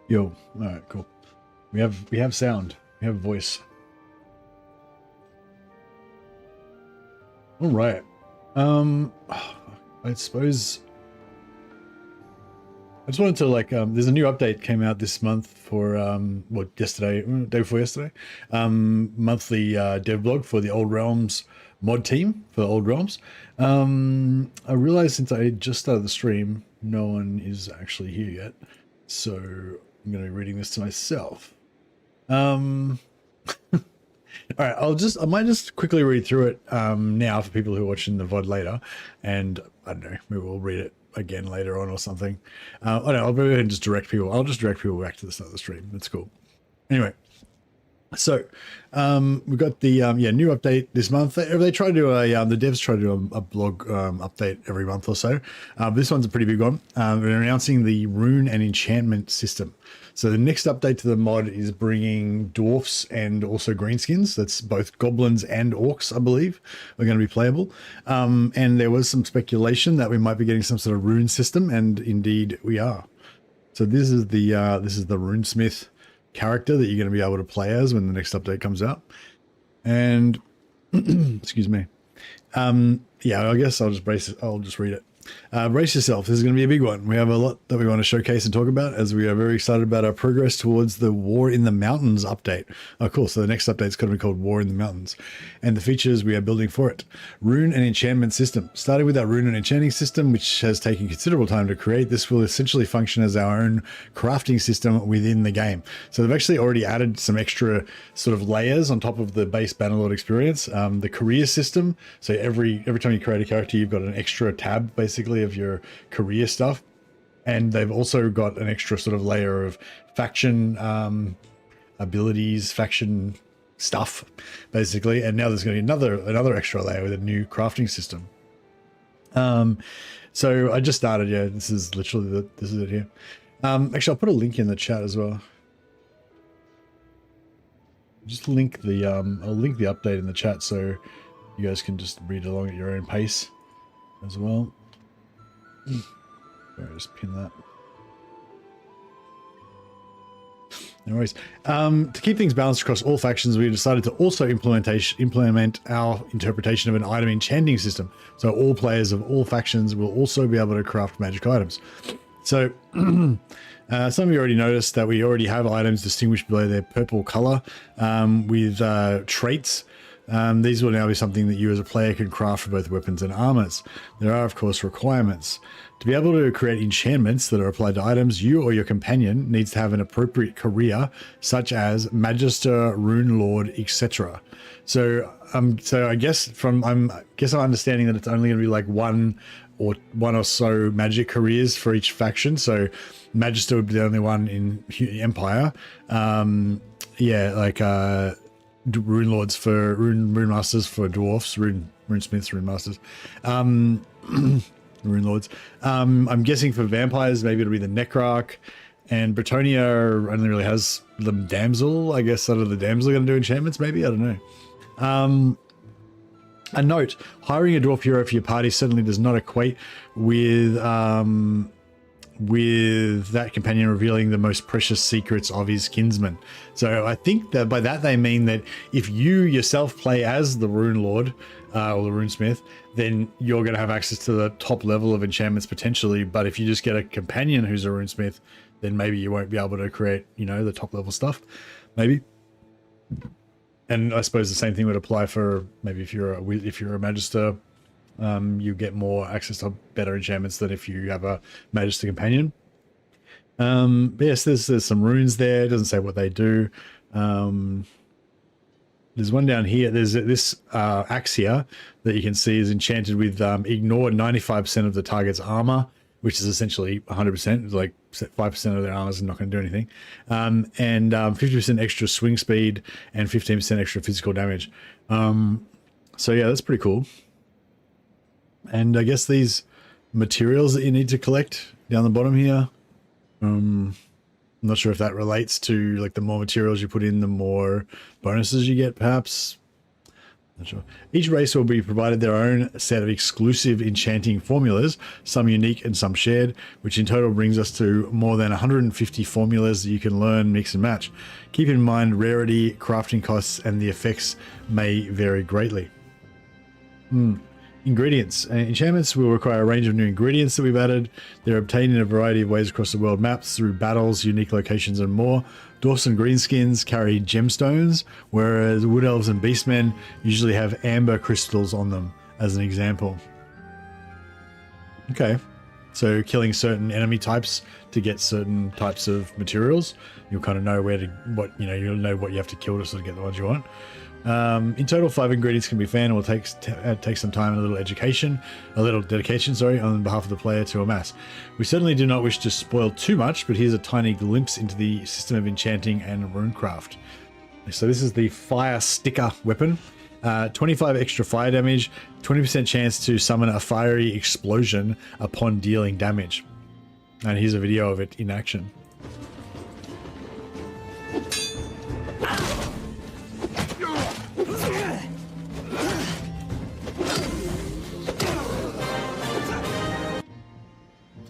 Yo, all right, cool. We have sound. We have voice. All right. I suppose I just wanted to there's a new update came out this month for yesterday, day before yesterday. Monthly dev blog for the Old Realms mod team for Old Realms. I realized since I just started the stream, no one is actually here yet, so I'm going to be reading this to myself. All right, I might just quickly read through it now for people who are watching the VOD later, and I don't know, maybe we'll read it again later on or something. I don't know, I'll go ahead and just direct people. I'll just direct people back to the start of the stream. That's cool. Anyway, so we've got the new update this month. They try to do the devs try to do a blog update every month or so. This one's a pretty big one. They're announcing the rune and enchantment system. So the next update to the mod is bringing dwarfs and also greenskins. That's both goblins and orcs, I believe, are going to be playable. And there was some speculation that we might be getting some sort of rune system, and indeed we are. So this is the runesmith character that you're going to be able to play as when the next update comes out. And excuse me. Yeah, I guess I'll just read it. Brace yourself. This is going to be a big one. We have a lot that we want to showcase and talk about, as we are very excited about our progress towards the War in the Mountains update. Oh, cool. So the next update is going to be called War in the Mountains, and the features we are building for it. Rune and enchantment system. Starting with our rune and enchanting system, which has taken considerable time to create, this will essentially function as our own crafting system within the game. So they've actually already added some extra sort of layers on top of the base Bannerlord experience. The career system. So every time you create a character, you've got an extra tab, basically, of your career stuff, and they've also got an extra sort of layer of faction abilities, faction stuff, basically. And now there's going to be another extra layer with a new crafting system. So I just started. Yeah, this is literally this is it here. Actually, I'll put a link in the chat as well. Just link the I'll link the update in the chat so you guys can just read along at your own pace as well. Sorry, just pin that. No worries. To keep things balanced across all factions, we decided to also implement our interpretation of an item enchanting system. So all players of all factions will also be able to craft magic items. So some of you already noticed that we already have items distinguished by their purple color with traits. These will now be something that you as a player can craft for both weapons and armors. There are, of course, requirements. To be able to create enchantments that are applied to items, you or your companion needs to have an appropriate career, such as Magister, Rune Lord, etc. So I guess I'm understanding that it's only going to be like one or so magic careers for each faction. So Magister would be the only one in Empire. Rune Lords for Rune Masters for Dwarfs, Rune Smiths, Rune Masters, Rune Lords. I'm guessing for vampires, maybe it'll be the Necrarch, and Bretonia only really has the Damsel. I guess out of the Damsel are going to do enchantments, maybe? I don't know. A note, hiring a dwarf hero for your party certainly does not equate with that companion revealing the most precious secrets of his kinsman. So I think that by that they mean that if you yourself play as the Rune Lord or the Runesmith, then you're going to have access to the top level of enchantments potentially. But if you just get a companion who's a Runesmith, then maybe you won't be able to create, the top level stuff, maybe. And I suppose the same thing would apply for maybe if you're a Magister. You get more access to better enchantments than if you have a Magister companion. But yes, there's some runes there. It doesn't say what they do. There's one down here. There's this axe here that you can see is enchanted with ignore 95% of the target's armor, which is essentially 100%. Like 5% of their armor is not going to do anything. And 50% extra swing speed and 15% extra physical damage. So yeah, that's pretty cool. And I guess these materials that you need to collect down the bottom here, I'm not sure if that relates to like the more materials you put in, the more bonuses you get, perhaps. Not sure. Each race will be provided their own set of exclusive enchanting formulas, some unique and some shared, which in total brings us to more than 150 formulas that you can learn, mix and match. Keep in mind rarity, crafting costs, and the effects may vary greatly. Ingredients. Enchantments will require a range of new ingredients that we've added. They're obtained in a variety of ways across the world maps, through battles, unique locations, and more. Dwarfs and greenskins carry gemstones, whereas wood elves and beastmen usually have amber crystals on them, as an example. Okay, so killing certain enemy types to get certain types of materials, you'll kind of know where to, you'll know what you have to kill to sort of get the ones you want. In total, 5 ingredients can be found, and will take some time and a little dedication, on behalf of the player to amass. We certainly do not wish to spoil too much, but here's a tiny glimpse into the system of enchanting and runecraft. So this is the fire sticker weapon. 25 extra fire damage, 20% chance to summon a fiery explosion upon dealing damage. And here's a video of it in action.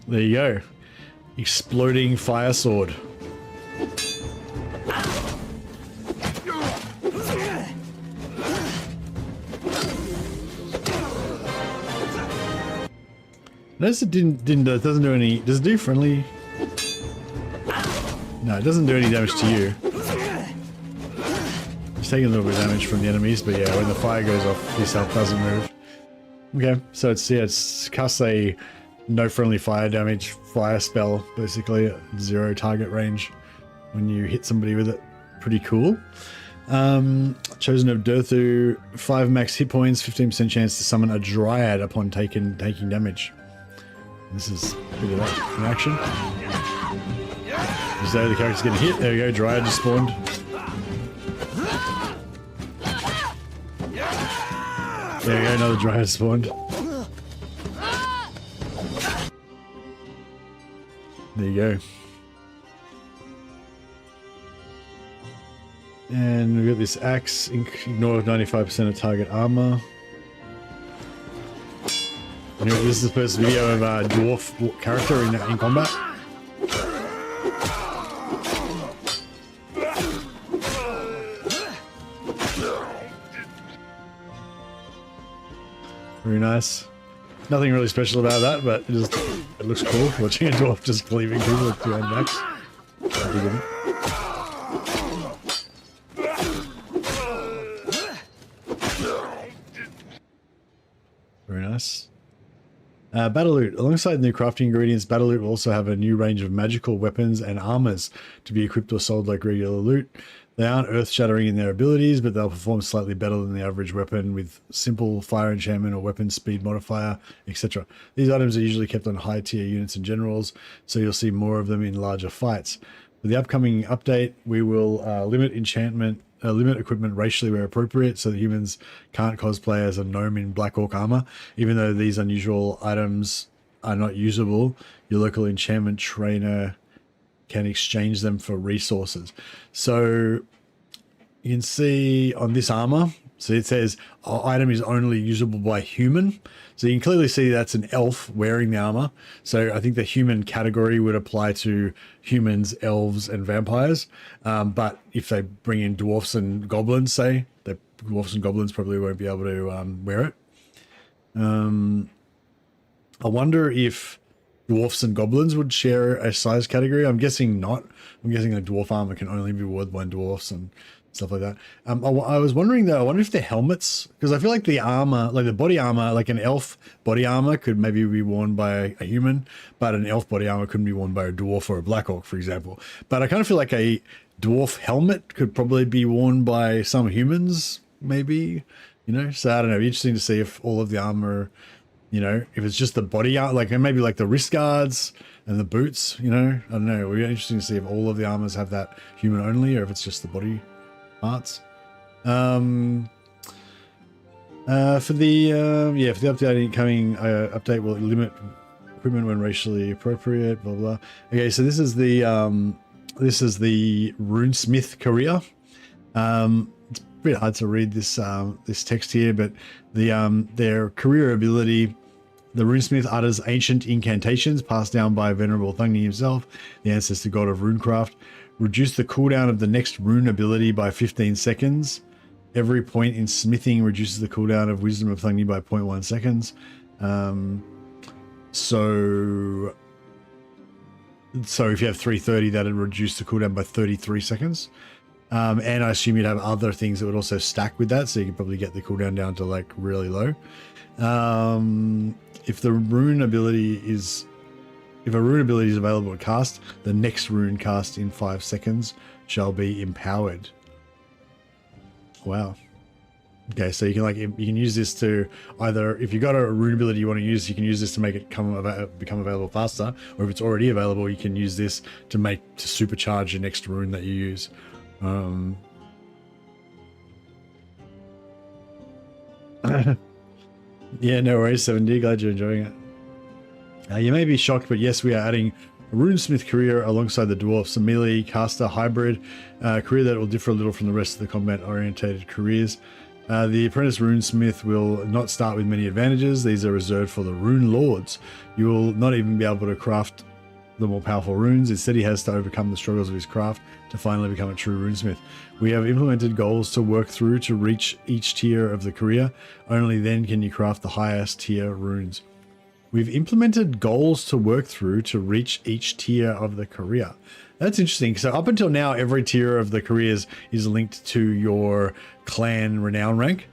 There you go. Exploding fire sword. Notice it doesn't do any. Does it do friendly? No, it doesn't do any damage to you. It's taking a little bit of damage from the enemies, but yeah, when the fire goes off, this health doesn't move. Okay, so it's casts a no friendly fire damage fire spell, basically at 0 target range when you hit somebody with it. Pretty cool. Chosen of Durthu, 5 max hit points, 15% chance to summon a dryad upon taking damage. This is a bit of that in action. So the character's getting hit. There we go, dryad just spawned. There we go, another dryad spawned. There you go. And we've got this axe, ignore 95% of target armor. Anyway, this is the first video of a dwarf character in combat. Very nice. Nothing really special about that, but it looks cool watching a dwarf just cleaving people with 2 hand axe. Very nice. Battle loot. Alongside new crafting ingredients, battle loot will also have a new range of magical weapons and armors to be equipped or sold like regular loot. They aren't earth-shattering in their abilities, but they'll perform slightly better than the average weapon with simple fire enchantment or weapon speed modifier, etc. These items are usually kept on high-tier units and generals, so you'll see more of them in larger fights. With the upcoming update, we will limit equipment racially where appropriate, so that humans can't cosplay as a gnome in Black Orc armor. Even though these unusual items are not usable, your local enchantment trainer can exchange them for resources. So you can see on this armor, so it says item is only usable by human. So you can clearly see that's an elf wearing the armor. So I think the human category would apply to humans, elves, and vampires. But if they bring in dwarfs and goblins, say, the dwarfs and goblins probably won't be able to wear it. I wonder if dwarfs and goblins would share a size category. I'm guessing not. I'm guessing a dwarf armor can only be worn by dwarfs and stuff like that. I was wondering though, I wonder if the helmets, because I feel like the armor, like the body armor, like an elf body armor could maybe be worn by a human, but an elf body armor couldn't be worn by a dwarf or a black orc, for example. But I kind of feel like a dwarf helmet could probably be worn by some humans, maybe, you know? So I don't know, it'd be interesting to see if all of the armor, you know, if it's just the body art, like maybe like the wrist guards and the boots, you know, I don't know. It would be interesting to see if all of the armors have that human only, or if it's just the body parts. For the update coming update will limit equipment when racially appropriate. Blah blah. Okay, so this is the runesmith career. it's a bit hard to read this this text here, but their career ability. The runesmith utters ancient incantations passed down by venerable Thungni himself, the ancestor god of runecraft. Reduce the cooldown of the next rune ability by 15 seconds. Every point in smithing reduces the cooldown of Wisdom of Thungni by 0.1 seconds. So if you have 330, that'd reduce the cooldown by 33 seconds. And I assume you'd have other things that would also stack with that, so you could probably get the cooldown down to like really low. If a rune ability is available to cast, the next rune cast in 5 seconds shall be empowered. Wow. Okay, so you can use this to either, if you got a rune ability you want to use, you can use this to make it become available faster, or if it's already available, you can use this to supercharge your next rune that you use. Yeah, no worries, 7D. Glad you're enjoying it. You may be shocked, but yes, we are adding a runesmith career alongside the dwarfs, a melee caster hybrid career that will differ a little from the rest of the combat-orientated careers. The apprentice runesmith will not start with many advantages. These are reserved for the rune lords. You will not even be able to craft the more powerful runes. Instead, he has to overcome the struggles of his craft to finally become a true runesmith. We have implemented goals to work through to reach each tier of the career. Only then can you craft the highest tier runes. We've implemented goals to work through to reach each tier of the career. That's interesting. So up until now, every tier of the careers is linked to your clan renown rank.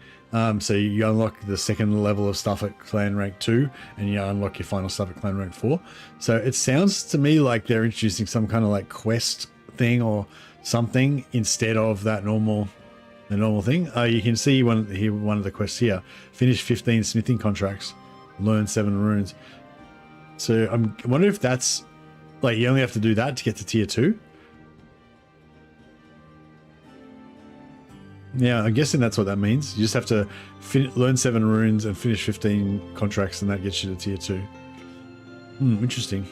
So you unlock the second level of stuff at clan rank 2, and you unlock your final stuff at clan rank 4. So it sounds to me like they're introducing some kind of like quest thing or something instead of that normal thing. You can see one of the quests here. Finish 15 smithing contracts. Learn 7 runes. So I wonder if that's like you only have to do that to get to tier 2. Yeah, I'm guessing that's what that means. You just have to learn 7 runes and finish 15 contracts, and that gets you to tier 2. Interesting.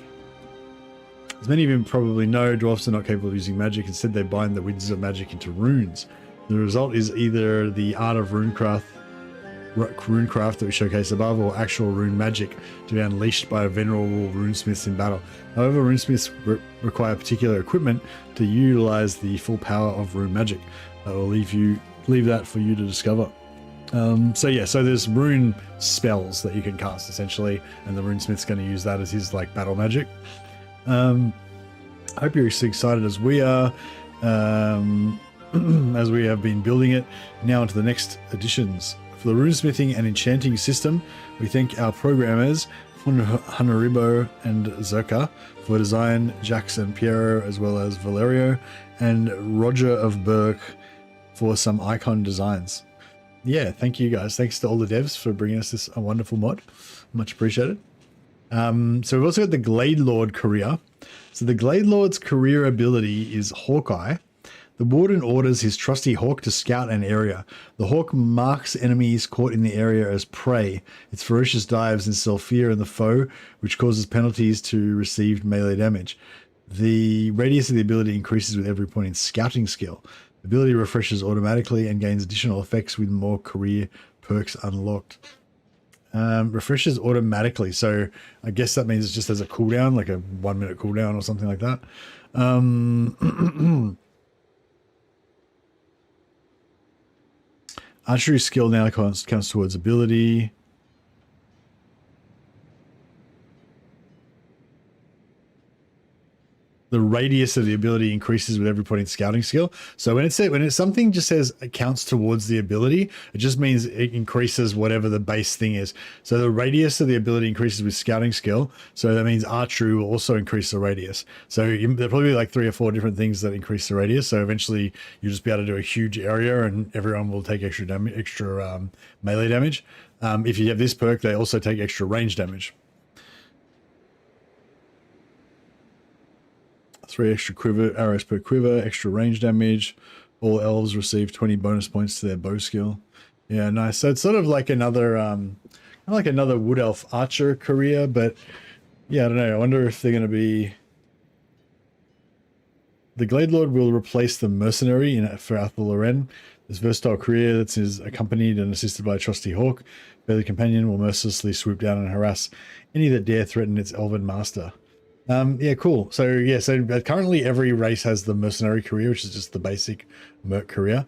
As many of you probably know, dwarfs are not capable of using magic. Instead, they bind the winds of magic into runes. The result is either the art of runecraft that we showcase above, or actual rune magic to be unleashed by venerable runesmiths in battle. However, runesmiths require particular equipment to utilize the full power of rune magic. I will leave that for you to discover. So there's rune spells that you can cast essentially, and the runesmith's going to use that as his like battle magic. I hope you're as excited as we are, as we have been building it. Now into the next additions. For the runesmithing and enchanting system, we thank our programmers Honoribo and Zerka for design, Jax and Piero, as well as Valerio and Roger of Burke for some icon designs. Yeah, thank you guys. Thanks to all the devs for bringing us a wonderful mod. Much appreciated. So we've also got the Glade Lord career. So the Glade Lord's career ability is Hawkeye. The Warden orders his trusty hawk to scout an area. The hawk marks enemies caught in the area as prey. Its ferocious dives instill fear in the foe, which causes penalties to received melee damage. The radius of the ability increases with every point in scouting skill. The ability refreshes automatically and gains additional effects with more career perks unlocked. Refreshes automatically, so I guess that means it just has a cooldown, like a 1 minute cooldown or something like that. Archery skill now counts towards ability. The radius of the ability increases with every point in scouting skill. So when something just says it counts towards the ability, it just means it increases whatever the base thing is. So the radius of the ability increases with scouting skill. So that means archery will also increase the radius. So there'll probably be like 3 or 4 different things that increase the radius. So eventually you'll just be able to do a huge area, and everyone will take extra melee damage. If you have this perk, they also take extra range damage. 3 extra arrows per quiver, extra range damage. All elves receive 20 bonus points to their bow skill. Yeah, nice. So it's sort of like another wood elf archer career, but yeah, I don't know. I wonder if they're going to be. The Glade Lord will replace the mercenary for Athel Loren. This versatile career that is accompanied and assisted by a trusty hawk, feathered companion will mercilessly swoop down and harass any that dare threaten its elven master. Yeah, cool. So yeah, so currently every race has the mercenary career, which is just the basic merc career.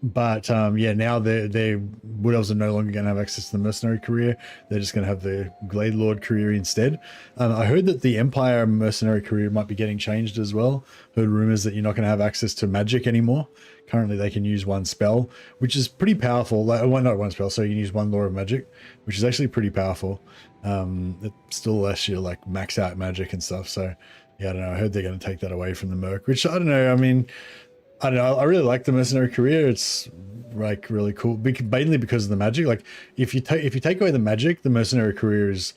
But yeah, now they Wood Elves are no longer going to have access to the mercenary career. They're just going to have the Glade Lord career instead. I heard that the Empire mercenary career might be getting changed as well. Heard rumors that you're not going to have access to magic anymore. Currently, they can use one spell, which is pretty powerful. Like, well, not one spell, so you can use one law of magic, which is actually pretty powerful. It still lets you like max out magic and stuff. So yeah, I don't know. I heard they're going to take that away from the merc, which I don't know. I mean, I don't know. I really like the mercenary career. It's like really cool, mainly because of the magic. Like if you take away the magic, the mercenary career is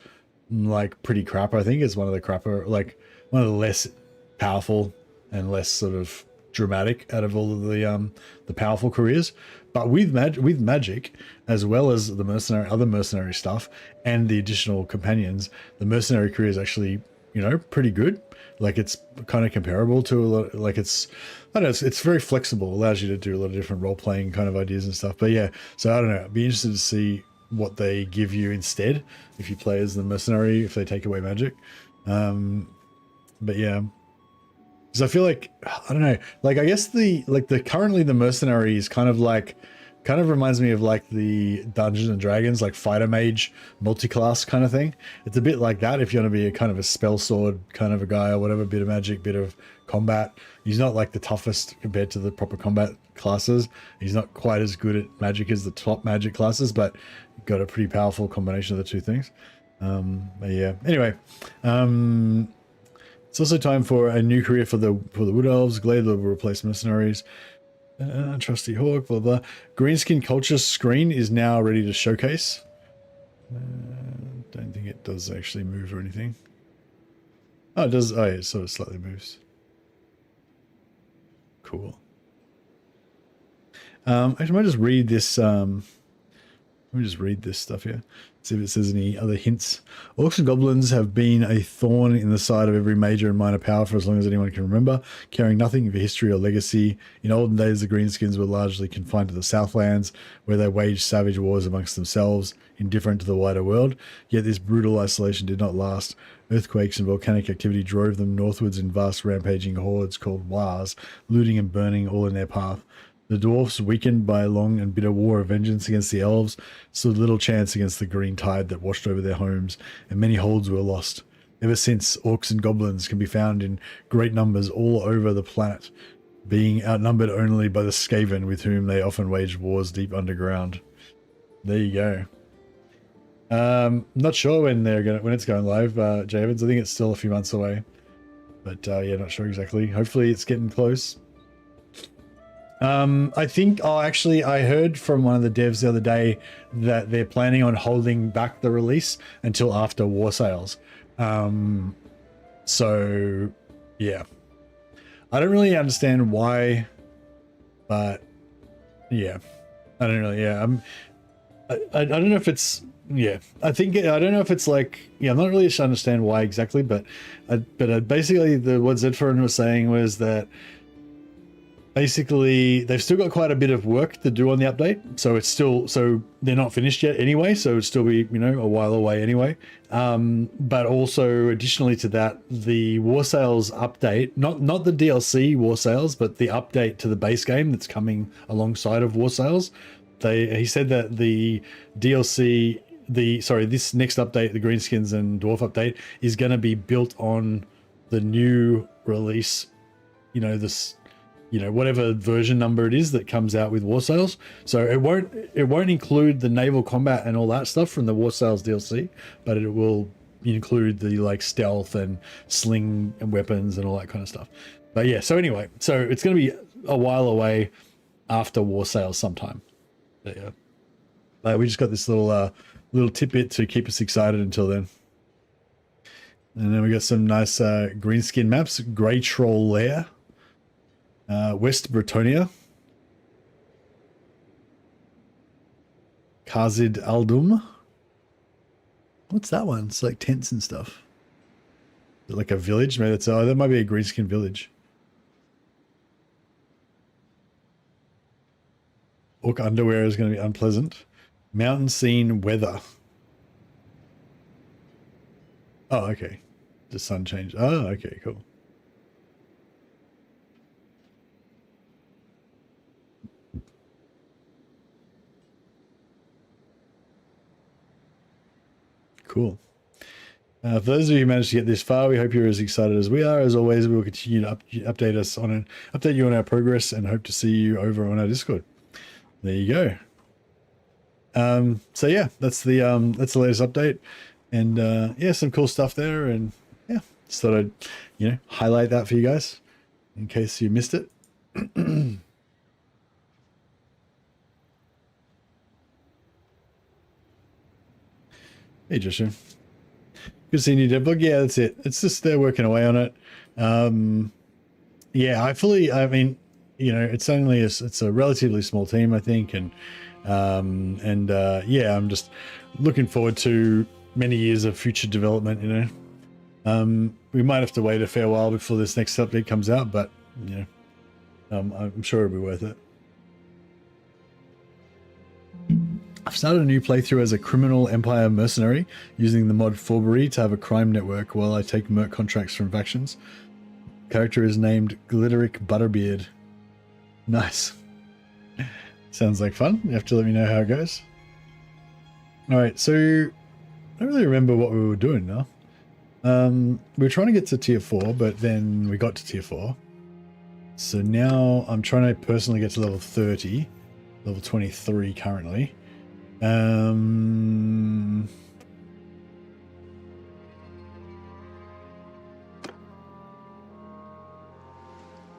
like pretty crap. I think it's one of the crapper, like one of the less powerful and less sort of dramatic out of all of the powerful careers. But with magic, as well as the other mercenary stuff and the additional companions, the mercenary career is actually, you know, pretty good. Like it's kind of comparable to a lot, like it's, I don't know, it's very flexible, allows you to do a lot of different role-playing kind of ideas and stuff. But yeah, so I don't know, I'd be interested to see what they give you instead if you play as the mercenary, if they take away magic. But yeah, because I feel like, I don't know, like I guess currently the mercenary is kind of reminds me of like the Dungeons and Dragons, like fighter mage multi-class kind of thing. It's a bit like that if you want to be a kind of a spell sword kind of a guy or whatever, bit of magic, bit of combat. He's not like the toughest compared to the proper combat classes. He's not quite as good at magic as the top magic classes, but got a pretty powerful combination of the two things. But yeah, anyway, it's also time for a new career for the Wood Elves. Glade will replace mercenaries. Trusty hawk, blah blah. Greenskin culture screen is now ready to showcase. Don't think it does actually move or anything. Oh, it does. Oh, yeah, it sort of slightly moves. Cool. Actually, I might just read this. Let me just read this stuff here. See if it says any other hints. Orcs and goblins have been a thorn in the side of every major and minor power for as long as anyone can remember, carrying nothing of history or legacy. In olden days, the greenskins were largely confined to the Southlands, where they waged savage wars amongst themselves, indifferent to the wider world. Yet this brutal isolation did not last. Earthquakes and volcanic activity drove them northwards in vast rampaging hordes called wars, looting and burning all in their path. The dwarfs, weakened by a long and bitter war of vengeance against the elves, stood little chance against the green tide that washed over their homes, and many holds were lost. Ever since, orcs and goblins can be found in great numbers all over the planet, being outnumbered only by the Skaven, with whom they often waged wars deep underground. There you go. Not sure when it's going live, Javins. I think it's still a few months away, but yeah, not sure exactly. Hopefully, it's getting close. I think, I heard from one of the devs the other day that they're planning on holding back the release until after war sales. So yeah, I don't really understand why, but yeah, I don't really, yeah, I don't know if it's, yeah, I don't know if it's like, yeah, I'm not really sure to understand why exactly, but basically what Zedfern was saying was that basically they've still got quite a bit of work to do on the update, so it's still, so they're not finished yet anyway, so it'd still be, you know, a while away anyway. But also additionally to that, the war sales update, not the DLC war sales, but the update to the base game that's coming alongside of war sales, he said that the DLC, this next update, the greenskins and dwarf update, is going to be built on the new release, you know, this, you know, whatever version number it is that comes out with war sales. So it won't include the naval combat and all that stuff from the war sales DLC, but it will include the like stealth and sling and weapons and all that kind of stuff. But yeah, so anyway, so it's going to be a while away after war sales sometime. Yeah, we just got this little tidbit to keep us excited until then. And then we got some nice greenskin maps. Grey Troll Lair, West Bretonia, Kazid Aldum. What's that one? It's like tents and stuff. Is it like a village? Maybe that might be a greenskin village. Orc underwear is going to be unpleasant. Mountain scene weather. Oh, okay. The sun changed. Oh, okay, cool. Cool. For those of you who managed to get this far, we hope you're as excited as we are. As always, we will continue to update you on our progress, and hope to see you over on our Discord. There you go. So yeah, that's the latest update, and yeah, some cool stuff there, and yeah, just thought I'd highlight that for you guys in case you missed it. Hey Joshua. Good seeing you, Devlog. Yeah, that's it. It's just they're working away on it. Yeah, I mean, it's it's a relatively small team, I think, and yeah, I'm just looking forward to many years of future development. We might have to wait a fair while before this next update comes out, but I'm sure it'll be worth it. I've started a new playthrough as a criminal empire mercenary using the mod Forbury to have a crime network while I take merc contracts from factions. Character is named Glitteric Butterbeard. Nice. Sounds like fun. You have to let me know how it goes. Alright, so I don't really remember what we were doing now. We were trying to get to tier 4, but then we got to tier 4. So now I'm trying to personally get to level 30, level 23 currently.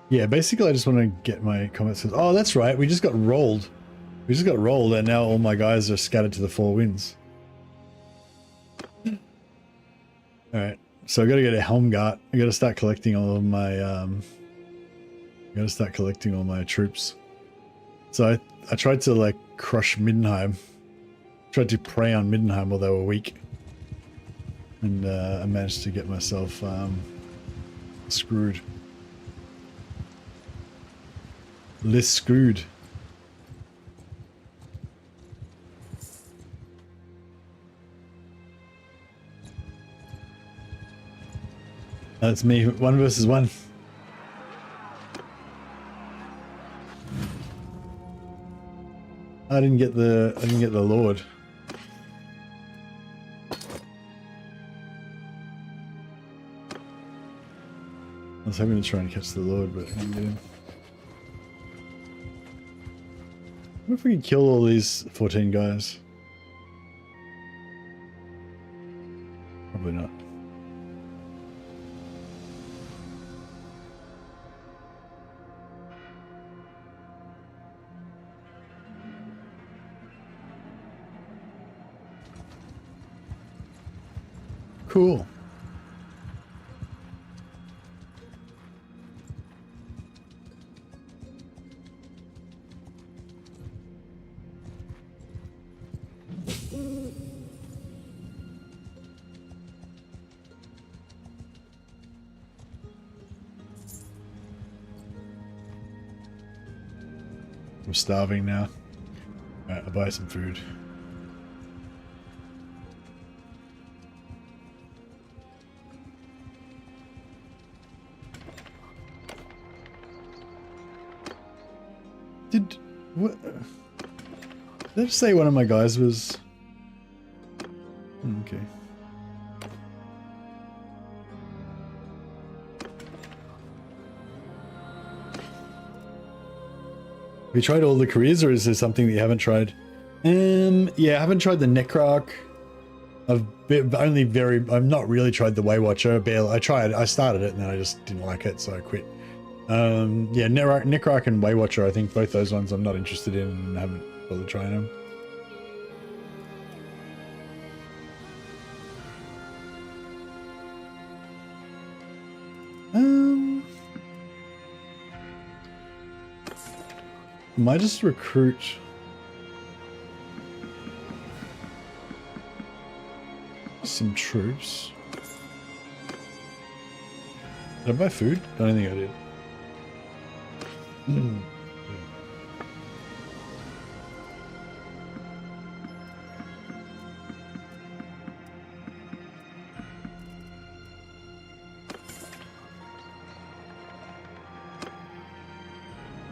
Yeah, basically I just want to get my combat skills. Oh, that's right. We just got rolled. And now all my guys are scattered to the 4 winds. Alright, so I gotta get a Helmgart. I gotta start collecting all of my troops. So I tried to like crush Middenheim. Tried to prey on Middenheim while they were weak. And I managed to get myself screwed. Less screwed. That's me, 1 versus 1. I didn't get the Lord. I was hoping to try and catch the Lord, but I didn't get him. I wonder if we can kill all these 14 guys. Probably not. Cool. I'm starving now. Alright, I'll buy some food. What? Did I just say one of my guys was... Okay. Have you tried all the careers, or is there something that you haven't tried? Yeah, I haven't tried the Necrarch. I've not really tried the Waywatcher. I started it and then I just didn't like it, so I quit. Yeah, Necrarch and Waywatcher, I think both those ones I'm not interested in and haven't bothered trying them. Might just recruit some troops. Did I buy food? I don't think I did.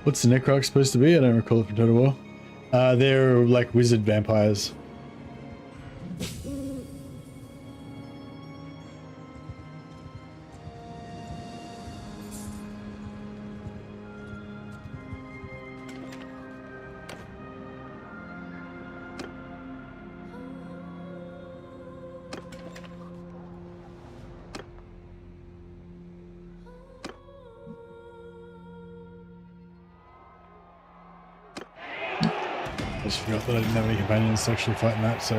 What's the Necroarch supposed to be? I don't recall it from Total War. They're like wizard vampires. I just forgot that I didn't have any companions to actually fight in that, so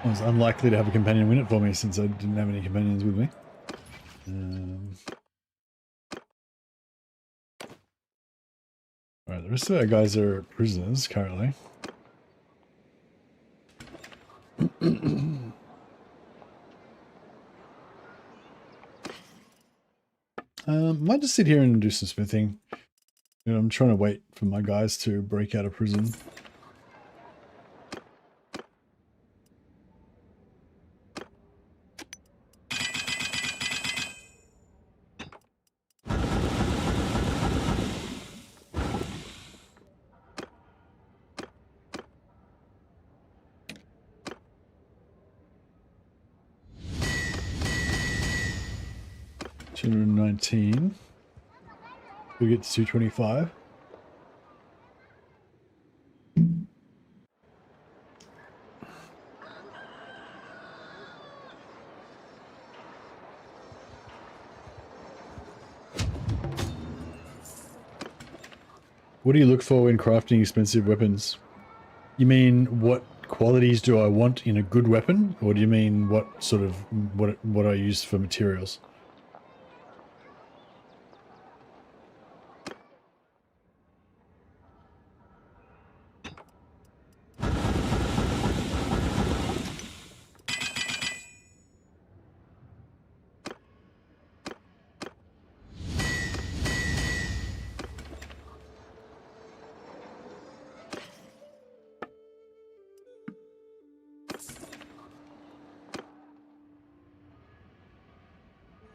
I was unlikely to have a companion win it for me since I didn't have any companions with me. Alright, the rest of our guys are prisoners currently. Might just sit here and do some smithing. You know, I'm trying to wait for my guys to break out of prison. $219. We get to 225. What do you look for when crafting expensive weapons? You mean what qualities do I want in a good weapon, or do you mean what sort of what I use for materials?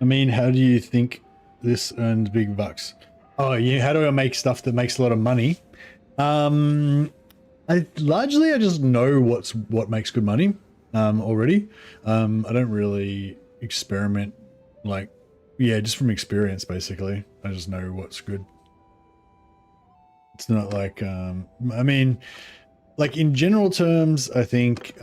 I mean, how do you think this earns big bucks? Oh, yeah, how do I make stuff that makes a lot of money? I just know what makes good money already. I don't really experiment, like, yeah, just from experience, basically. I just know what's good. It's not like, I mean, like in general terms, I think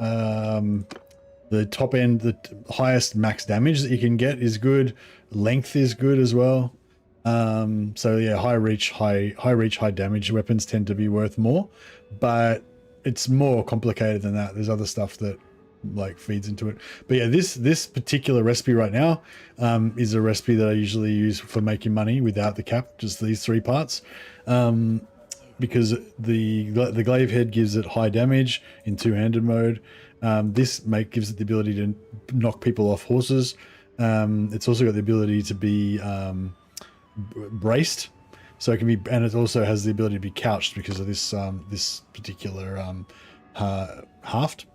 the top end, the highest max damage that you can get is good. Length is good as well. So yeah, high reach, high damage weapons tend to be worth more, but it's more complicated than that. There's other stuff that like feeds into it. But yeah, this particular recipe right now is a recipe that I usually use for making money without the cap, just these 3 parts. Because the glaive head gives it high damage in 2-handed mode. This gives it the ability to knock people off horses. It's also got the ability to be braced, so it can be, and it also has the ability to be couched because of this this particular haft.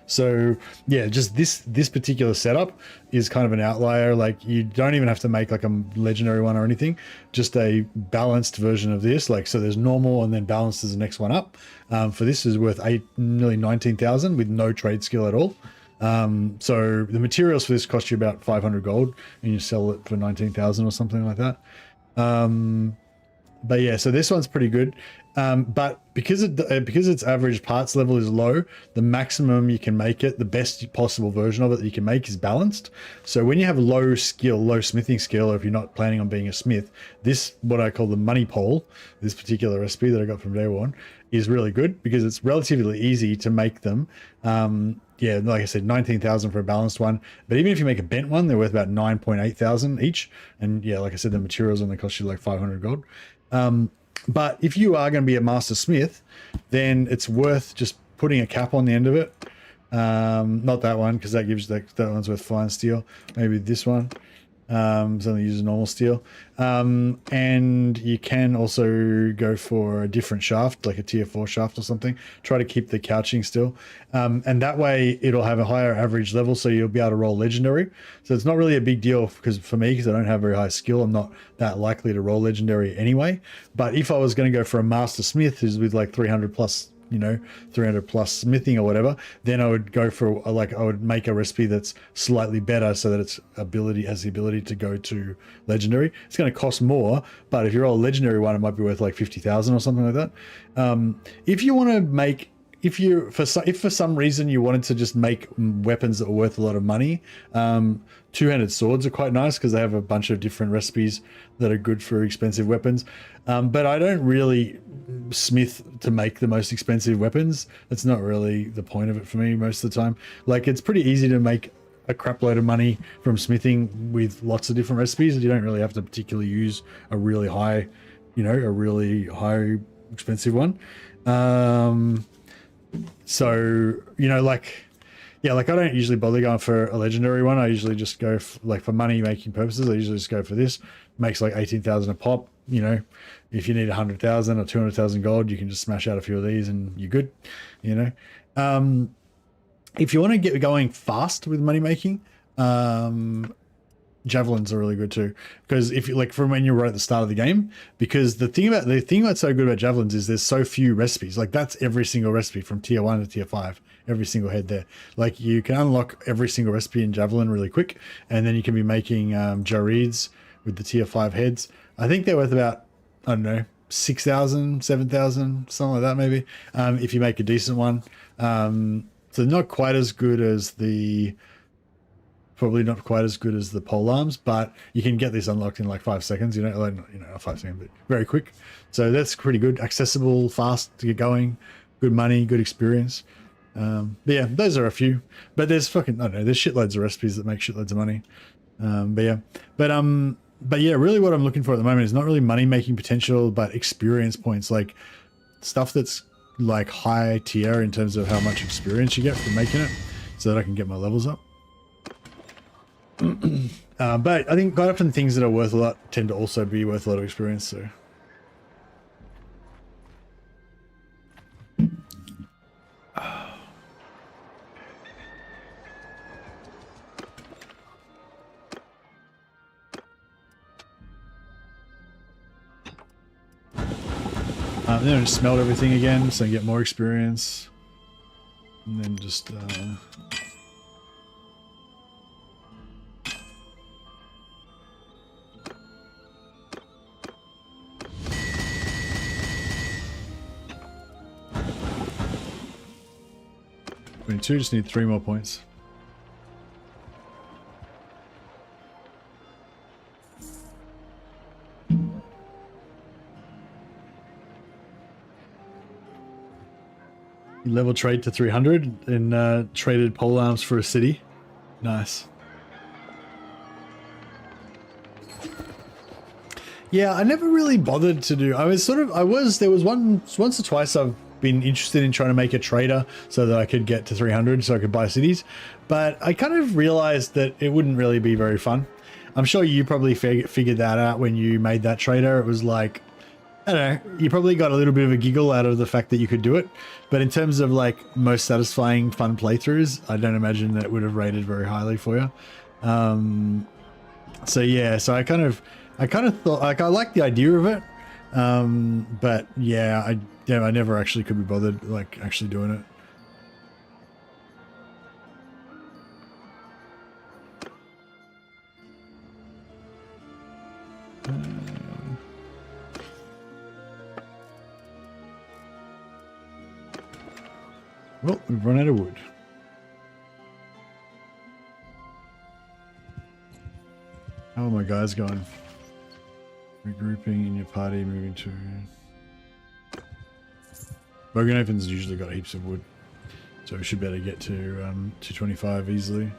So yeah, just this particular setup is kind of an outlier. Like you don't even have to make like a legendary one or anything, just a balanced version of this. Like, so there's normal and then balanced is the next one up. For this is worth nearly 19,000 with no trade skill at all. So the materials for this cost you about 500 gold and you sell it for 19,000 or something like that. But yeah, so this one's pretty good. But because its average parts level is low, the maximum you can make it, the best possible version of it that you can make is balanced. So when you have low smithing skill, or if you're not planning on being a smith, this, what I call the money pole, this particular recipe that I got from Day One, is really good because it's relatively easy to make them. Yeah, like I said, 19,000 for a balanced one. But even if you make a bent one, they're worth about 9.8 thousand each. And yeah, like I said, the materials only cost you like 500 gold. But if you are going to be a master smith, then it's worth just putting a cap on the end of it. Not that one, because that gives that one's worth fine steel. Maybe this one. It's only uses normal steel. And you can also go for a different shaft, like a tier 4 shaft or something. Try to keep the couching still. And that way it'll have a higher average level, so you'll be able to roll legendary. So it's not really a big deal because for me, because I don't have very high skill, I'm not that likely to roll legendary anyway. But if I was going to go for a master smith who's with like 300 plus, 300 plus smithing or whatever, then I would go for I would make a recipe that's slightly better so that its ability has the ability to go to legendary. It's going to cost more, but if you roll a legendary one, it might be worth like 50,000 or something like that. If you want to make, if for some reason you wanted to just make weapons that are worth a lot of money, two-handed swords are quite nice because they have a bunch of different recipes that are good for expensive weapons. But I don't really smith to make the most expensive weapons. That's not really the point of it for me most of the time. Like, it's pretty easy to make a crap load of money from smithing with lots of different recipes. You don't really have to particularly use a really high, expensive one. So, I don't usually bother going for a legendary one. I usually just go for money making purposes. I usually just go for this. Makes like 18,000 a pop. If you need 100,000 or 200,000 gold, you can just smash out a few of these and you're good. If you want to get going fast with money making, javelins are really good too, because if you from when you're right at the start of the game, because the thing that's so good about javelins is there's so few recipes. Like, that's every single recipe from tier 1 to tier 5, every single head there. Like, you can unlock every single recipe in javelin really quick, and then you can be making jarids with the tier 5 heads. I think they're worth about, I don't know, 6,000, 7,000, something like that maybe, if you make a decent one. So not quite as good as the pole arms, but you can get this unlocked in like 5 seconds, not 5 seconds, but very quick. So that's pretty good, accessible, fast to get going, good money, good experience. But yeah, those are a few, but there's there's shitloads of recipes that make shitloads of money. But yeah, really what I'm looking for at the moment is not really money making potential, but experience points, like stuff that's like high tier in terms of how much experience you get from making it, so that I can get my levels up. But I think quite often things that are worth a lot tend to also be worth a lot of experience. So then I just smelt everything again so I get more experience, and then just just need 3 more points. You level trade to 300 and traded pole arms for a city. Nice. Yeah, I never really bothered to do. There was once or twice I've been interested in trying to make a trader so that I could get to 300 so I could buy cities, but I kind of realized that it wouldn't really be very fun. I'm sure you probably figured that out when you made that trader. It was like, I don't know, you probably got a little bit of a giggle out of the fact that you could do it, but in terms of like most satisfying fun playthroughs, I don't imagine that it would have rated very highly for you. So yeah, so I kind of thought, like, I like the idea of it, but yeah, I never actually could be bothered like actually doing it. Well, we've run out of wood. How are my guys going? Regrouping in your party, moving to... Boganathan's usually got heaps of wood, so we should be able to get to 225 easily.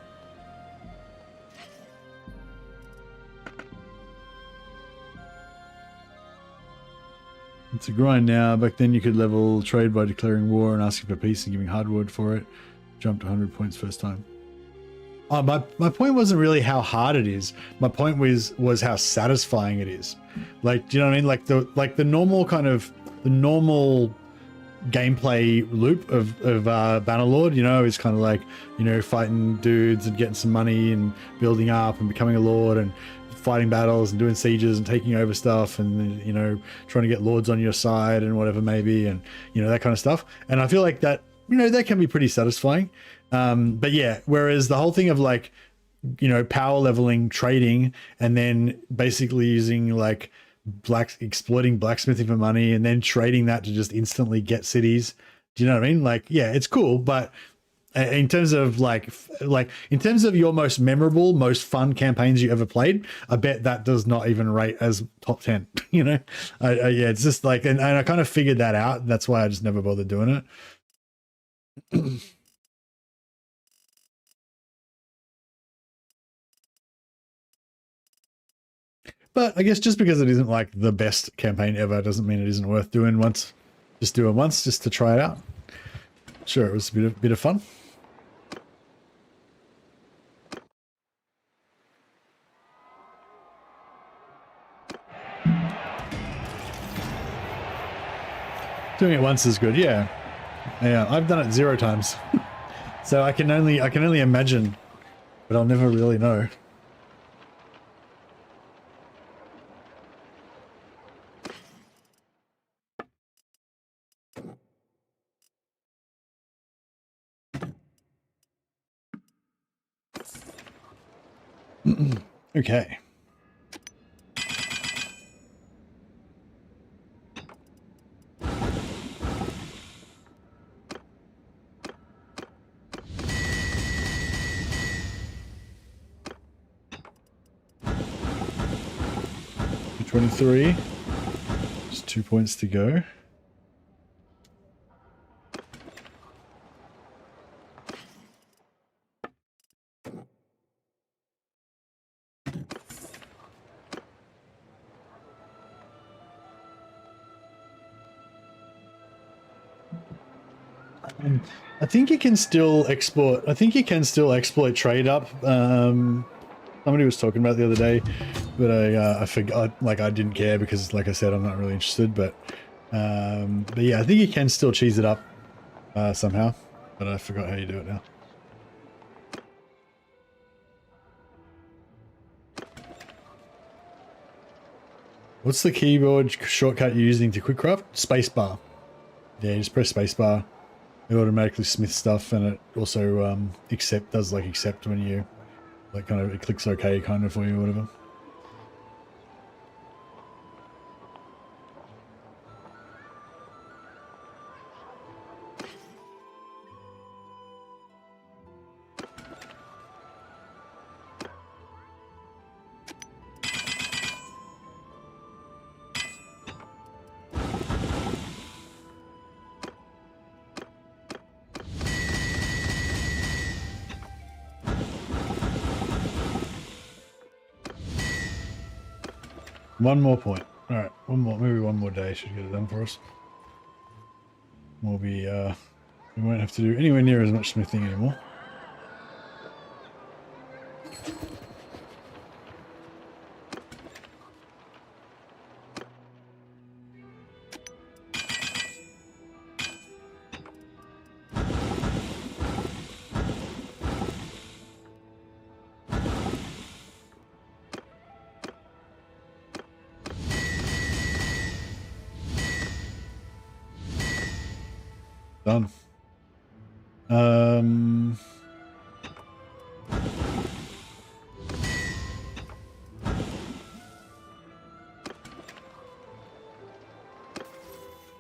It's a grind now. Back then you could level trade by declaring war and asking for peace and giving hardwood for it. Jumped 100 points first time. My point wasn't really how hard it is. My point was how satisfying it is. Like, do you know what I mean? Like the normal kind of the normal gameplay loop of Bannerlord, you know, is kind of like, you know, fighting dudes and getting some money and building up and becoming a lord and fighting battles and doing sieges and taking over stuff and, you know, trying to get lords on your side and whatever maybe, and, you know, that kind of stuff. And I feel like that, you know, that can be pretty satisfying. But yeah, whereas the whole thing of like, you know, power leveling, trading, and then basically using like exploiting blacksmithing for money and then trading that to just instantly get cities. Do you know what I mean? Like, yeah, it's cool, but in terms of like in terms of your most memorable, most fun campaigns you ever played, I bet that does not even rate as top 10. You know, yeah, it's just like, and I kind of figured that out. That's why I just never bothered doing it. But I guess just because it isn't like the best campaign ever doesn't mean it isn't worth doing once. Just do it once just to try it out. Sure, it was a bit of fun. Doing it once is good, yeah. Yeah, I've done it 0 times. So I can only imagine, but I'll never really know. Okay. $23. Just 2 points to go. I think you can still export. I think you can still exploit trade up. Somebody was talking about it the other day, but I forgot. Like, I didn't care because, like I said, I'm not really interested. But yeah, I think you can still cheese it up somehow. But I forgot how you do it now. What's the keyboard shortcut you're using to quick craft? Spacebar. Yeah, you just press spacebar. It automatically smiths stuff, and it also does accept when you like kind of it clicks OK kind of for you or whatever. One more point. All right, maybe one more day should get it done for us. We'll be we won't have to do anywhere near as much smithing anymore. Done.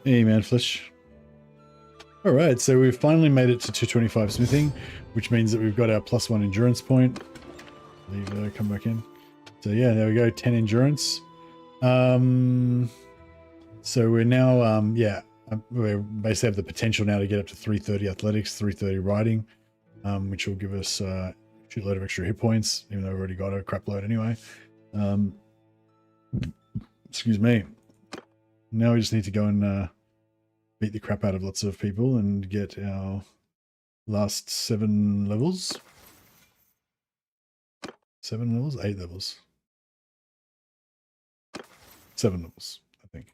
Hey, man, Flish. All right, so we've finally made it to 225 smithing, which means that we've got our +1 endurance point. Leave, come back in. So yeah, there we go, 10 endurance. So we're now, yeah, we basically have the potential now to get up to 330 athletics, 330 riding, which will give us a shitload of extra hit points, even though we've already got a crap load anyway. Excuse me. Now we just need to go and beat the crap out of lots of people and get our last 7 levels. 7 levels? 8 levels. 7 levels, I think.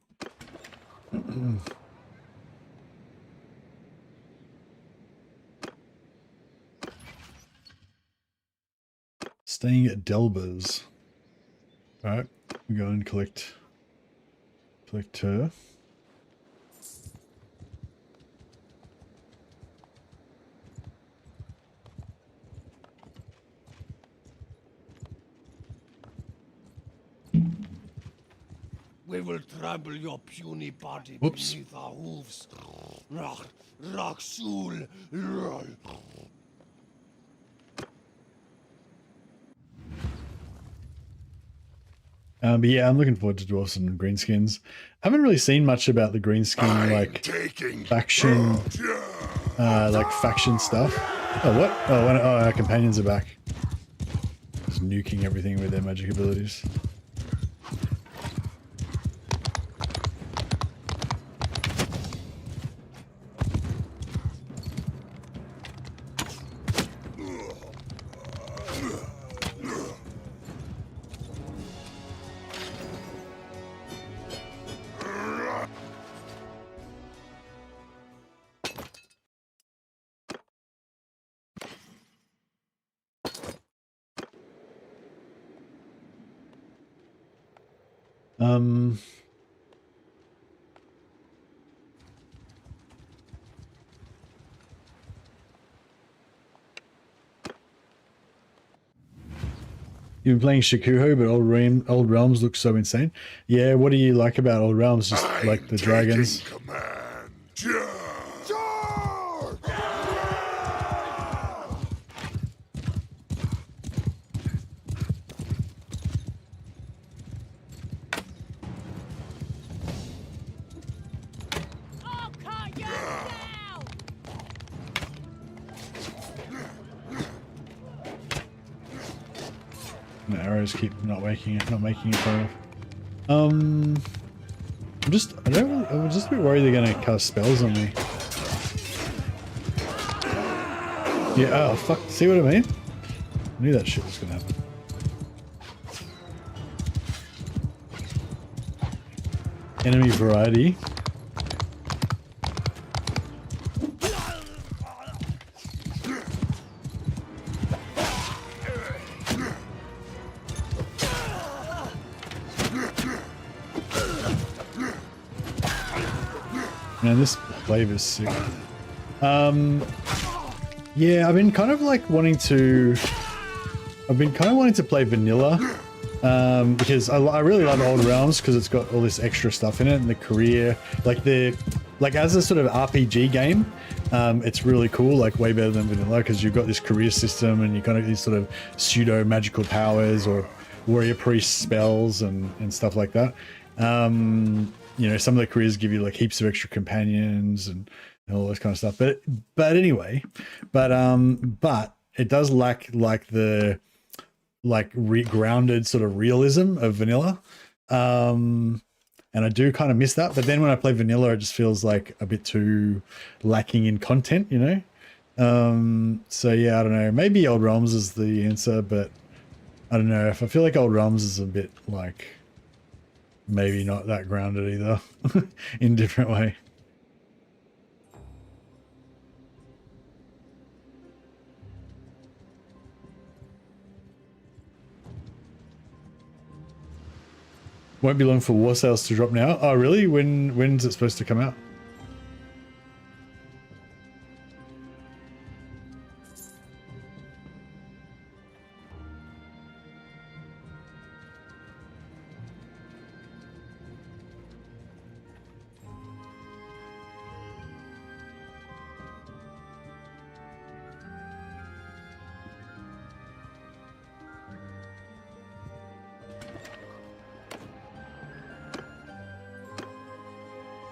Staying at Delbers. Alright, we go and collect her. We will trample your puny body Whoops. beneath our hooves. Raksul. But yeah, I'm looking forward to Dwarfs and Greenskins. I haven't really seen much about the Greenskin like faction, faction stuff. Oh, what? Oh, our companions are back. Just nuking everything with their magic abilities. You've been playing Shikuho, but Old Realms looks so insane. Yeah, what do you like about Old Realms? Just like the dragons. The arrows keep not making it far enough. I'm just a bit worried they're gonna cast spells on me. Yeah, oh fuck, see what I mean? I knew that shit was gonna happen. Enemy variety. Man, this flavor's sick. Yeah, I've been kind of wanting to play vanilla, because I really love Old Realms because it's got all this extra stuff in it, and the career, as a sort of RPG game, it's really cool, way better than vanilla, because you've got this career system and you kind of these sort of pseudo magical powers or warrior priest spells and stuff like that. You know, some of the careers give you heaps of extra companions and all this kind of stuff. But anyway, but it does lack the grounded sort of realism of vanilla. And I do kind of miss that. But then when I play vanilla, it just feels like a bit too lacking in content, you know? So yeah, I don't know. Maybe Old Realms is the answer, but I don't know. If I feel like Old Realms is a bit maybe not that grounded either in a different way. Won't be long for War Sales to drop now. Oh really? When's it supposed to come out?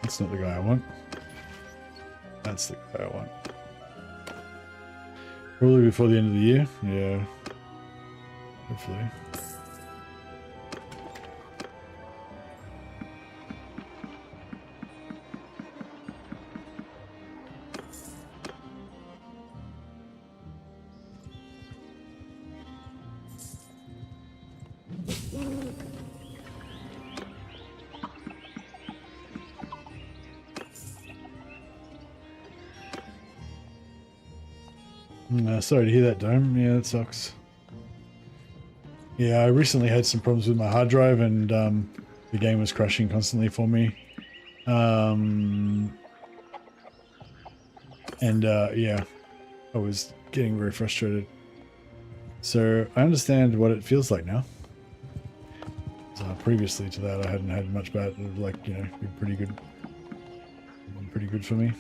That's not the guy I want. That's the guy I want. Probably before the end of the year. Yeah. Hopefully. Sorry to hear that, Dome. Yeah, that sucks. Yeah, I recently had some problems with my hard drive, and the game was crashing constantly for me. Yeah, I was getting very frustrated. So I understand what it feels like now. Previously to that, I hadn't had much bad, like, you know, been pretty good for me.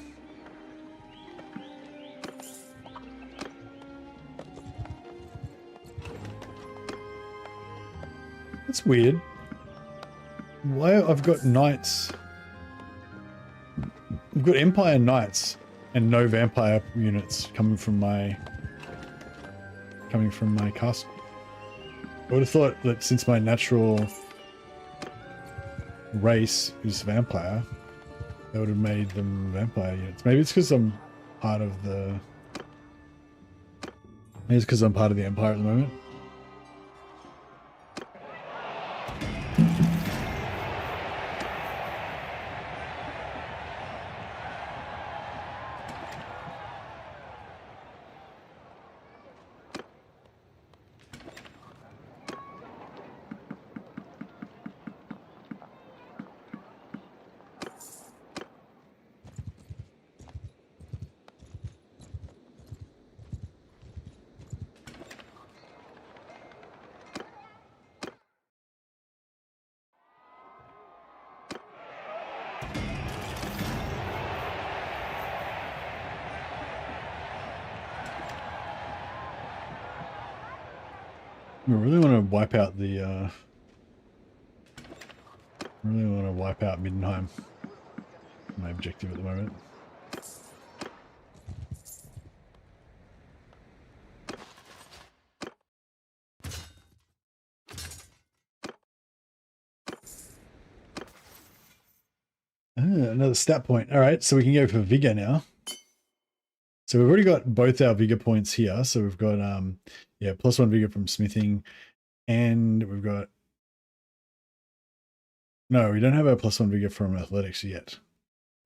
That's weird. Why I've got knights. I've got Empire Knights and no vampire units coming from my castle. I would have thought that since my natural race is vampire, that would have made them vampire units. Maybe it's because I'm part of the. Maybe it's because I'm part of the Empire at the moment. I really want to wipe out the, really want to wipe out Middenheim. My objective at the moment. Another stat point. All right, so we can go for Vigor now. So we've already got both our Vigor points here. So we've got, yeah, +1 Vigor from smithing, and we've got, no, we don't have our +1 Vigor from athletics yet.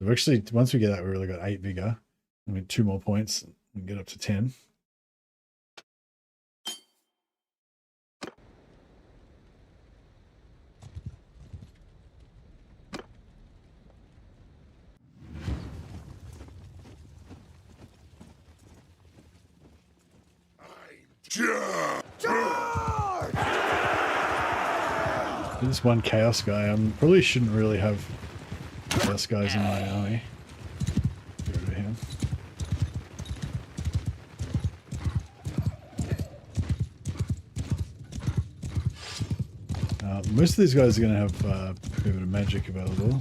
We've actually, once we get that, we really got 8 Vigor. We need 2 more points and get up to 10. This one chaos guy. I probably shouldn't really have chaos guys in my army. Get rid of him. Most of these guys are going to have a bit of magic available.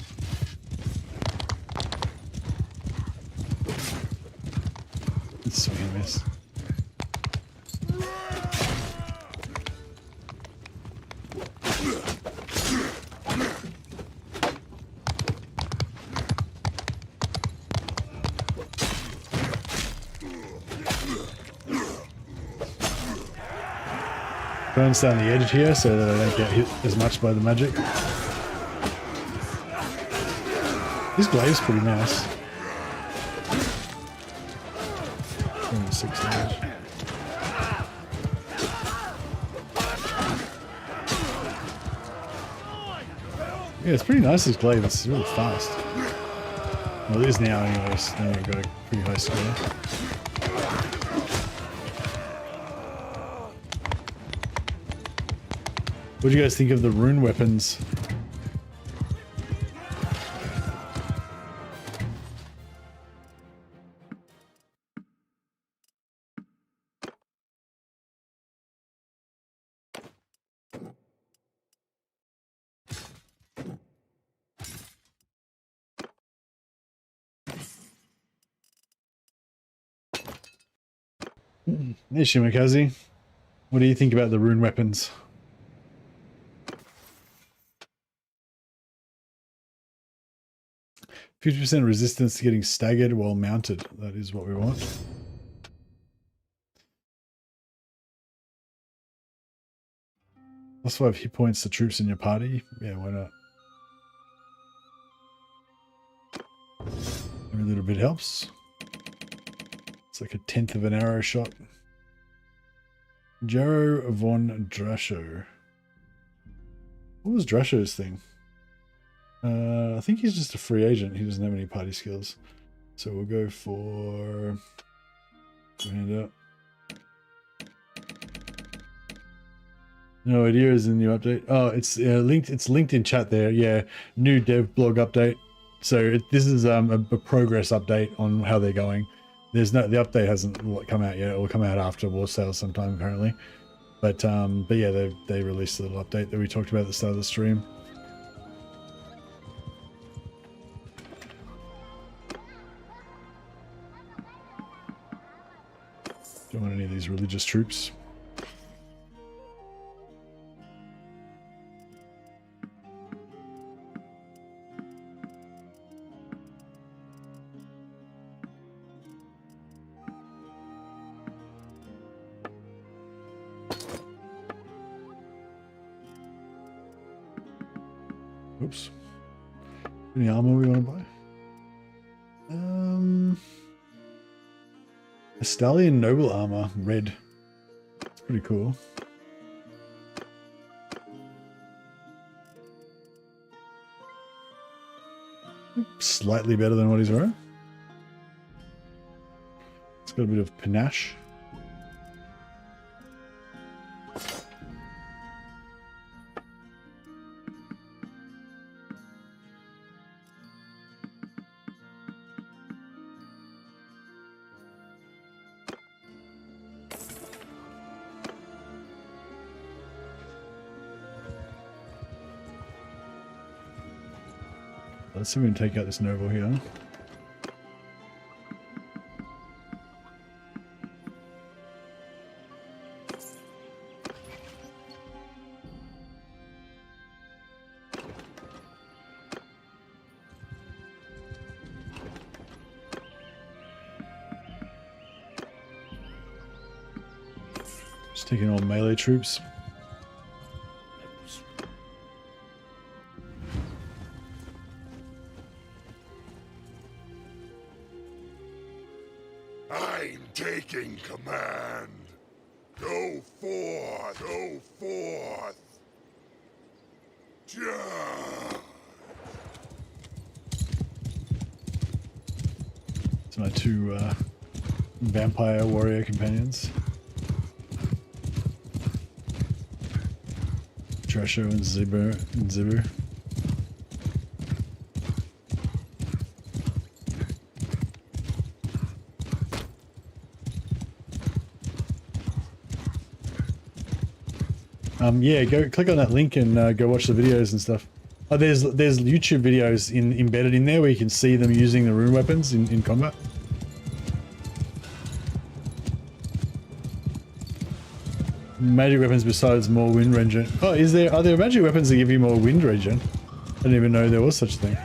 It's swing and miss. Burns down the edge here so that I don't get hit as much by the magic. This glaive's pretty nice. 6 damage. Yeah, it's pretty nice, this glaive. It's really fast. Well, it is now anyways. Now we've got a pretty high score. What do you guys think of the rune weapons? Hey Shimakaze, what do you think about the rune weapons? 50% resistance to getting staggered while mounted. That is what we want. +5 hit points to troops in your party. Yeah, why not? Every little bit helps. It's like a 1/10 of an arrow shot. Jaro von Drasho. What was Drasho's thing? I think he's just a free agent. He doesn't have any party skills. So we'll go for... Hand up. No idea is in the new update. Oh, it's linked. It's linked in chat there. Yeah, new dev blog update. So this is a progress update on how they're going. The update hasn't come out yet. It will come out after War Sales sometime apparently. But yeah, they released a little update that we talked about at the start of the stream. Don't want any of these religious troops. Oops. Any armor we want to buy? A Stallion Noble armor, red. It's pretty cool. Slightly better than what he's wearing. It's got a bit of panache. Let's see if we can take out this noble here. Just taking all melee troops. Taking command. Go forth, go forth. It's my two vampire warrior companions. Dresho and Zibber. Yeah, go click on that link and go watch the videos and stuff. Oh, there's YouTube videos embedded in there where you can see them using the rune weapons in combat. Magic weapons besides more wind regen. Oh, are there magic weapons that give you more wind regen? I didn't even know there was such a thing.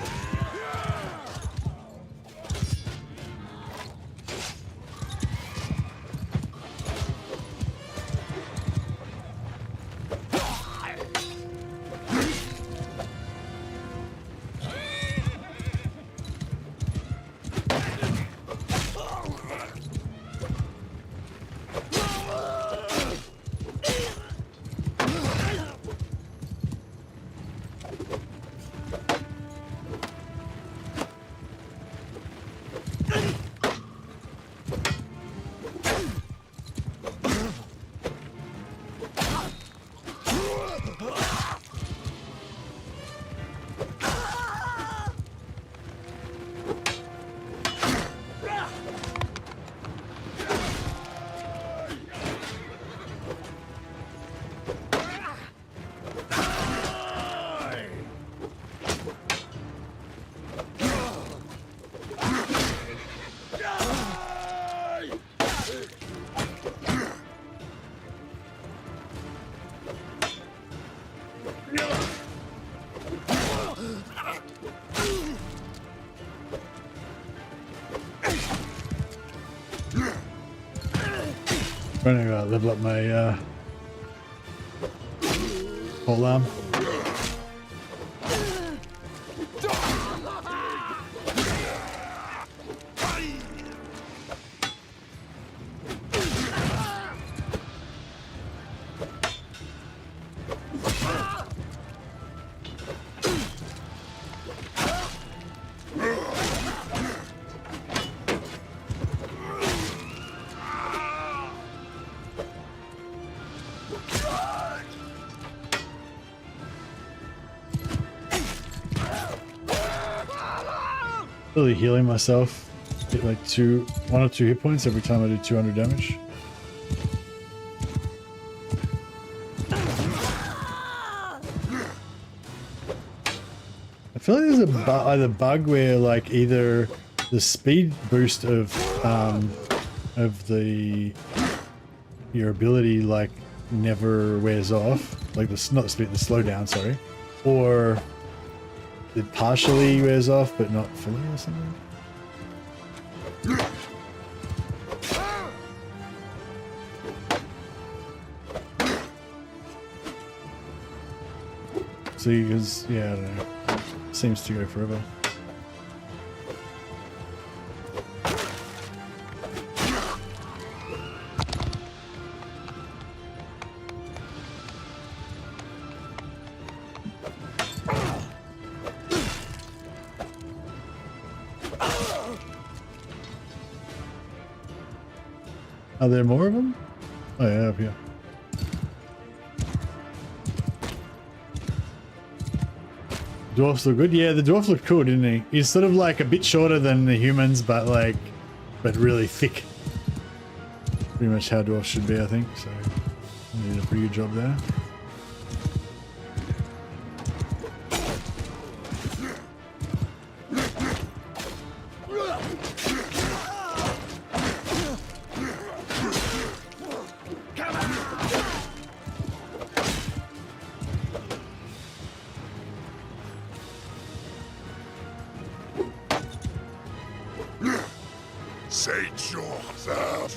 Trying to level up my pole arm. Really healing myself. Get like 1 or 2 hit points every time I do 200 damage. I feel like there's a either bug where like either the speed boost of your ability like never wears off, like not the speed, the slowdown, sorry, or it partially wears off but not fully or something. See, because yeah, I don't know. Seems to go forever. Are there more of them? Oh yeah, up here. Dwarfs look good. Yeah, the dwarf looked cool, didn't he? He's sort of like a bit shorter than the humans, but really thick. Pretty much how dwarfs should be, I think. So, he did a pretty good job there. Sage yourself.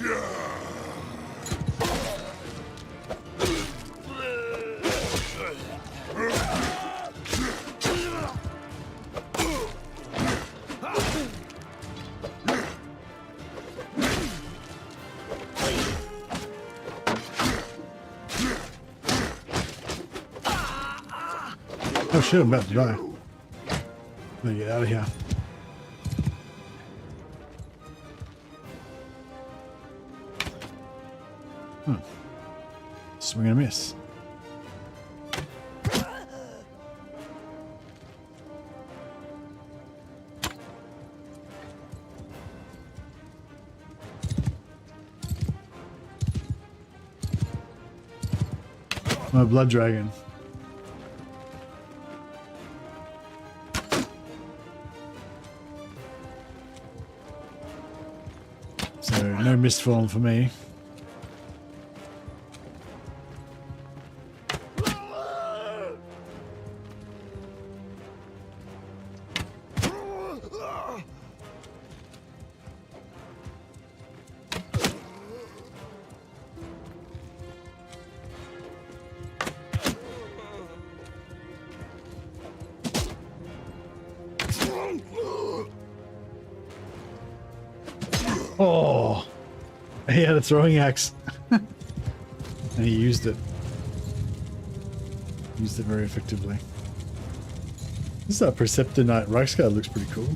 Oh shit, I'm about to die. Let me get out of here. Swing and a miss. My blood dragon. So no mistfall for me. Oh, he had a throwing axe and he used it. Used it very effectively. This Preceptor Knight Reichsguard looks pretty cool.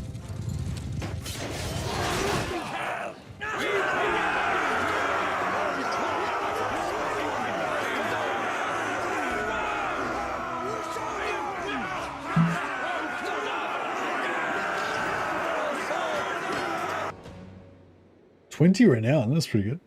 $20 renown, that's pretty good.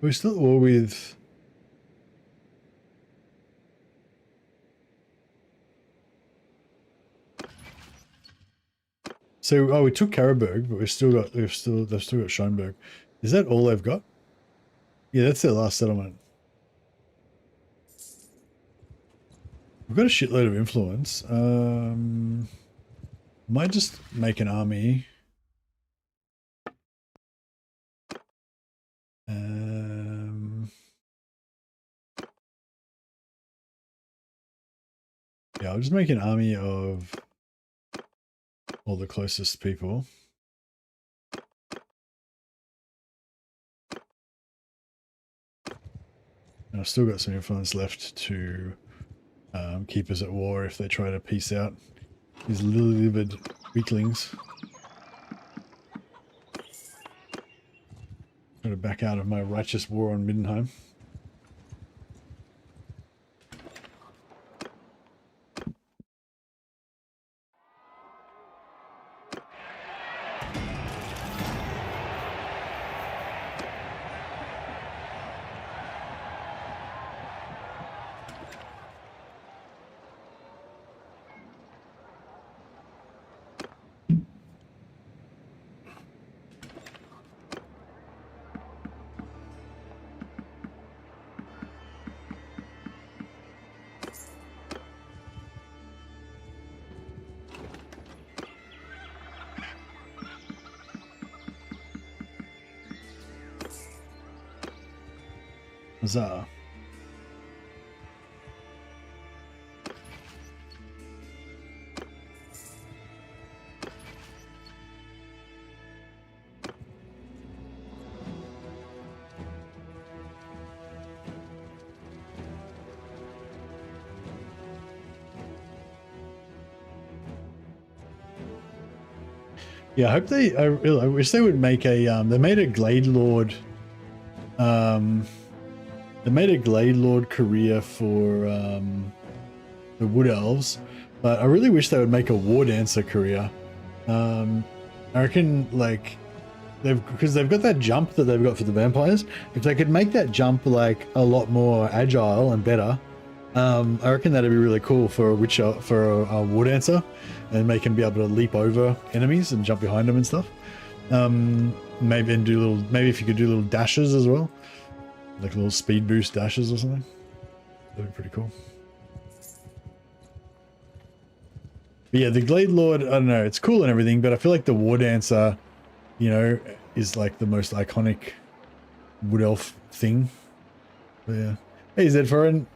We're still at war with... So, oh, we took Karabberg, but they've still got Schoenberg. Is that all they've got? Yeah, that's their last settlement. We've got a shitload of influence. Might just make an army. Yeah, I'll just make an army of all the closest people. And I've still got some influence left to keep us at war if they try to peace out these livid weaklings. Try to back out of my righteous war on Middenheim. Huzzah. Yeah, I hope they. I wish they would make a. They made a Glade Lord. They made a Glade Lord career for the Wood Elves, but I really wish they would make a War Dancer career. I reckon like because they've got that jump that they've got for the vampires. If they could make that jump like a lot more agile and better, I reckon that'd be really cool for a Witcher, for a War Dancer, and make him be able to leap over enemies and jump behind them and stuff. Maybe and do little. Maybe if you could do little dashes as well, like little speed boost dashes or something. That'd be pretty cool. But yeah, the Glade Lord. I don't know. It's cool and everything, but I feel like the War Dancer, you know, is like the most iconic Wood Elf thing. But yeah. Hey Zedforeign.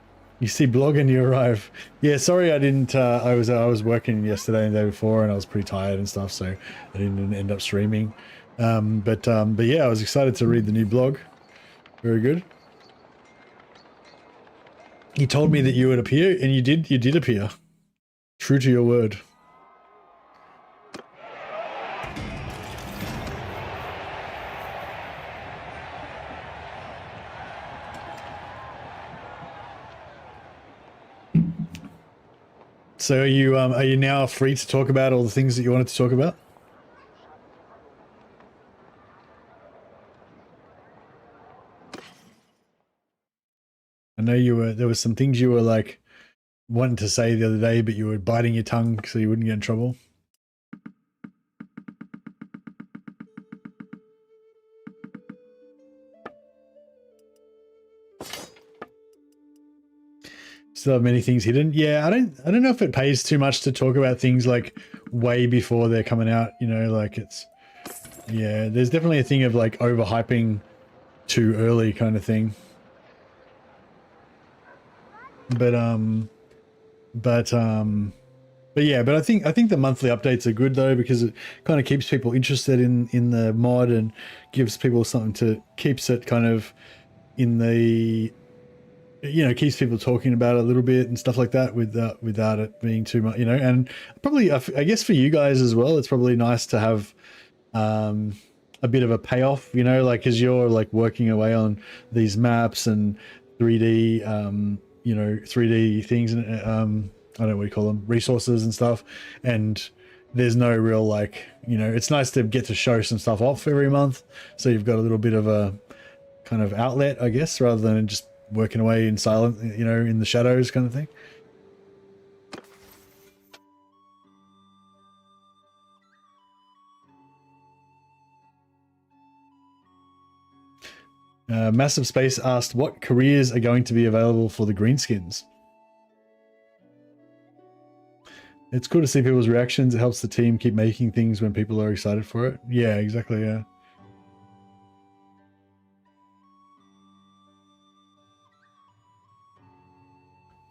You see blog and you arrive. Yeah, sorry I didn't. I was working yesterday and the day before, and I was pretty tired and stuff, so I didn't end up streaming. But yeah, I was excited to read the new blog. Very good. You told me that you would appear, and you did. You did appear. True to your word. So are you now free to talk about all the things that you wanted to talk about? I know you were, there was some things you were like wanting to say the other day, but you were biting your tongue so you wouldn't get in trouble. Still have many things hidden. Yeah, I don't know if it pays too much to talk about things like way before they're coming out, you know, like it's, yeah, there's definitely a thing of like overhyping too early kind of thing. But yeah, but I think the monthly updates are good though, because it kind of keeps people interested in the mod and gives people something to, keeps it kind of in the, you know, keeps people talking about it a little bit and stuff like that without it being too much, you know. And probably I guess for you guys as well, it's probably nice to have a bit of a payoff, you know, like as you're like working away on these maps and 3D you know, 3D things and I don't know what you call them, resources and stuff, and there's no real like, you know, it's nice to get to show some stuff off every month, so you've got a little bit of a kind of outlet, I guess, rather than just working away in silence, you know, in the shadows kind of thing. Massive Space asked, what careers are going to be available for the greenskins? It's cool to see people's reactions. It helps the team keep making things when people are excited for it. Yeah, exactly, yeah.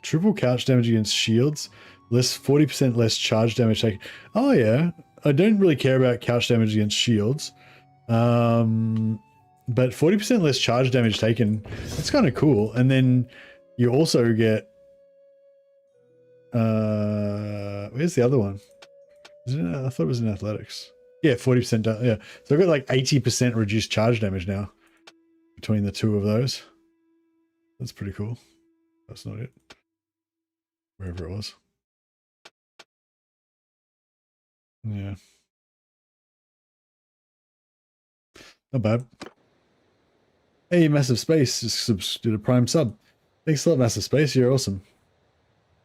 triple couch damage against shields, 40% less charge damage taken. Oh yeah, I don't really care about couch damage against shields, but 40% less charge damage taken. That's kind of cool. And then you also get where's the other one? I thought it was in athletics. Yeah, 40%. Yeah, so I've got like 80% reduced charge damage now between the two of those. That's pretty cool. That's not it. Wherever it was. Yeah. Not bad. Hey, Massive Space just did a Prime sub. Thanks a lot, Massive Space. You're awesome.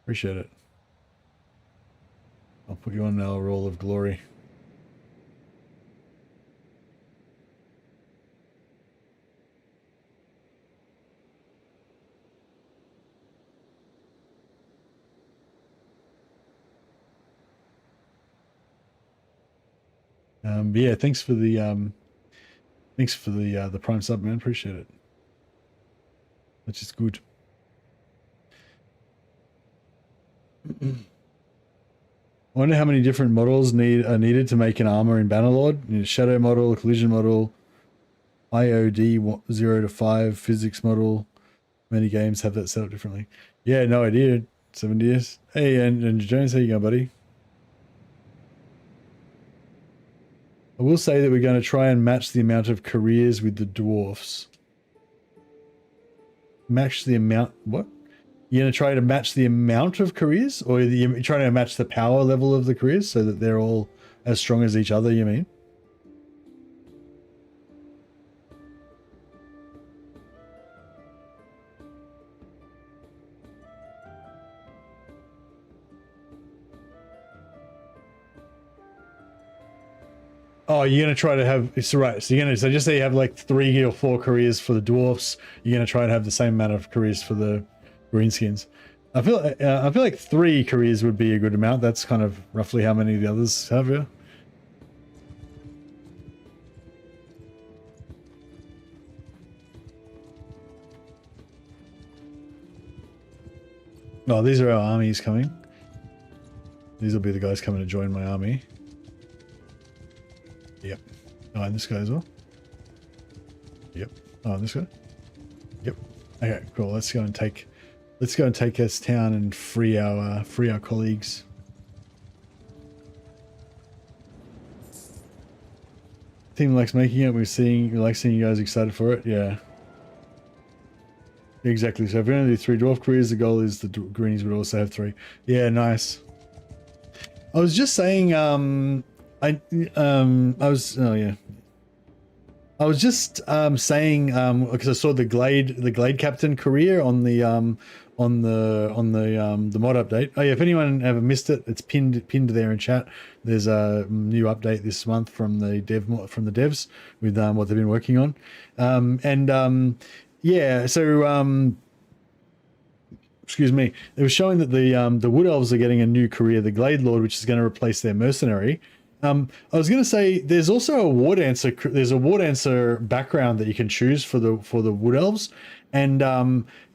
Appreciate it. I'll put you on our roll of glory. But yeah, thanks for the Prime sub, man. Appreciate it. Which is good. I wonder how many different models are needed to make an armor in Bannerlord. You know, shadow model, collision model, IOD 0 to 5, physics model. Many games have that set up differently. Yeah, no idea. 7 years. Hey, and Jones, how you going, buddy? I will say that we're going to try and match the amount of careers with the dwarfs. Match the amount... What? You're going to try to match the amount of careers? Or you're trying to match the power level of the careers so that they're all as strong as each other, you mean? Oh, you're gonna try to have it's right. So just say you have like 3 or 4 careers for the dwarfs. You're gonna try and have the same amount of careers for the greenskins. I feel like 3 careers would be a good amount. That's kind of roughly how many the others have. Yeah. Oh, these are our armies coming. These will be the guys coming to join my army. Yep. Oh, and this guy as well. Yep. Oh, and this guy. Yep. Okay, cool. Let's go and take this town and free our colleagues. Team likes making it. We like seeing you guys excited for it. Yeah. Exactly. So if we're going to do 3 dwarf careers, the goal is the greenies would also have 3. Yeah, nice. I was just saying, I was just saying because I saw the Glade Captain career on the mod update. Oh yeah, if anyone ever missed it, it's pinned there in chat. There's a new update this month from the devs with what they've been working on, yeah. So excuse me, it was showing that the Wood Elves are getting a new career, the Glade Lord, which is going to replace their mercenary. I was going to say there's also a War Dancer. There's a War Dancer background that you can choose for the Wood Elves, and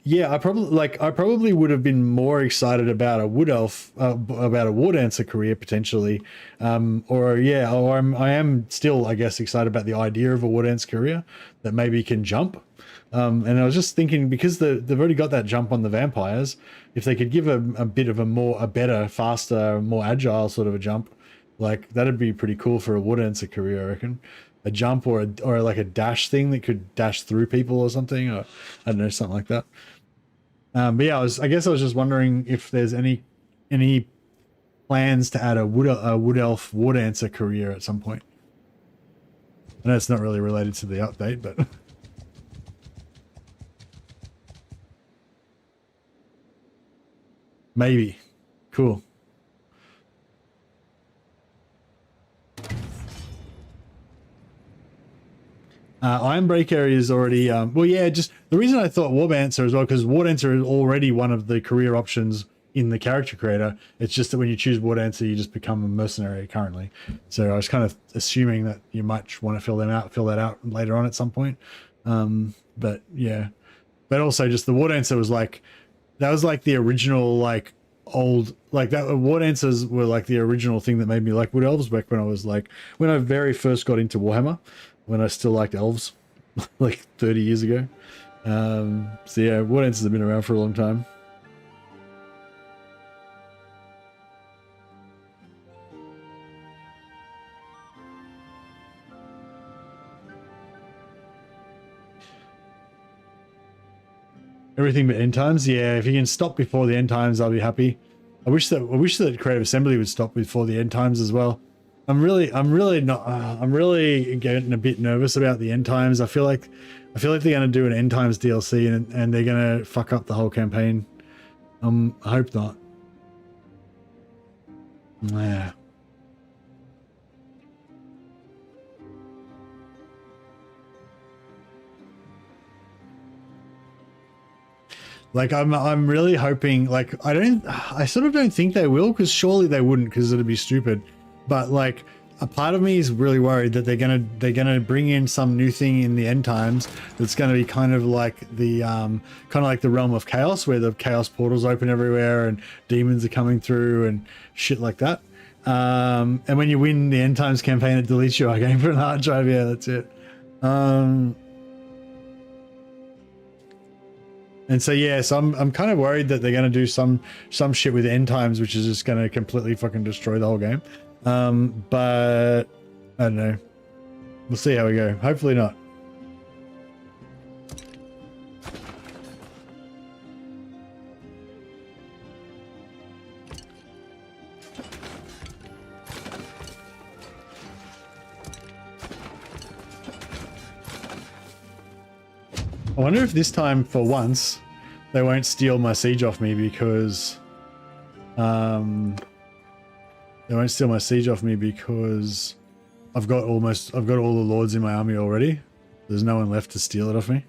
yeah, I probably would have been more excited about a Wood Elf, about a War Dancer career potentially, I am still, I guess, excited about the idea of a War Dancer career that maybe can jump. And I was just thinking, because they've already got that jump on the vampires, if they could give a bit of a better, faster, more agile sort of a jump. Like, that'd be pretty cool for a Wood Dancer career, I reckon. A jump or like a dash thing that could dash through people or something, or I don't know, something like that. But yeah, I guess I was just wondering if there's any plans to add a Wood Elf War Dancer career at some point. I know it's not really related to the update, but maybe. Cool. Ironbreaker is already, well, yeah, just the reason I thought War Dancer as well, because War Dancer is already one of the career options in the character creator. It's just that when you choose War Dancer, you just become a mercenary currently. So I was kind of assuming that you might want to fill that out later on at some point. But yeah, but also just the War Dancer was like, that was like the original, like old, like that War Dancers were like the original thing that made me like Wood Elves back when I was like, when I very first got into Warhammer, when I still liked elves, like 30 years ago. So yeah, War Dancers have been around for a long time. Everything but end times. Yeah, if you can stop before the end times, I'll be happy. I wish that Creative Assembly would stop before the end times as well. I'm really getting a bit nervous about the end times. I feel like they're gonna do an end times DLC and they're gonna fuck up the whole campaign. I hope not. Yeah. Like I'm really hoping, like I sort of don't think they will, because surely they wouldn't, because it'd be stupid. But like a part of me is really worried that they're gonna bring in some new thing in the end times that's gonna be kind of like the realm of chaos, where the chaos portals open everywhere and demons are coming through and shit like that. And when you win the end times campaign, it deletes your game from the hard drive. Yeah, that's it. And so yeah, so I'm kind of worried that they're gonna do some shit with end times, which is just gonna completely fucking destroy the whole game. But I don't know. We'll see how we go. Hopefully not. I wonder if this time, for once, they won't steal my siege off me, because they won't steal my siege off me because I've got all the lords in my army already. There's no one left to steal it off me.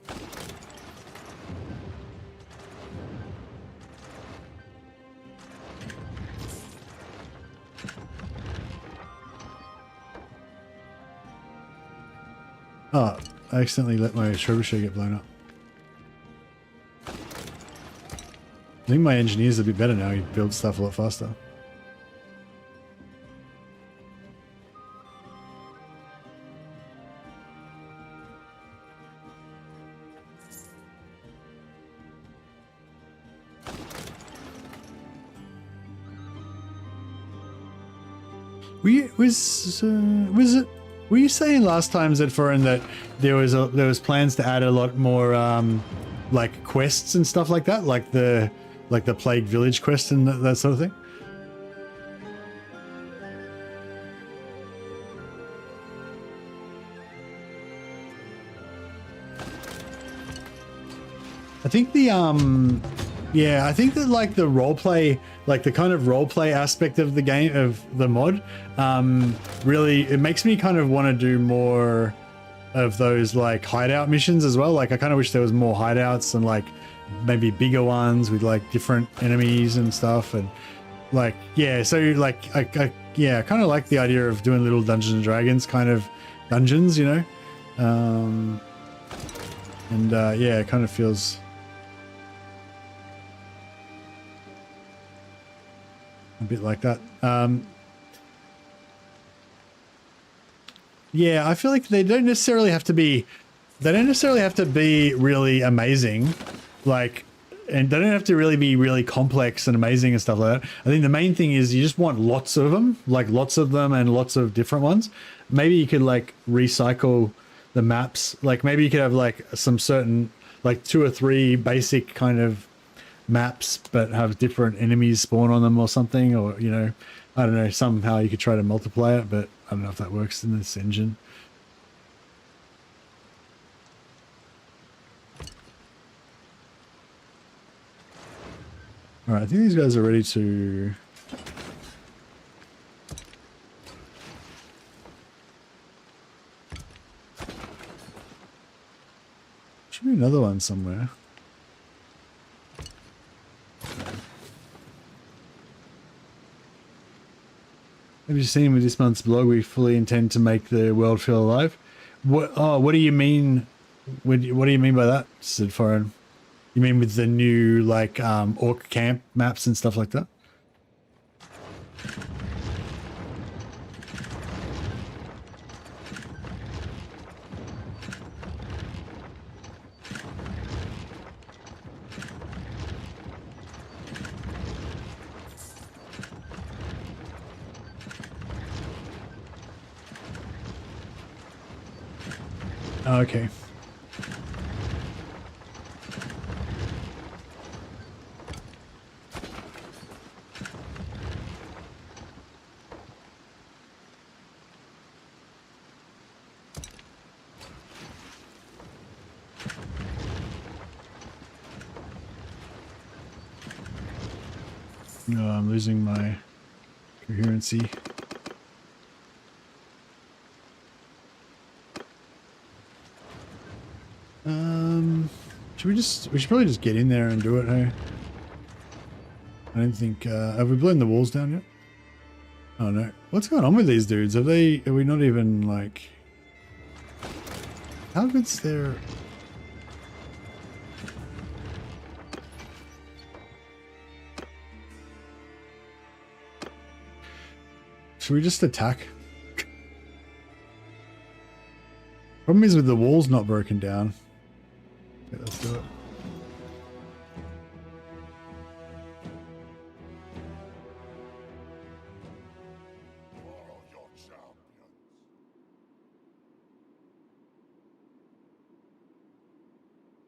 Oh, I accidentally let my trebuchet get blown up. I think my engineer's a bit better now. He builds stuff a lot faster. Were you saying last time, Zedforin, that there was plans to add a lot more like quests and stuff like that, like the Plague Village quest and that sort of thing? I think the yeah, I think that like the roleplay, like the kind of roleplay aspect of the game, of the mod, really, it makes me kind of want to do more of those like hideout missions as well. Like I kind of wish there was more hideouts and like maybe bigger ones with like different enemies and stuff. And like, yeah, so like I kind of like the idea of doing little Dungeons and Dragons kind of dungeons, you know. Yeah, it kind of feels a bit like that. Yeah, I feel like they don't necessarily have to be really amazing, like, and they don't have to really be really complex and amazing and stuff like that. I think the main thing is you just want lots of them, like lots of them and lots of different ones. Maybe you could like recycle the maps. Like maybe you could have like some certain, like 2 or 3 basic kind of maps, but have different enemies spawn on them or something, or, you know, I don't know, somehow you could try to multiply it, but I don't know if that works in this engine. All right, I think these guys are ready to... Should be another one somewhere. Have you seen with this month's blog, we fully intend to make the world feel alive? What do you mean? What do you mean by that, Sid Foreign? You mean with the new like orc camp maps and stuff like that? Okay. No, I'm losing my coherency. We should probably just get in there and do it, hey? I don't think, have we blown the walls down yet? Oh no. What's going on with these dudes? Are we not even like, how good's their... Should we just attack? Problem is with the walls not broken down. Okay, let's do it.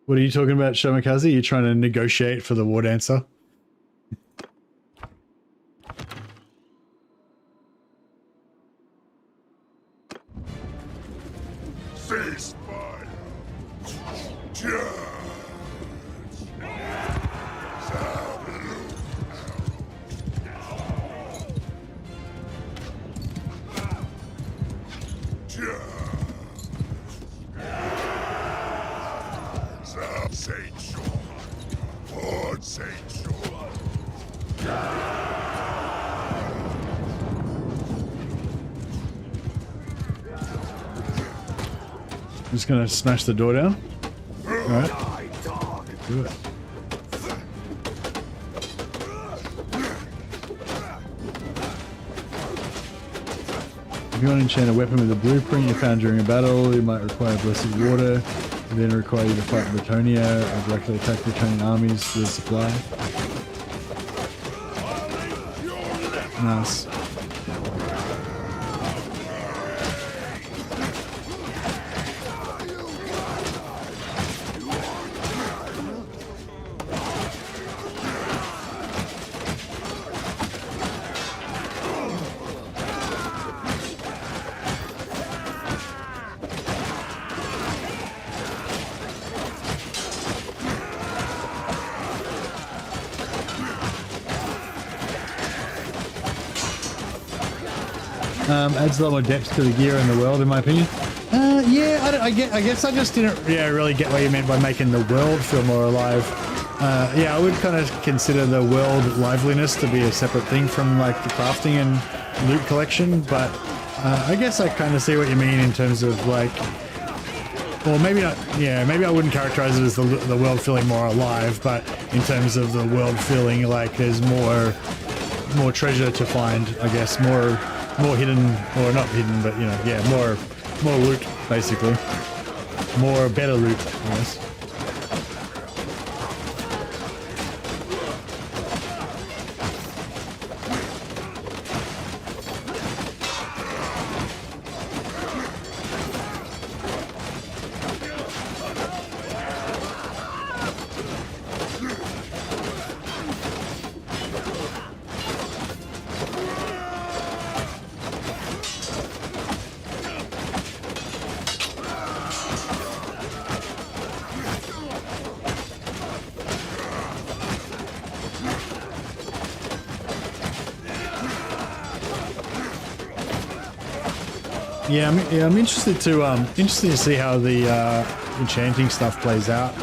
What are you talking about, Shomikaze? You're trying to negotiate for the war dancer? Ceasefire. Judge. Saint Shaw. Lord Saint Shaw. I'm just gonna smash the door down. Alright. Do it. If you want to enchant a weapon with a blueprint you found during a battle, it might require blessed water. It then require you to fight Bretonia or directly attack Bretonian armies for the supply. Nice. Adds a lot more depth to the gear in the world, in my opinion. Yeah, I guess I just didn't really get what you meant by making the world feel more alive. Yeah, I would kind of consider the world liveliness to be a separate thing from like the crafting and loot collection, but I guess I kind of see what you mean in terms of like, well, maybe not. Yeah, maybe I wouldn't characterize it as the world feeling more alive, but in terms of the world feeling like there's more treasure to find. I guess more hidden, or not hidden, but you know, yeah, more loot basically, more better loot, I guess. Yeah, I'm interested to see how the enchanting stuff plays out.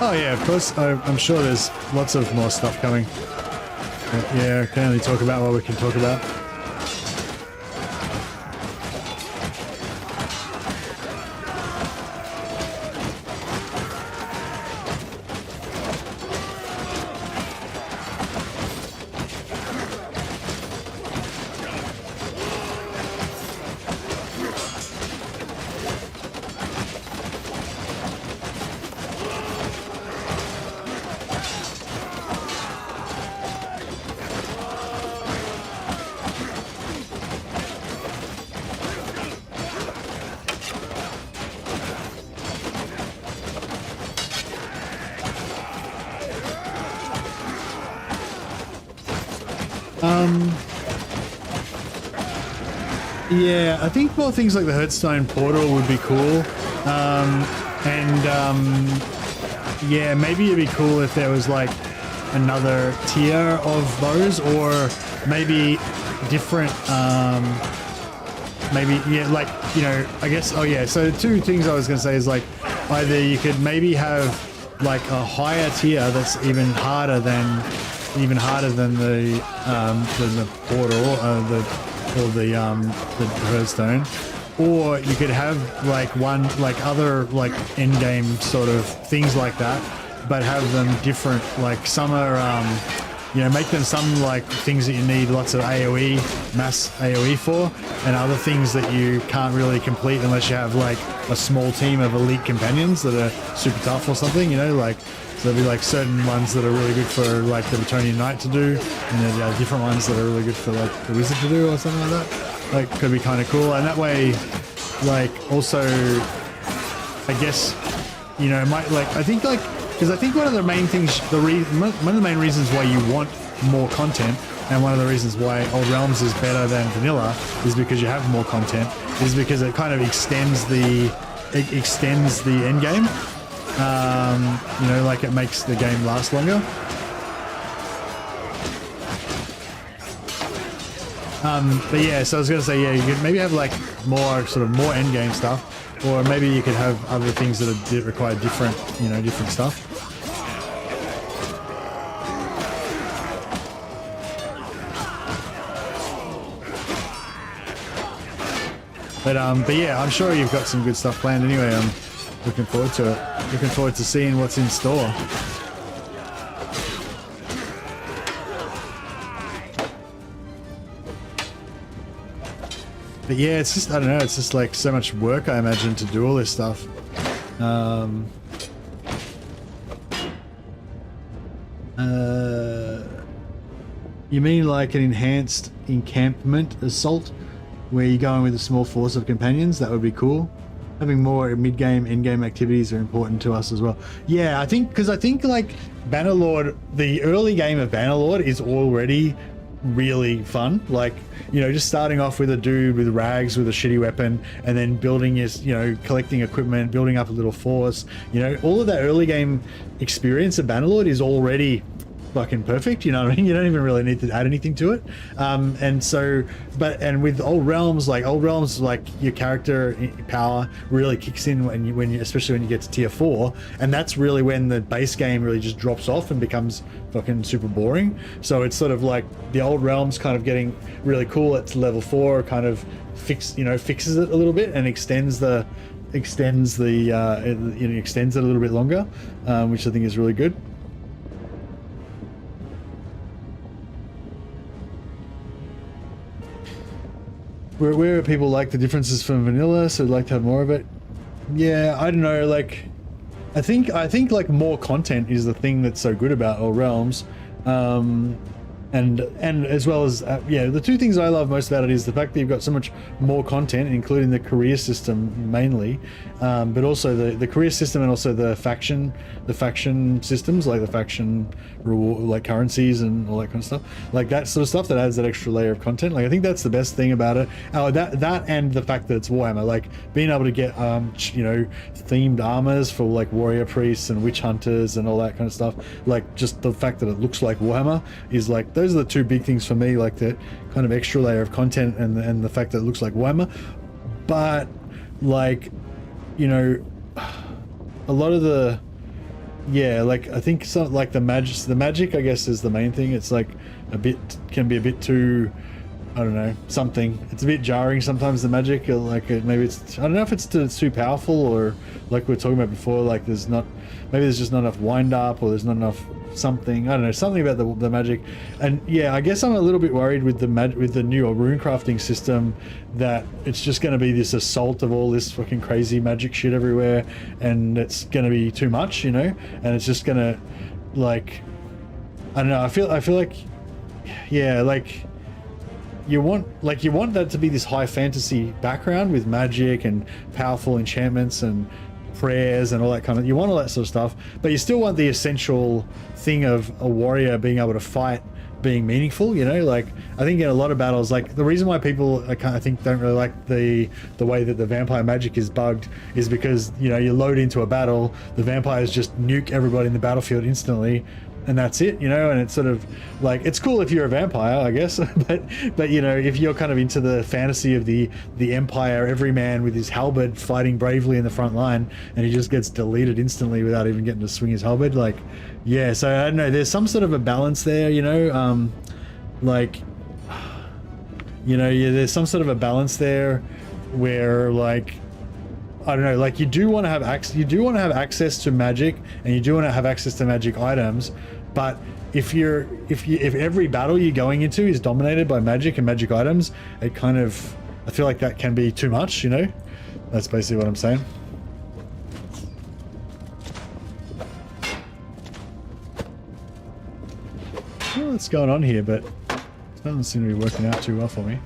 Oh yeah, of course. I'm sure there's lots of more stuff coming. But yeah, can only talk about what we can talk about. Yeah, I think more things like the Hearthstone portal would be cool. Yeah, maybe it'd be cool if there was like another tier of those, or maybe different, maybe, yeah, like, you know, I guess, oh yeah, so two things I was going to say is like, either you could maybe have like a higher tier that's even harder than the portal, the Hearthstone, or you could have like other like end game sort of things like that, but have them different. Like some are, you know, make them some like things that you need lots of AOE, mass AOE for, and other things that you can't really complete unless you have like a small team of elite companions that are super tough or something. You know, like. So there'll be like certain ones that are really good for like the Bretonian Knight to do, and then different ones that are really good for like the Wizard to do or something like that. Like could be kind of cool, and that way, like also, I guess, you know, might like I think like because I think one of the main things, one of the main reasons why you want more content, and one of the reasons why Old Realms is better than vanilla is because you have more content, is because it kind of extends the end game. You know, like it makes the game last longer. But yeah, so I was gonna say, yeah, you could maybe have like more end game stuff, or maybe you could have other things that require different, you know, different stuff. But yeah, I'm sure you've got some good stuff planned anyway. I'm looking forward to it. Looking forward to seeing what's in store. But yeah, it's just, I don't know, it's just like so much work, I imagine, to do all this stuff. You mean like an enhanced encampment assault, where you go in with a small force of companions? That would be cool. Having more mid-game, end-game activities are important to us as well. Yeah, I think, because I think like Bannerlord, the early game of Bannerlord is already really fun. Like, you know, just starting off with a dude with rags with a shitty weapon, and then building his, you know, collecting equipment, building up a little force. You know, all of that early game experience of Bannerlord is already fucking perfect, you know what I mean? You don't even really need to add anything to it. And so, and with Old Realms, like your character power really kicks in when you especially when you get to tier 4, and that's really when the base game really just drops off and becomes fucking super boring. So it's sort of like the Old Realms kind of getting really cool at level 4, kind of fixes it a little bit and extends it a little bit longer, which I think is really good. We're aware that people like the differences from vanilla, so I'd like to have more of it. Yeah, I don't know, like, I think like more content is the thing that's so good about Old Realms. And as well as, yeah, the two things I love most about it is the fact that you've got so much more content, including the career system mainly, but also the career system, and also the faction systems, like the faction reward, like currencies and all that kind of stuff, like that sort of stuff that adds that extra layer of content. Like I think that's the best thing about it. That and the fact that it's Warhammer, like being able to get you know, themed armors for like warrior priests and witch hunters and all that kind of stuff. Like just the fact that it looks like Warhammer is like, those are the two big things for me, like that kind of extra layer of content and the fact that it looks like Warhammer. But like, you know, a lot of the yeah, like I think some like the magic I guess is the main thing. It's like can be a bit too, I don't know, something. It's a bit jarring sometimes, the magic, or like maybe it's, I don't know if it's too powerful, or like we were talking about before, like there's just not enough wind up, or there's not enough something, I don't know, something about the magic. And yeah, I guess I'm a little bit worried with the new rune crafting system, that it's just going to be this assault of all this fucking crazy magic shit everywhere, and it's going to be too much, you know, and it's just going to, like, I don't know, I feel like, yeah, like you want that to be this high fantasy background with magic and powerful enchantments and prayers and all that kind of, you want all that sort of stuff, but you still want the essential thing of a warrior being able to fight being meaningful, you know. Like I think in a lot of battles, like the reason why people I think don't really like the way that the vampire magic is bugged is because, you know, you load into a battle, the vampires just nuke everybody in the battlefield instantly, and that's it, you know. And it's sort of like, it's cool if you're a vampire, I guess, but you know, if you're kind of into the fantasy of the empire, every man with his halberd fighting bravely in the front line, and he just gets deleted instantly without even getting to swing his halberd, like, yeah. So I don't know, there's some sort of a balance there, you know, like, you know, yeah, there's some sort of a balance there where, like, I don't know, like you do want to have access to magic, and you do want to have access to magic items, but if every battle you're going into is dominated by magic and magic items, it kind of, I feel like that can be too much, you know. That's basically what I'm saying. I don't know what's going on here, but it doesn't seem to be working out too well for me.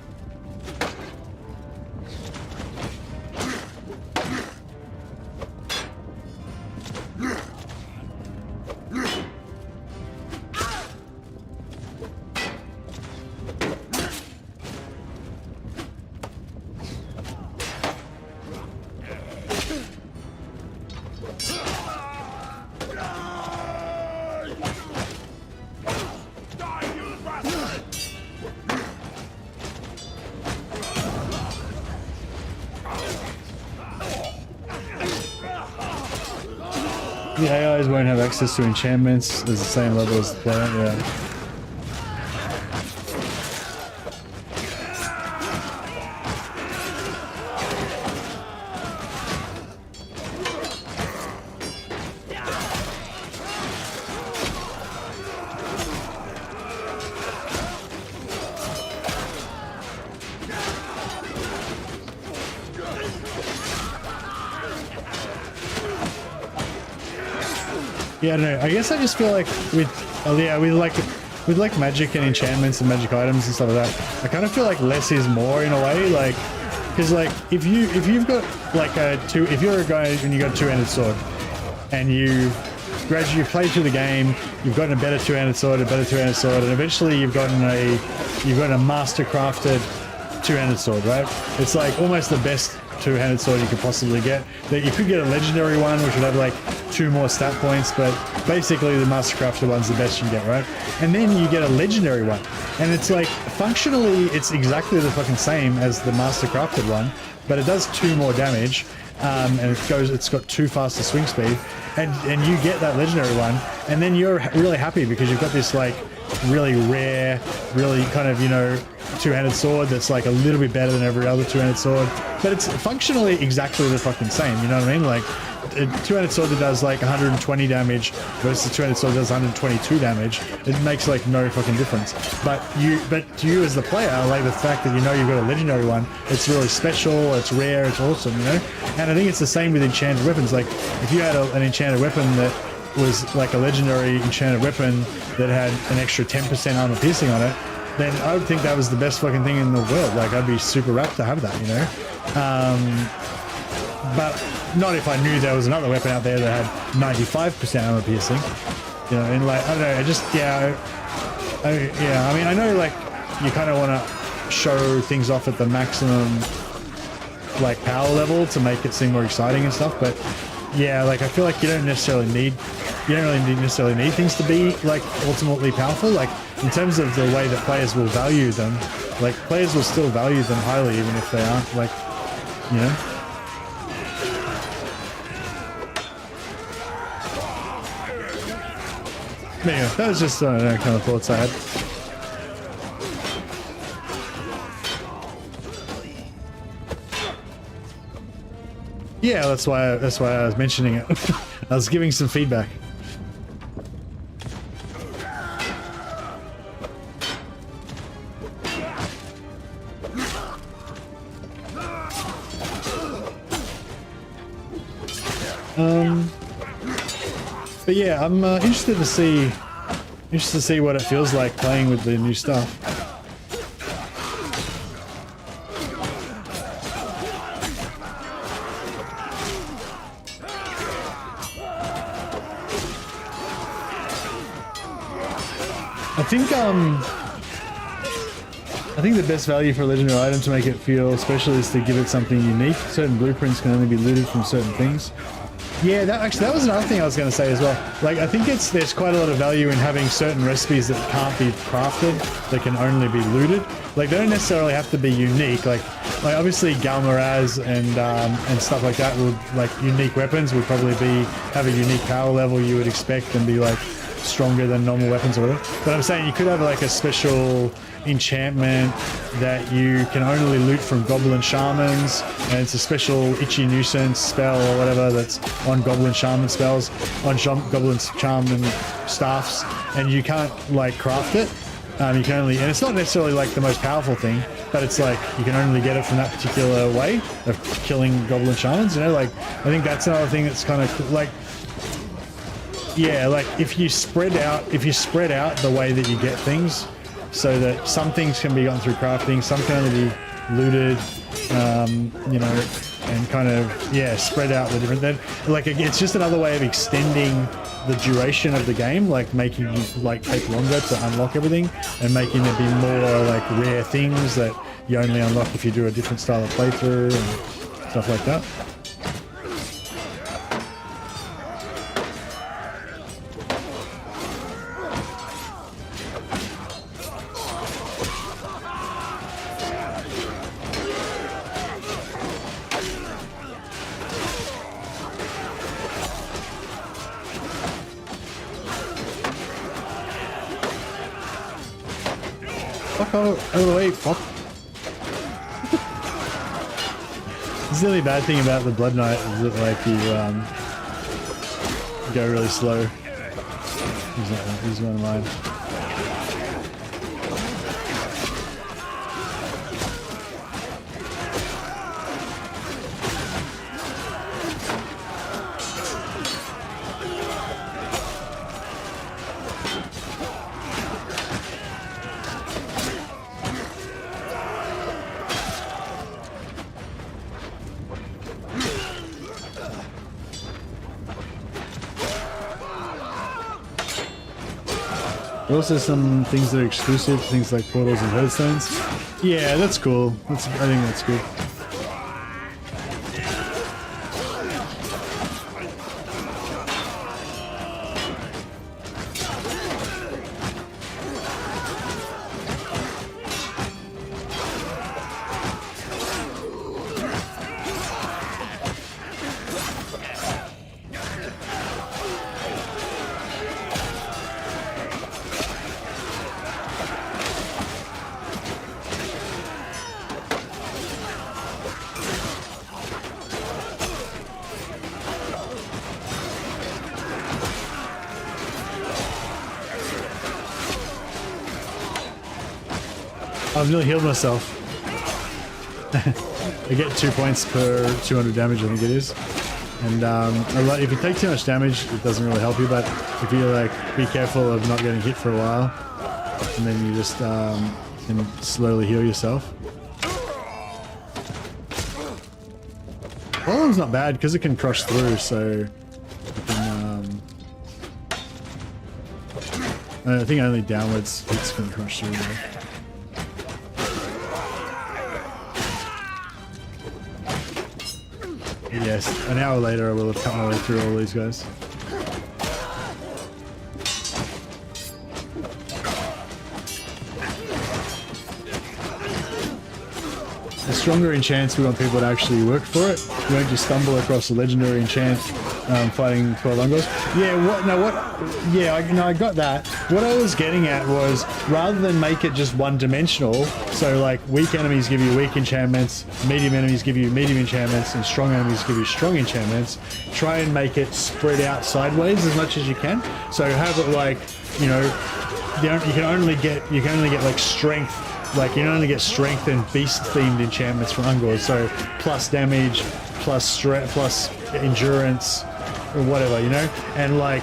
The AIs won't have access to enchantments. There's the same level as the player, yeah. Yeah, I don't know. I guess I just feel like with like magic and enchantments and magic items and stuff like that, I kind of feel like less is more in a way. Like, because like if you've got like if you're a guy and you got a two-handed sword, and you gradually played through the game, you've gotten a better two-handed sword, and eventually you've gotten a master crafted two-handed sword, right? It's like almost the best two-handed sword you could possibly get. That you could get a legendary one, which would have like 2 more stat points, but basically the mastercrafted one's the best you can get, right? And then you get a legendary one, and it's like functionally it's exactly the fucking same as the mastercrafted one, but it does 2 more damage, and it's got 2 faster swing speed, and you get that legendary one, and then you're really happy because you've got this like really rare, really kind of, you know, two-handed sword that's like a little bit better than every other two-handed sword, but it's functionally exactly the fucking same, you know what I mean? Like a two-handed sword that does like 120 damage versus a two-handed sword that does 122 damage, it makes like no fucking difference. But to you as the player, like the fact that you know you've got a legendary one, it's really special, it's rare, it's awesome, you know? And I think it's the same with enchanted weapons. Like if you had an enchanted weapon that was like a legendary enchanted weapon that had an extra 10% armor piercing on it, then I would think that was the best fucking thing in the world. Like I'd be super rapt to have that, you know? But not if I knew there was another weapon out there that had 95% armor piercing, you know. And like, I don't know, I just, yeah, I mean, I know like you kind of want to show things off at the maximum like power level to make it seem more exciting and stuff, but yeah, like I feel like you don't really necessarily need things to be like ultimately powerful. Like in terms of the way that players will value them, like players will still value them highly even if they aren't, like, you know. Anyway, that was just kind of thoughts I had. Yeah, that's why I was mentioning it. I was giving some feedback. But yeah, I'm interested to see what it feels like playing with the new stuff. I think the best value for a legendary item to make it feel special is to give it something unique. Certain blueprints can only be looted from certain things. Yeah, that was another thing I was going to say as well. Like, I think there's quite a lot of value in having certain recipes that can't be crafted, that can only be looted. Like, they don't necessarily have to be unique. Like obviously Galmaraz and stuff like that would, like, unique weapons would probably have a unique power level you would expect and be like stronger than normal weapons or whatever. But I'm saying you could have like a special enchantment that you can only loot from goblin shamans, and it's a special itchy nuisance spell or whatever that's on goblin shaman spells, on goblin shaman staffs, and you can't like craft it. You can only, and it's not necessarily like the most powerful thing, but it's like you can only get it from that particular way of killing goblin shamans, you know. Like, I think that's another thing that's kind of like, yeah, like if you spread out the way that you get things, so that some things can be gotten through crafting, some can only be looted, you know, and kind of, yeah, spread out the different, then like it's just another way of extending the duration of the game, like making you like take longer to unlock everything and making there be more like rare things that you only unlock if you do a different style of playthrough and stuff like that. Out of the way, fuck. This is the only bad thing about the Blood Knight is that like you go really slow. He's one of mine. Also some things that are exclusive, things like portals and headstones. Yeah, that's cool. I think that's cool. I've nearly healed myself. I get 2 points per 200 damage, I think it is. And if you take too much damage, it doesn't really help you, but if you like, be careful of not getting hit for a while, and then you just can slowly heal yourself. Golem's not bad because it can crush through, so you can, I think only downwards hits can crush through though. Yes, an hour later I will have cut my way through all these guys. The stronger enchants, we want people to actually work for it. You won't just stumble across a legendary enchant fighting 12 Ungors. Yeah, I got that. What I was getting at was, rather than make it just one-dimensional, so like weak enemies give you weak enchantments, medium enemies give you medium enchantments, and strong enemies give you strong enchantments, try and make it spread out sideways as much as you can. So have it like, you know, you can only get like strength. Like, you can only get strength and beast-themed enchantments from Ungors, so plus damage, plus endurance, or whatever, you know? And like,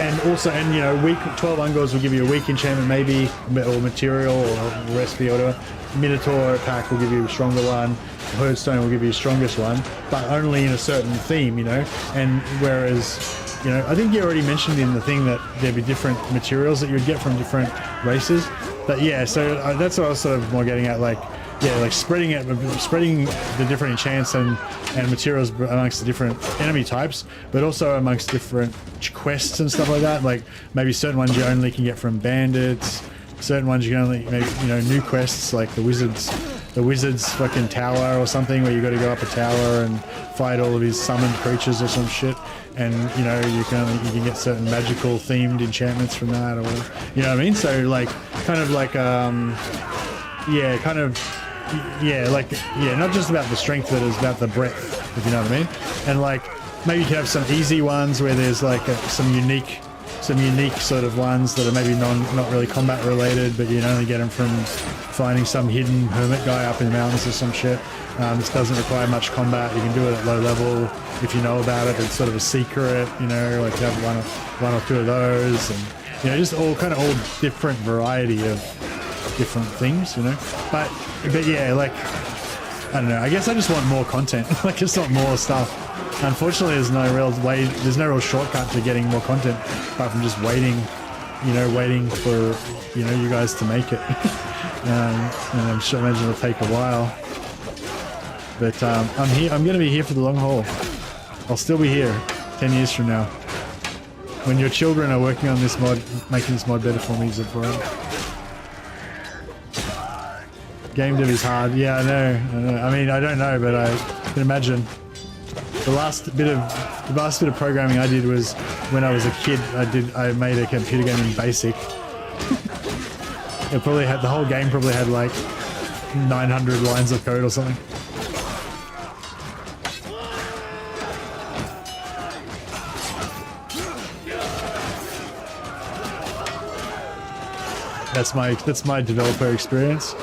and also, and you know, weak 12 Ungors will give you a weak enchantment maybe, or material, or recipe, or whatever. Minotaur pack will give you a stronger one, Herdstone will give you the strongest one, but only in a certain theme, you know? And whereas, you know, I think you already mentioned in the thing that there'd be different materials that you'd get from different races. But yeah, so that's what I was sort of more getting at, like, yeah, like spreading the different enchants and materials amongst the different enemy types, but also amongst different quests and stuff like that. Like maybe certain ones you only can get from bandits, certain ones you can only, maybe, you know, new quests like the wizard's fucking tower or something, where you got to go up a tower and fight all of his summoned creatures or some shit. And you know, you can get certain magical themed enchantments from that, or whatever. You know what I mean? So like, kind of like, not just about the strength, but it's about the breadth, if you know what I mean. And like, maybe you could have some easy ones where there's like some unique sort of ones that are maybe not really combat related, but you can only get them from finding some hidden hermit guy up in the mountains or some shit. This doesn't require much combat. You can do it at low level if you know about it. It's sort of a secret, you know, like you have one or two of those, and you know, just all different variety of different things, you know. But yeah, like, I don't know. I guess I just want more content. Like, just want more stuff. Unfortunately, there's no real shortcut to getting more content apart from just waiting for, you know, you guys to make it. And I'm sure, imagine it'll take a while. But I'm here. I'm going to be here for the long haul. I'll still be here 10 years from now, when your children are working on this mod, making this mod better for me, Zipfire. Game dev is hard. Yeah, I know. I mean, I don't know, but I can imagine. The last bit of programming I did was when I was a kid. I made a computer game in BASIC. It probably had, the whole game probably had like 900 lines of code or something. That's my developer experience.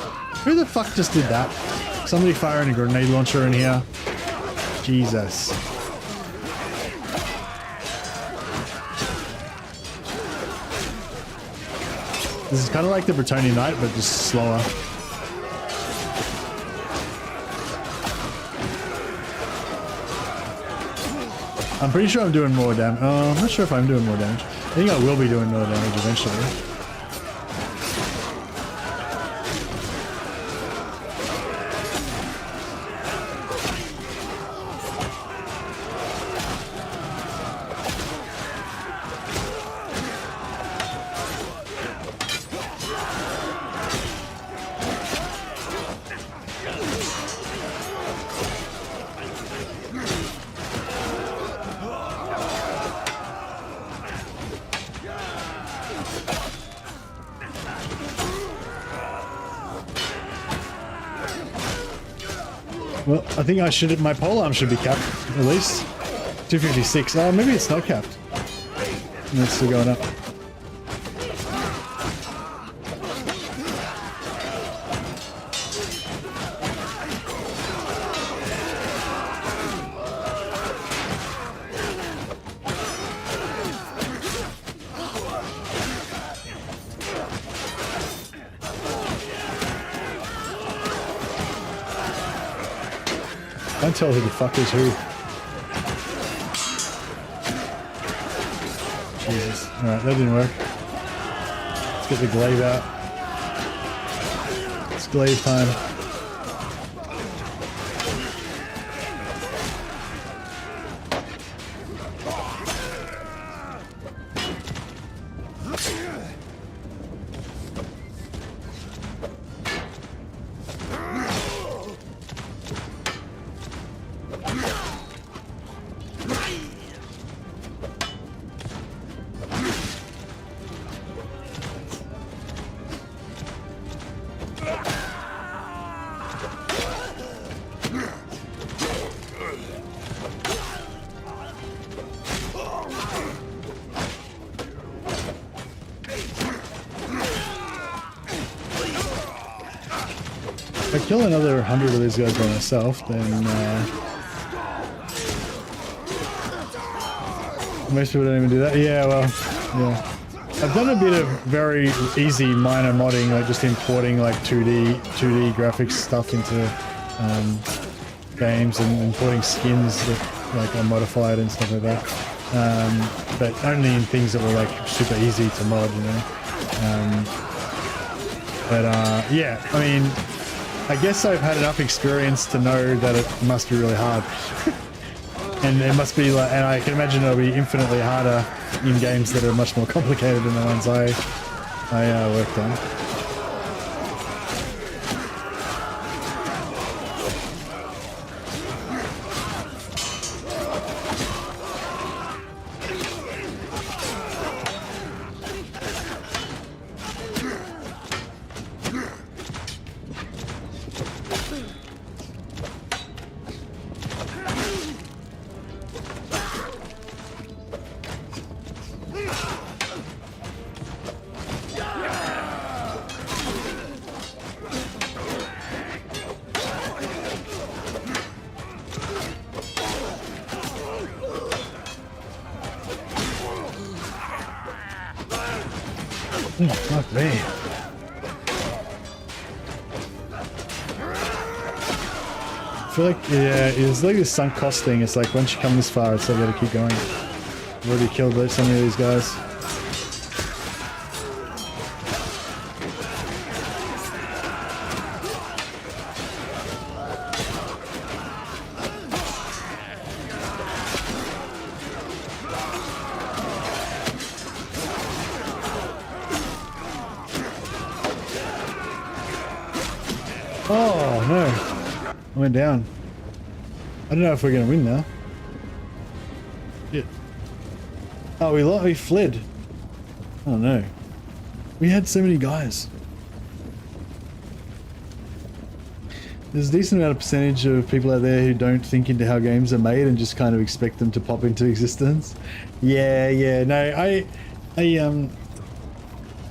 Who the fuck just did that? Somebody firing a grenade launcher in here. Jesus. This is kind of like the Bretonian Knight, but just slower. I'm pretty sure I'm doing more damage. I'm not sure if I'm doing more damage. I think I will be doing more damage eventually. Well, I think I should. My polearm should be capped, at least. 256. Oh, maybe it's not capped. And it's still going up. Can't tell who the fuck is who. Jesus. Alright, that didn't work. Let's get the glaive out. It's glaive time. I kill another 100 of these guys by myself, then most people don't even do that. Yeah, well, yeah. I've done a bit of very easy minor modding, like just importing like 2D graphics stuff into games and importing skins that like are modified and stuff like that. But only in things that were like super easy to mod, you know. Yeah, I mean, I guess I've had enough experience to know that it must be really hard. And it must be like, and I can imagine it'll be infinitely harder in games that are much more complicated than the ones I worked on. Oh, fuck me. I feel like, yeah, it's like this sunk cost thing. It's like once you come this far, it's like you gotta keep going. I've already killed so many of these guys. Oh no, I went down. I don't know if we're gonna win now. Shit. Oh, we fled. Oh no. We had so many guys. There's a decent amount of percentage of people out there who don't think into how games are made and just kind of expect them to pop into existence. Yeah, no,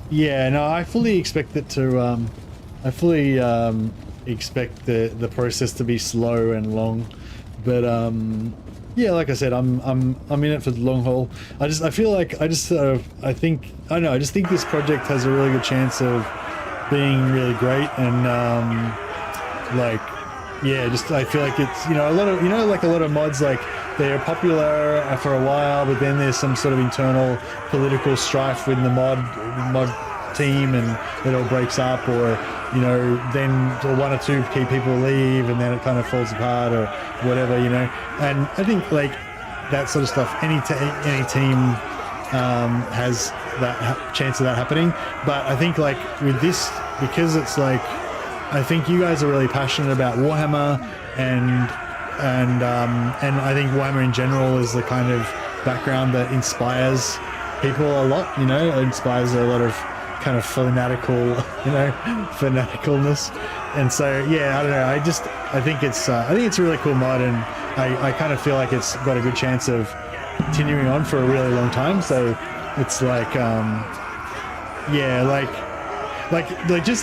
yeah, no, I fully expect it to, I fully, expect the process to be slow and long, but yeah, like I said, I'm in it for the long haul. I feel like I just think this project has a really good chance of being really great, and like, yeah, just I feel like it's, a lot of mods, like they're popular for a while, but then there's some sort of internal political strife within the mod team, and it all breaks up, or then one or two key people leave, and then it kind of falls apart or whatever, and I think like that sort of stuff, any team has that chance of that happening. But I think like with this, because it's like, I think you guys are really passionate about Warhammer, and I think Warhammer in general is the kind of background that inspires people a lot, it inspires a lot of kind of fanaticalness, and so yeah, I don't know, I think it's a really cool mod, and I kind of feel like it's got a good chance of continuing on for a really long time. So it's like yeah, like just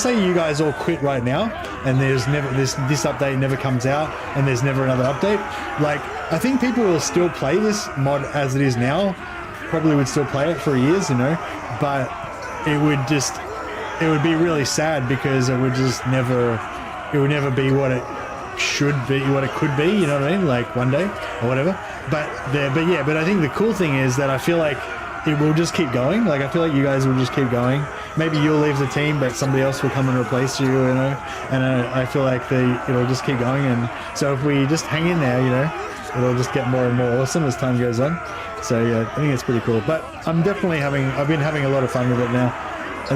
say you guys all quit right now, and there's never this update never comes out, and there's never another update. Like, I think people will still play this mod as it is now, probably would still play it for years, but it would be really sad, because it would never be what it should be, what it could be, you know what I mean? Like one day or whatever. But I think the cool thing is that I feel like it will just keep going. Like, I feel like you guys will just keep going. Maybe you'll leave the team, but somebody else will come and replace you, and I feel like it'll just keep going. And so if we just hang in there, it'll just get more and more awesome as time goes on. So yeah, I think it's pretty cool. But I've been having a lot of fun with it now. I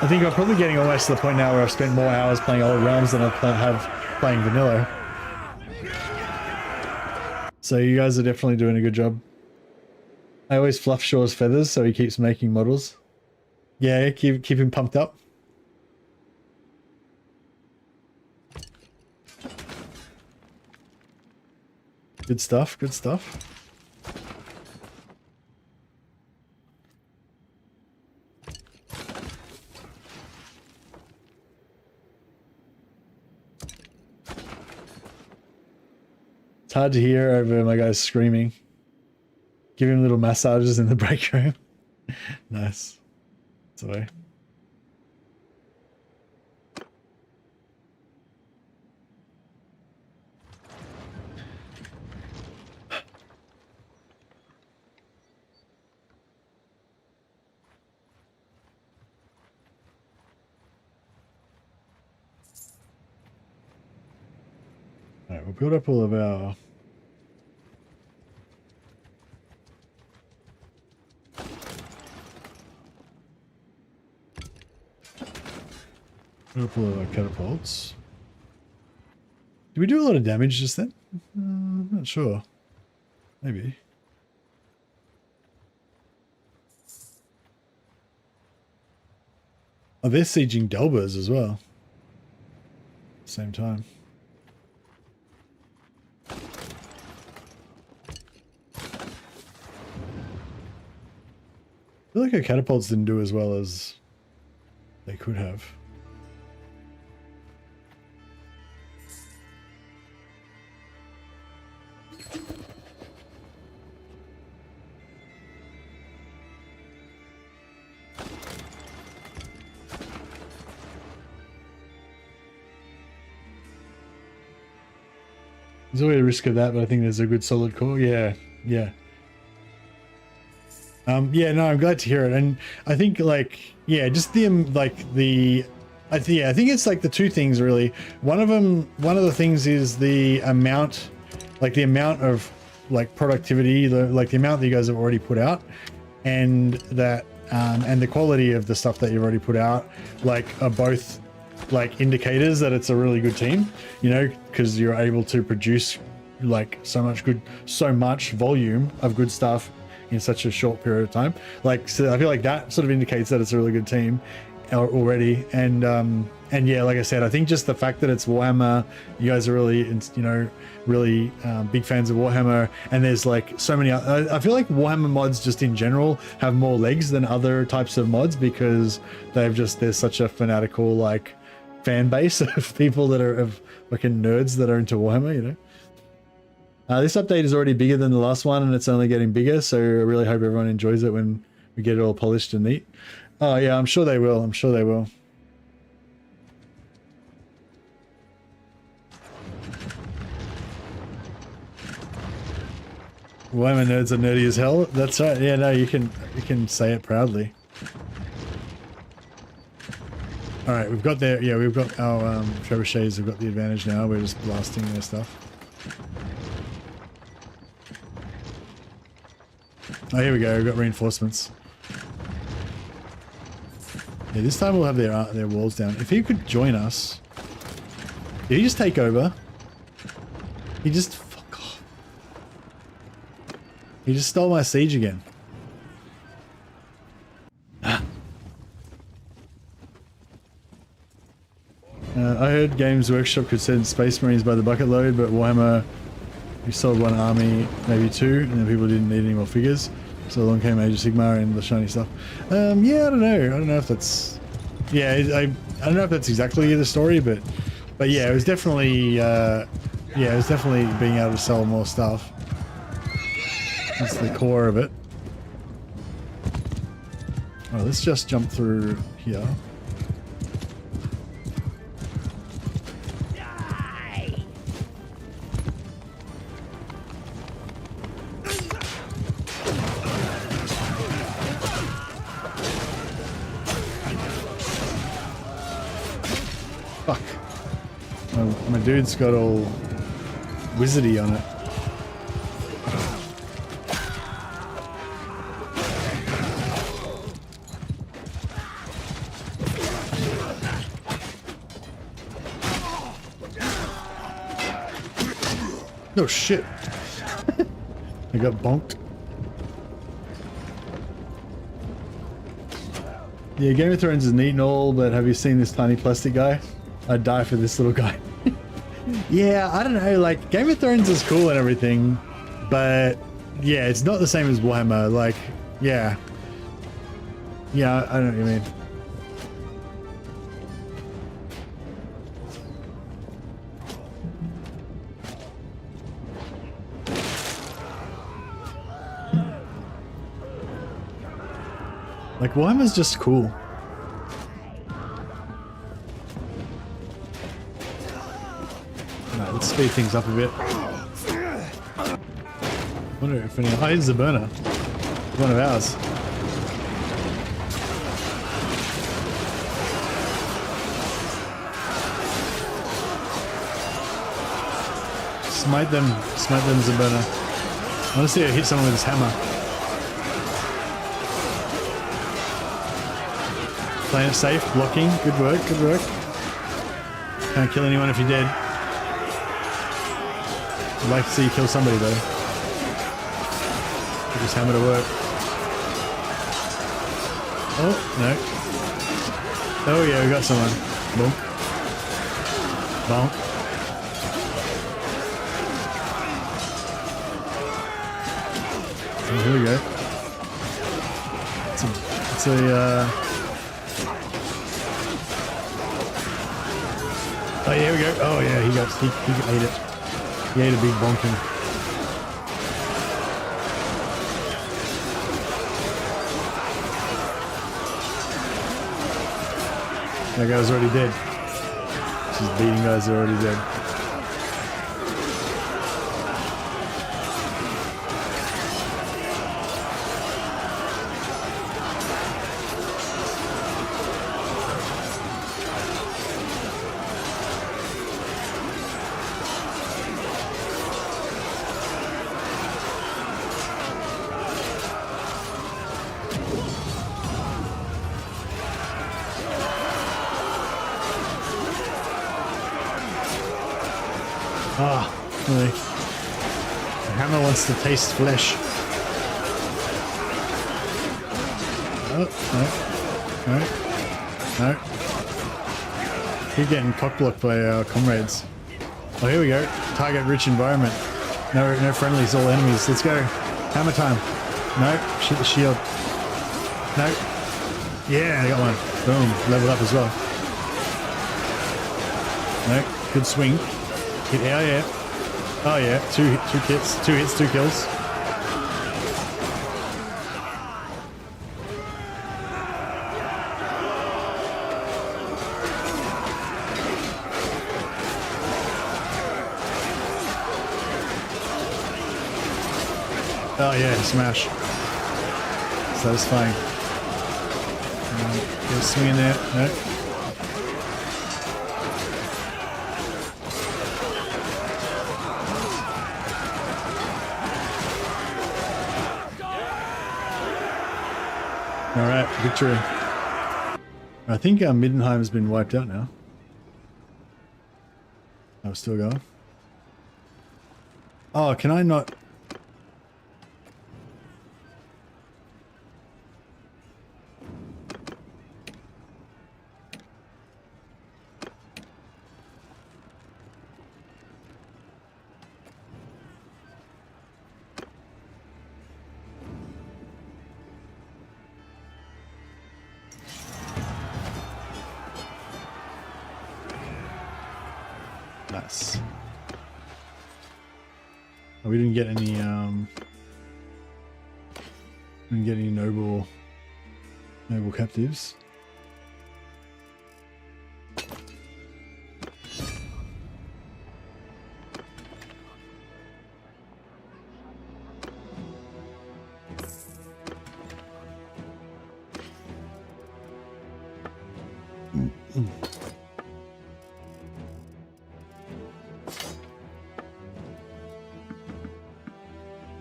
think I'm probably getting almost to the point now where I've spent more hours playing Old Realms than I have playing vanilla. So you guys are definitely doing a good job. I always fluff Shaw's feathers so he keeps making models. Yeah, keep him pumped up. Good stuff, good stuff. It's hard to hear over my guys screaming. Give him little massages in the break room. Nice. Sorry. Alright, we'll build up all of our... build up all of our catapults. Did we do a lot of damage just then? I'm not sure. Maybe. Oh, they're sieging Delbers as well. Same time. I feel like our catapults didn't do as well as they could have. There's always a risk of that, but I think there's a good solid core. Yeah, yeah. Yeah, no, I'm glad to hear it, and I think like, yeah, just the I think it's like the two things really. One of the things is the amount, like the amount of like productivity, like the amount that you guys have already put out, and that and the quality of the stuff that you've already put out, like are both like indicators that it's a really good team, you know, because you're able to produce like so much volume of good stuff in such a short period of time. Like, so I feel like that sort of indicates that it's a really good team already. And yeah, like I said, I think just the fact that it's Warhammer, you guys are really, you know, really big fans of Warhammer, and there's like so many, I feel like Warhammer mods just in general have more legs than other types of mods because there's such a fanatical like fan base of people that are of fucking nerds that are into Warhammer, you know. This update is already bigger than the last one, and it's only getting bigger, so I really hope everyone enjoys it when we get it all polished and neat. Oh yeah, I'm sure they will. I'm sure they will. Warhammer nerds are nerdy as hell. That's right. Yeah, no, you can say it proudly. All right, we've got their, yeah, we've got our trebuchets have got the advantage now. We're just blasting their stuff. Oh, here we go. We've got reinforcements. Yeah, this time we'll have their walls down. If he could join us, did he just take over? He just fuck off. He just stole my siege again. I heard Games Workshop could send Space Marines by the bucket load, but Warhammer, we sold one army, maybe two, and then people didn't need any more figures. So along came Age of Sigmar and the shiny stuff. Yeah, I don't know. I don't know if that's... Yeah, I don't know if that's exactly the story, but yeah, it was definitely... yeah, it was definitely being able to sell more stuff. That's the core of it. Oh, let's just jump through here. Fuck. My dude's got all wizardy on it. Oh shit. I got bonked. Yeah, Game of Thrones is neat and all, but have you seen this tiny plastic guy? I'd die for this little guy. Yeah, I don't know, like, Game of Thrones is cool and everything, but yeah, it's not the same as Warhammer, like, yeah. Yeah, I know what you mean. Like, Warhammer's just cool. Alright, let's speed things up a bit. Wonder if any. Oh, here's the burner. One of ours. Smite them, Zaberna. I want to see her hit someone with his hammer. Playing it safe, blocking, good work, good work. Can't kill anyone if you're dead. I'd like to see you kill somebody though. Put this hammer to work. Oh, no. Oh yeah, we got someone. Bonk. Bonk. Oh, here we go. It's a oh yeah, here we go. Oh yeah, he ate it. He ate a big bonking. That guy's already dead. She's beating guys that are already dead. Ah, really. The hammer wants to taste flesh. Oh, no. No. We're getting cockblocked by our comrades. Oh, here we go. Target rich environment. No friendlies, all enemies. Let's go. Hammer time. No, shoot the shield. No. Yeah, I got one. Boom. Leveled up as well. No, good swing. Yeah, yeah. Oh yeah, two hits, 2 kills. Oh yeah, smash. Satisfying. Get a swing in there. No. Alright, victory. I think Middenheim has been wiped out now. Oh, still going. Oh, can I not... Nice. Oh, we didn't get any noble captives.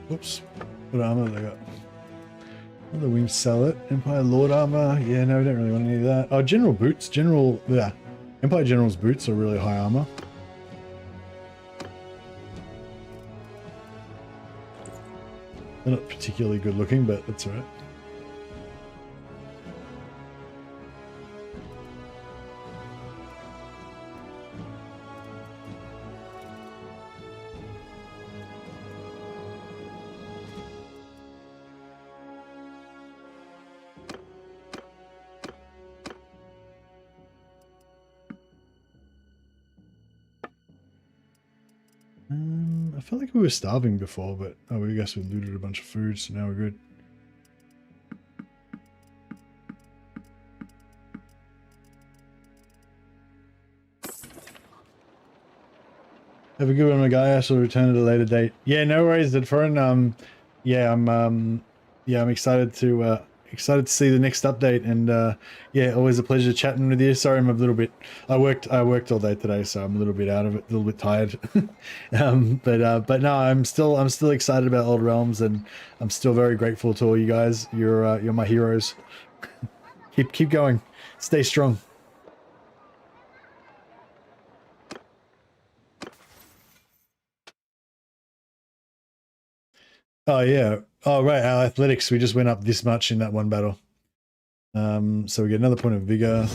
Whoops. What armor have they got? Whether we sell it. Empire Lord armor. Yeah, no, we don't really want any of that. Oh, General boots. Yeah. Empire General's boots are really high armor. They're not particularly good looking, but that's alright. I felt like we were starving before, but oh, I guess we looted a bunch of food, so now we're good. Have a good one, my guy. I shall return at a later date. Yeah, no worries, Foreign. Yeah, I'm excited to see the next update, and yeah, always a pleasure chatting with you. Sorry, I'm a little bit. I worked all day today, so I'm a little bit out of it, a little bit tired. But no, I'm still excited about Old Realms, and I'm still very grateful to all you guys. You're my heroes. Keep going. Stay strong. Oh yeah. Oh right, our athletics, we just went up this much in that one battle. So we get another point of vigor.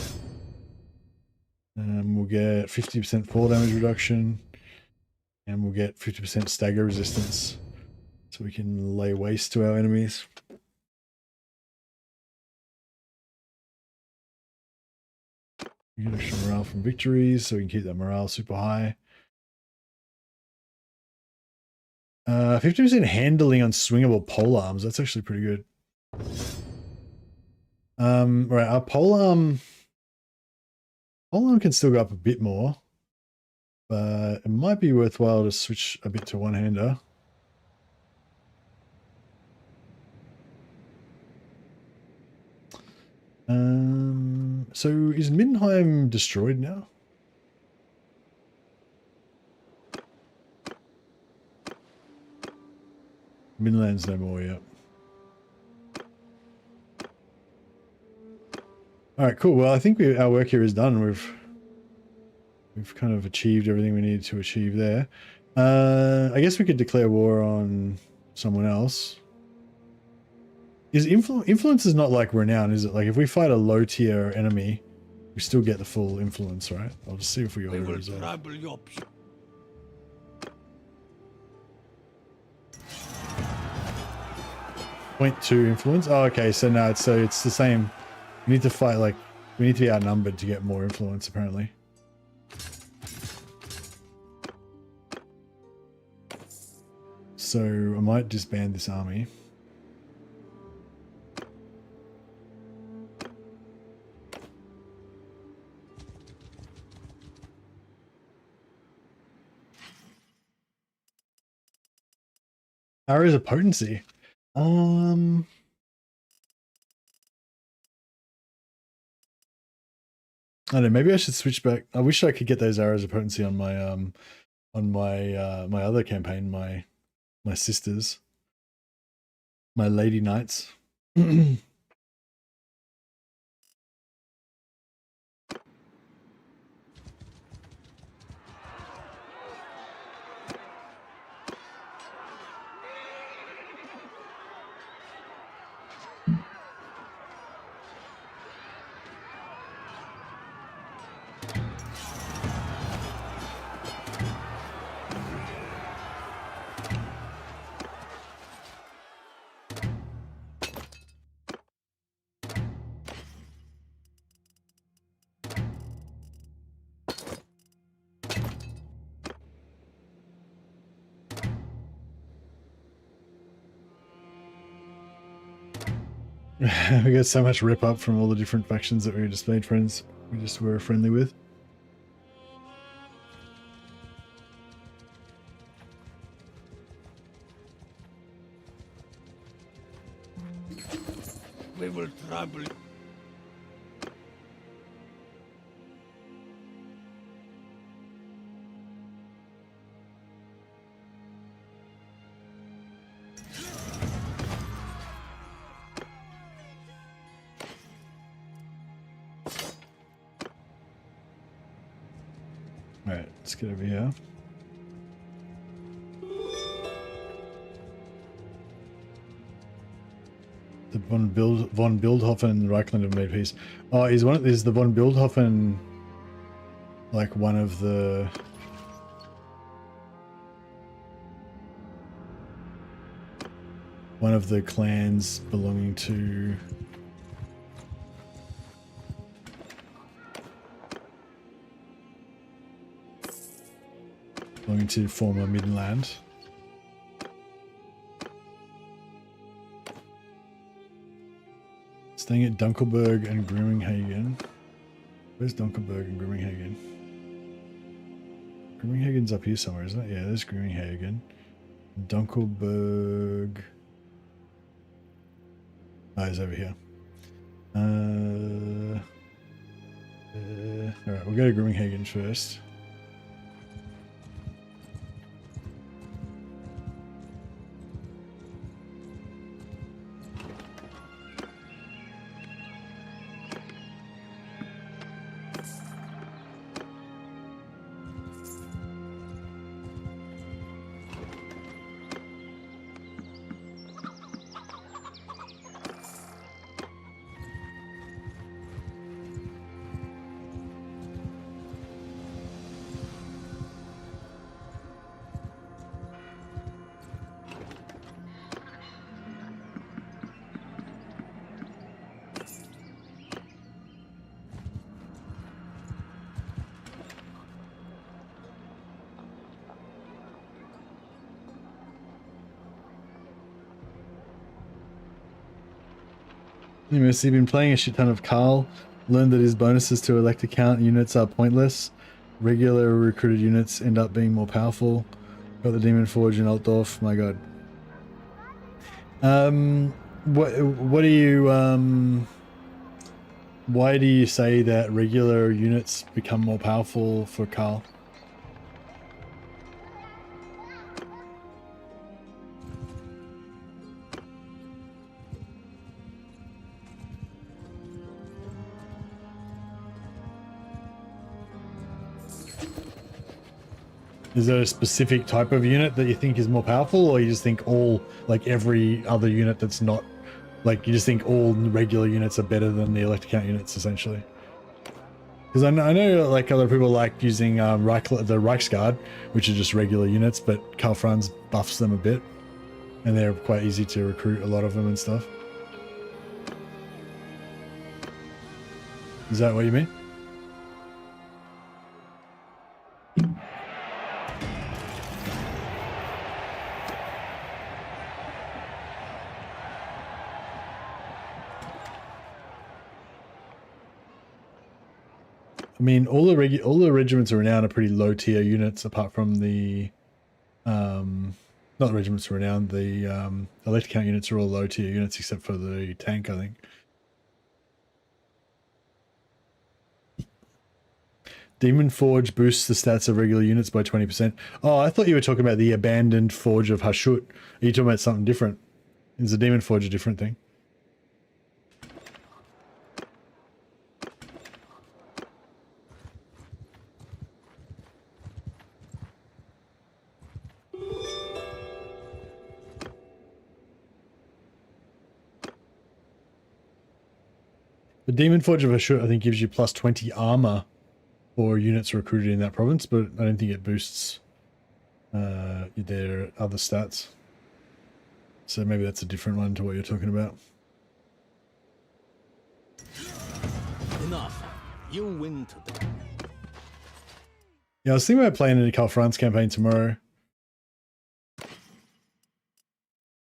We'll get 50% fall damage reduction. And we'll get 50% stagger resistance. So we can lay waste to our enemies. We get extra morale from victories, so we can keep that morale super high. 50% handling on swingable polearms. That's actually pretty good. Right, our polearm can still go up a bit more, but it might be worthwhile to switch a bit to one-hander. So is Middenheim destroyed now? Midland's no more yet. All right, cool. Well, I think our work here is done. We've kind of achieved everything we needed to achieve there. I guess we could declare war on someone else. Is influence is not like renown, is it? Like if we fight a low tier enemy, we still get the full influence, right? I'll just see if we got We it will resolved. trouble your 0.2 influence. Oh, okay. So no, it's the same. We need to fight we need to be outnumbered to get more influence, apparently. So I might disband this army. Arrows of potency. I don't know, maybe I should switch back. I wish I could get those arrows of potency on my my other campaign, my sisters, my lady knights. We got so much rip up from all the different factions that we just made friends. We just were friendly with. We will trouble. Alright, let's get over here. The von Bildhofen and Reichland have made peace. Oh, is the von Bildhofen like one of the clans belonging to former Midland? Staying at Dunkelberg and Grimminghausen. Where's Dunkelberg and Grimminghausen? Grimringhagen's up here somewhere, isn't it? Yeah, there's Grimringhagen. Dunkelberg. Oh, he's over here. Alright, we'll go to Grimringhagen first. Anyways, you've been playing a shit ton of Carl. Learned that his bonuses to elect account units are pointless. Regular recruited units end up being more powerful. Got the Demon Forge in Altdorf. My god. What do you why do you say that regular units become more powerful for Carl? Is there a specific type of unit that you think is more powerful, or you just think all, like every other unit that's not, like you just think all regular units are better than the elect account units, essentially? Because I know like other people like using the Reichsguard, which are just regular units, but Karl Franz buffs them a bit, and they're quite easy to recruit, a lot of them and stuff. Is that what you mean? I mean, all the regiments of renown are pretty low tier units, apart from the, not the regiments of renown. The elect count units are all low tier units, except for the tank, I think. Demon Forge boosts the stats of regular units by 20%. Oh, I thought you were talking about the abandoned Forge of Hashut. Are you talking about something different? Is the Demon Forge a different thing? The Demon Forge of Hashut, I think, gives you plus 20 armor for units recruited in that province, but I don't think it boosts their other stats. So maybe that's a different one to what you're talking about. Enough. You win today. Yeah, I was thinking about playing in a Karl Franz campaign tomorrow.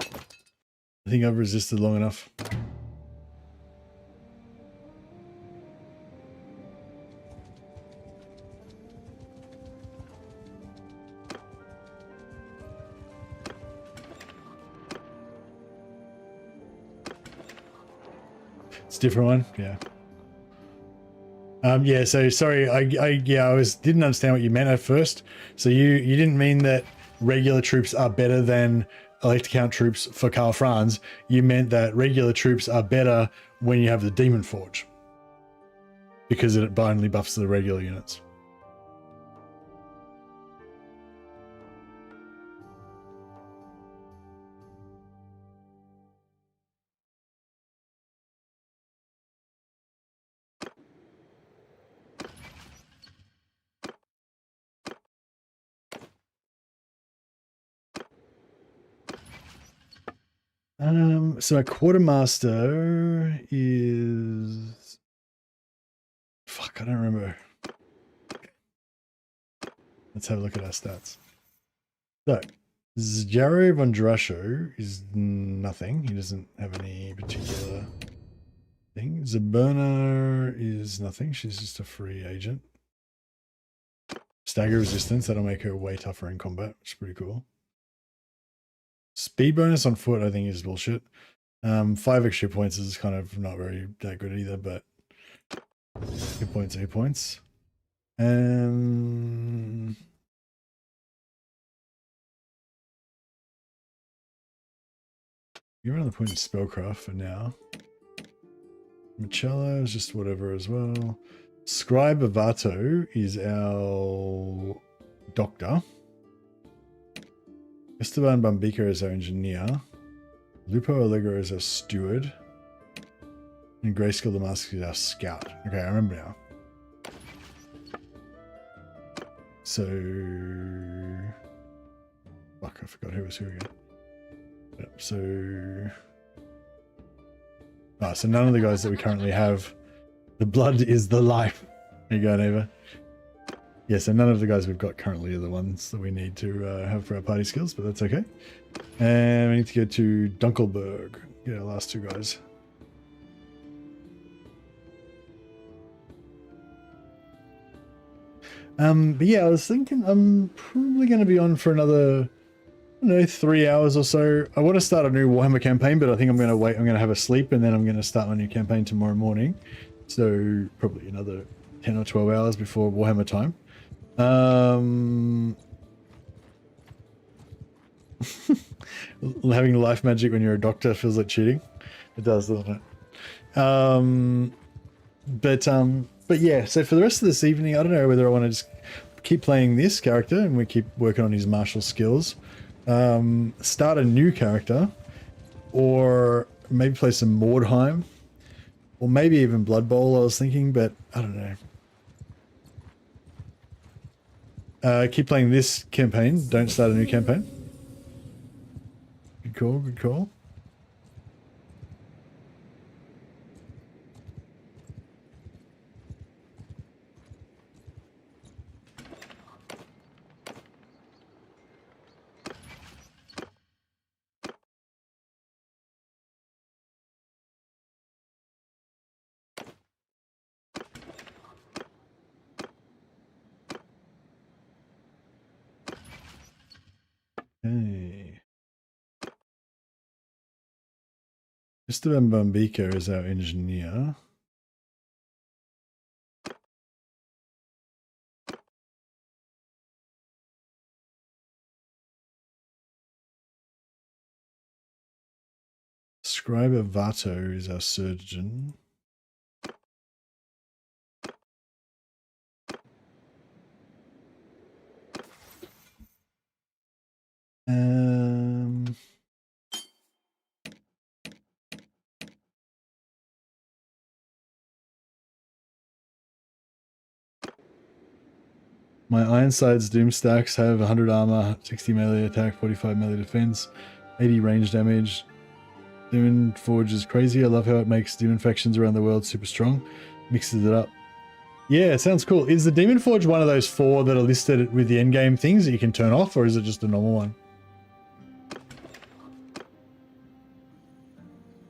I think I've resisted long enough. It's a different one, yeah. Yeah, so sorry, I didn't understand what you meant at first. So you didn't mean that regular troops are better than elect count troops for Karl Franz. You meant that regular troops are better when you have the Demon Forge, because it only buffs the regular units. So a quartermaster is, fuck, I don't remember. Let's have a look at our stats. So Zjaro von Drasho is nothing. He doesn't have any particular thing. Zaberna is nothing. She's just a free agent. Stagger resistance, that'll make her way tougher in combat, which is pretty cool. Speed bonus on foot, I think, is bullshit. 5 extra points is kind of not very that good either, but 2 points, 8 points. Give another point in spellcraft for now. Michello is just whatever as well. Scribe Avato is our doctor. Esteban Bambica is our engineer. Lupo Allegro is our steward. And Grayskull Damask is our scout. Okay, I remember now. So... Fuck, I forgot who was who again. Yep, so... Ah, so none of the guys that we currently have. The blood is the life. There you go, Neva. Yeah, so none of the guys we've got currently are the ones that we need to have for our party skills, but that's okay. And we need to go to Dunkelberg. Get our last 2 guys. But yeah, I was thinking I'm probably going to be on for another, I don't know, 3 hours or so. I want to start a new Warhammer campaign, but I think I'm going to wait. I'm going to have a sleep, and then I'm going to start my new campaign tomorrow morning. So probably another 10 or 12 hours before Warhammer time. Having life magic when you're a doctor feels like cheating. It does, doesn't it? But yeah, so for the rest of this evening, I don't know whether I want to just keep playing this character and we keep working on his martial skills, start a new character, or maybe play some Mordheim, or maybe even Blood Bowl, I was thinking, but I don't know. Keep playing this campaign, don't start a new campaign. Good call, good call. Okay. Mr. Bambika is our engineer. Scribe Vato is our surgeon. My Ironside's Doom stacks have 100 armor, 60 melee attack, 45 melee defense, 80 range damage. Demon Forge is crazy. I love how it makes demon factions around the world super strong. Mixes it up. Yeah, it sounds cool. Is the Demon Forge one of those 4 that are listed with the endgame things that you can turn off, or is it just a normal one?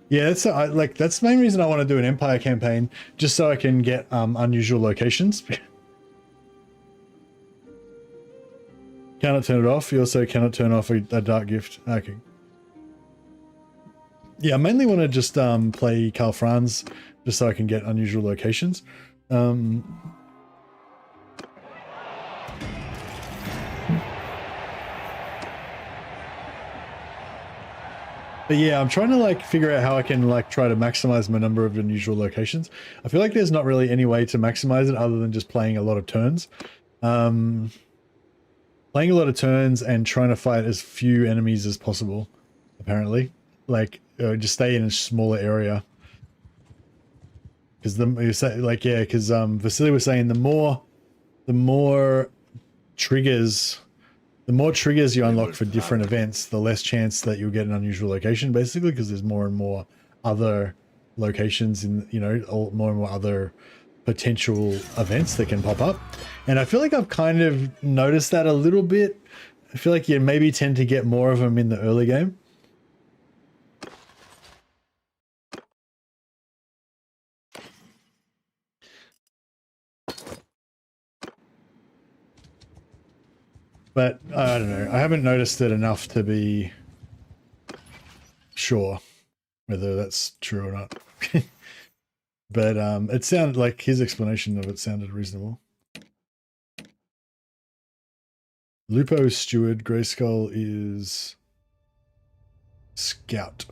Yeah, that's that's the main reason I want to do an Empire campaign, just so I can get unusual locations. Cannot turn it off. You also cannot turn off a dark gift. Okay. Yeah, I mainly want to just play Karl Franz, just so I can get unusual locations. But yeah, I'm trying to figure out how I can try to maximize my number of unusual locations. I feel like there's not really any way to maximize it other than just playing a lot of turns. Playing a lot of turns and trying to fight as few enemies as possible, apparently. Just stay in a smaller area. Because Vasily was saying the more triggers you unlock for different events, the less chance that you'll get an unusual location, basically, because there's more and more other locations in, more and more other potential events that can pop up. And I feel like I've kind of noticed that a little bit. I feel like you maybe tend to get more of them in the early game. But I don't know. I haven't noticed it enough to be sure whether that's true or not. But it sounded like his explanation of it sounded reasonable. Lupo Steward, Grayskull is Scout.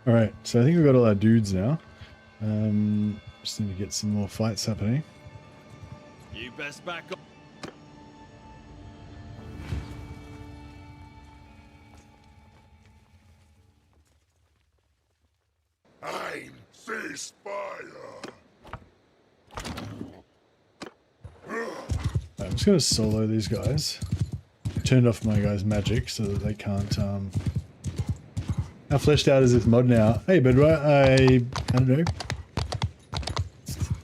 All right, so I think we've got all our dudes now. Just need to get some more fights happening. You best back up. I'm ceasefire. I'm just gonna solo these guys. Turned off my guys' magic so that they can't. How fleshed out is this mod now? Hey, Bedra, I don't know.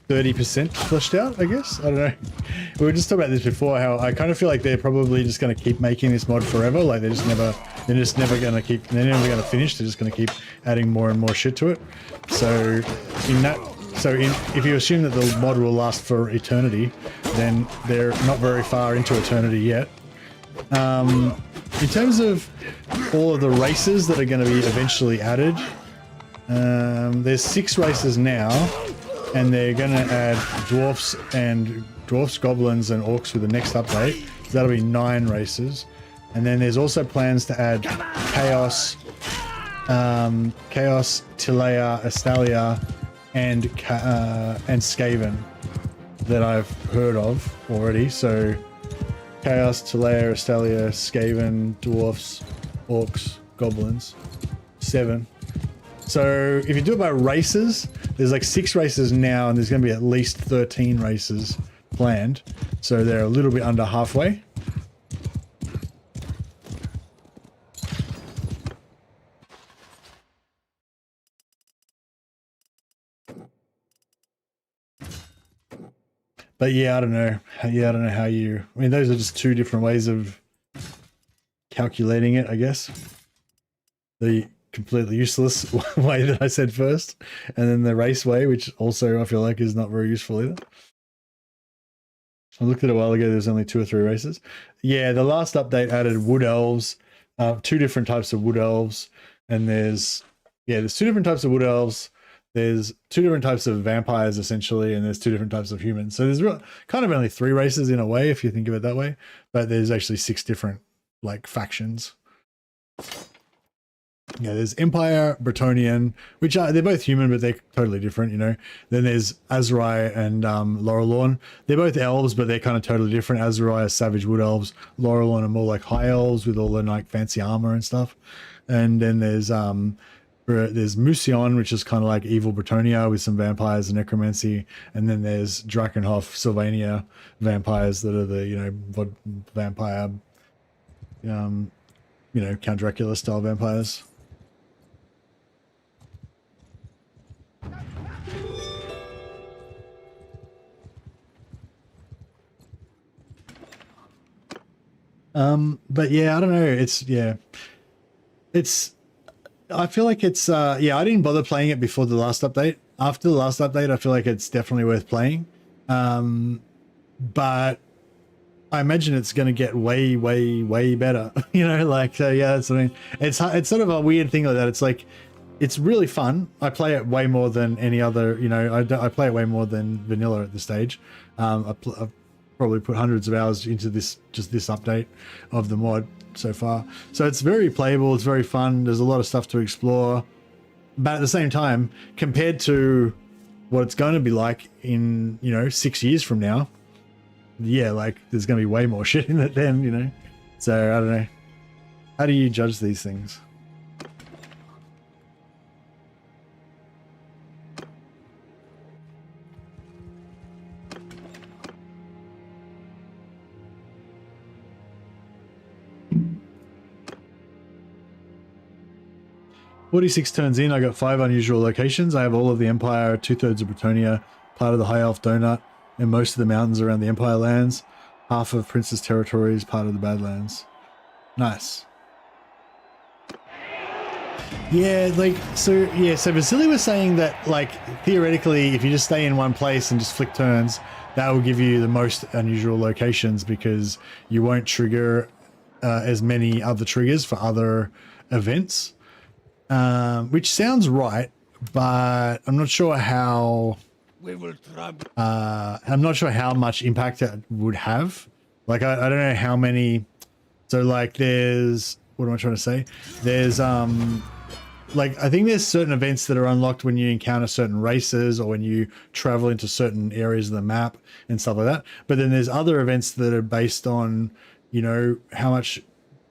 30% fleshed out, I guess. I don't know. We were just talking about this before. How I kind of feel like they're probably just going to keep making this mod forever. Like they're just never going to keep. They're never going to finish. They're just going to keep adding more and more shit to it. So if you assume that the mod will last for eternity, then they're not very far into eternity yet. In terms of all of the races that are going to be eventually added, there's 6 races now, and they're going to add dwarfs, goblins, and orcs with the next update. So that'll be 9 races, and then there's also plans to add chaos, Tilea, Estalia, and Skaven that I've heard of already. So Chaos, Tilea, Estalia, Skaven, Dwarfs, Orcs, Goblins. 7. So if you do it by races, there's like 6 races now, and there's going to be at least 13 races planned. So they're a little bit under halfway. But yeah, I don't know. Yeah, I don't know how you... I mean, those are just 2 different ways of calculating it, I guess. The completely useless way that I said first, and then the race way, which also I feel like is not very useful either. I looked at it a while ago, there's only 2 or 3 races. Yeah, the last update added wood elves, 2 different types of wood elves, and there's 2 different types of wood elves. There's 2 different types of vampires, essentially, and there's 2 different types of humans. So there's kind of only 3 races in a way, if you think of it that way. But there's actually 6 different, like, factions. Yeah, there's Empire, Bretonian, which they're both human, but they're totally different, you know. Then there's Azrai and Laurelorn. They're both elves, but they're kind of totally different. Azrai are savage wood elves. Laurelorn are more like high elves with all the, like, fancy armor and stuff. And then there's Musion, which is kind of like evil Bretonia with some vampires and necromancy, and then there's Drakenhof, Sylvania vampires that are the, you know, vampire, you know, Count Dracula style vampires. But yeah, I don't know. I feel like it's, yeah, I didn't bother playing it before the last update. After the last update, I feel like it's definitely worth playing. But I imagine it's going to get way, way, way better. You know, like, so yeah, that's, I mean, it's sort of a weird thing like that. It's like, it's really fun. I play it way more than any other, you know, I play it way more than vanilla at this stage. I've probably put hundreds of hours into this update of the mod so far. So it's very playable. It's very fun. There's a lot of stuff to explore. But at the same time, compared to what it's going to be like in, you know, 6 years from now, yeah, like there's going to be way more shit in it then, you know. So I don't know. How do you judge these things? "46 turns in, I got 5 unusual locations. I have all of the Empire, 2/3 of Bretonia, part of the High Elf Donut, and most of the mountains around the Empire lands. Half of Prince's territory is part of the Badlands." Nice. Yeah, like, so Vasily was saying that, like, theoretically, if you just stay in one place and just flick turns, that will give you the most unusual locations because you won't trigger as many other triggers for other events, which sounds right, but I'm not sure how. We will trouble. I'm not sure how much impact it would have. Like, I don't know how many. So, like, there's, what am I trying to say? There's like, I think there's certain events that are unlocked when you encounter certain races or when you travel into certain areas of the map and stuff like that. But then there's other events that are based on, you know, how much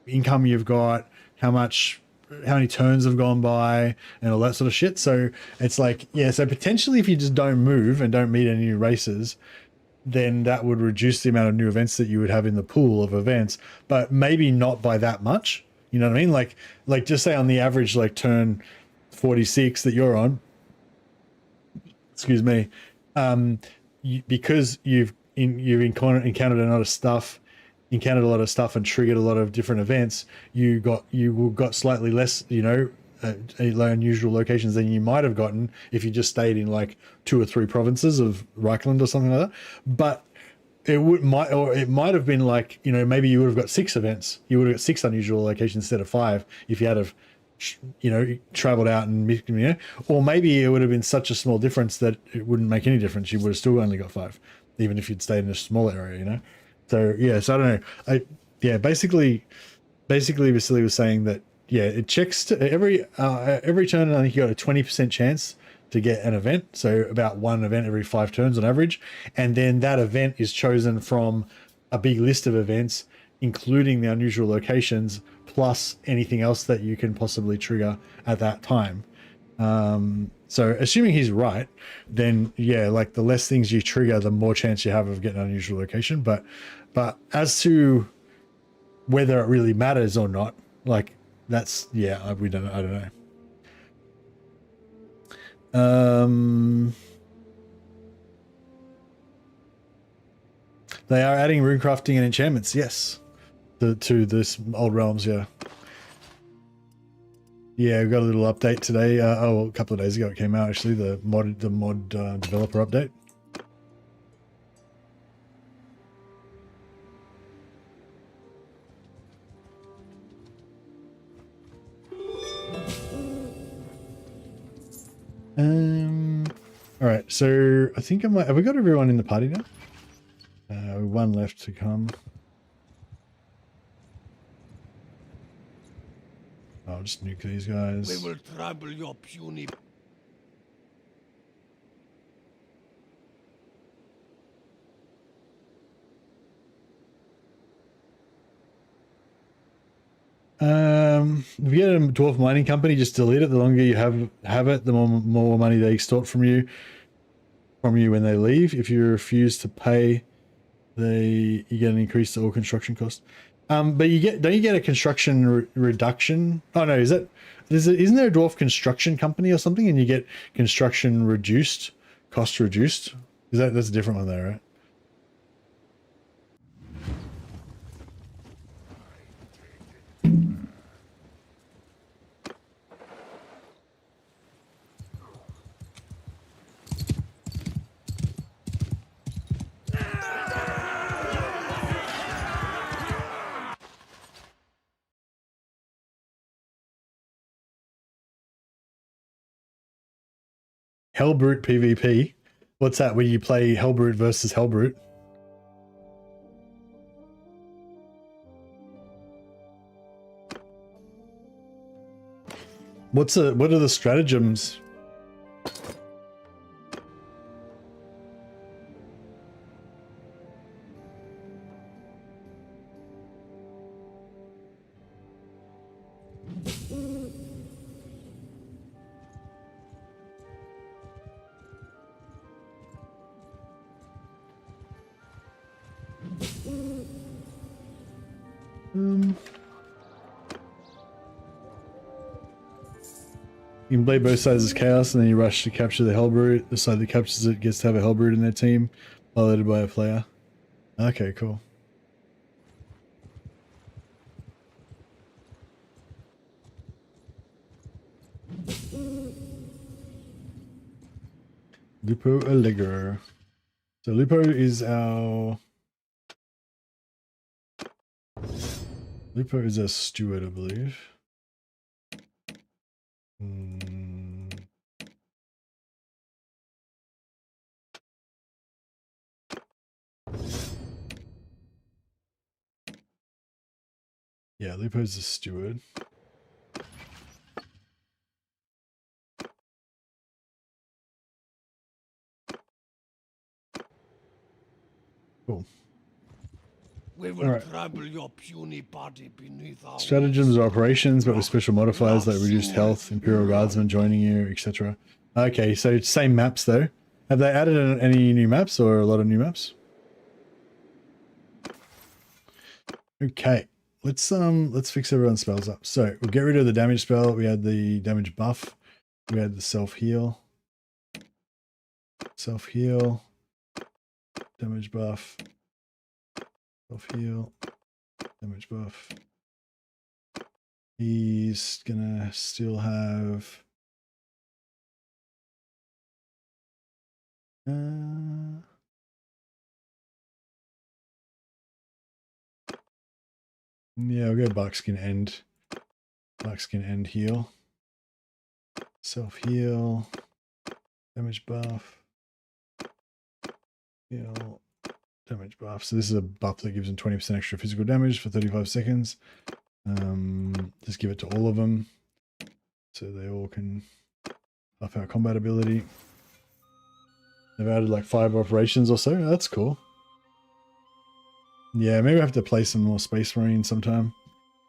income you've got, how many turns have gone by and all that sort of shit. So it's like, yeah, so potentially if you just don't move and don't meet any new races, then that would reduce the amount of new events that you would have in the pool of events, but maybe not by that much. You know what I mean? Like just say on the average, like turn 46 that you're on, excuse me, because you've encountered a lot of stuff, and triggered a lot of different events, you got slightly less, you know, unusual locations than you might have gotten if you just stayed in like 2 or 3 provinces of Reichland or something like that. But it might have been like, you know, maybe you would have got 6 events. You would have got 6 unusual locations instead of 5 if you had have, you know, traveled out and, you know, or maybe it would have been such a small difference that it wouldn't make any difference. You would have still only got 5, even if you'd stayed in a smaller area, you know. So yeah, so I don't know. Basically Vasily was saying that, yeah, it checks to every turn. I think you got a 20% chance to get an event, so about 1 event every 5 turns on average, and then that event is chosen from a big list of events, including the unusual locations plus anything else that you can possibly trigger at that time. So assuming he's right, then yeah, like the less things you trigger, the more chance you have of getting an unusual location. But as to whether it really matters or not, like, that's, yeah, I don't know. They are adding runecrafting and enchantments, yes, to this old realms. Yeah, we got a little update today. A couple of days ago it came out, actually, the mod developer update. All right, so I think have we got everyone in the party now? 1 left to come. I'll just nuke these guys. We will trouble your puny. If you get a dwarf mining company, just delete it. The longer you have it, the more money they extort from you when they leave. If you refuse to pay, you get an increase to all construction costs. But don't you get a construction reduction? Oh no, isn't there a dwarf construction company or something, and you get construction reduced, cost reduced? That's a different one there, right? Hellbrute PvP. What's that? Where you play Hellbrute versus Hellbrute? What are the stratagems? You can play both sides as chaos, and then you rush to capture the Hellbrute. The side that captures it gets to have a Hellbrute in their team, piloted by a player. Okay, cool. Lupo Allegro. So Lupo is our... Lupo is a steward, I believe. Yeah, Lupo is a steward. Cool. We will Alright. trample your puny body beneath our Stratagems wheels. or operations, but with special modifiers like reduced health, Imperial Guardsmen joining you, etc. Okay, so same maps though. Have they added any new maps or a lot of new maps? Okay, let's fix everyone's spells up. So we'll get rid of the damage spell. We had the damage buff. We had the self-heal. Self-heal. Damage buff. Self-heal. Damage buff. He's gonna still have yeah, we'll go Buckskin End. Buckskin End heal. Self-heal. Damage buff. Heal. Damage buff. So this is a buff that gives him 20% extra physical damage for 35 seconds. Just give it to all of them. So they all can buff our combat ability. They've added like 5 operations or so. That's cool. Yeah, maybe I have to play some more Space Marines sometime.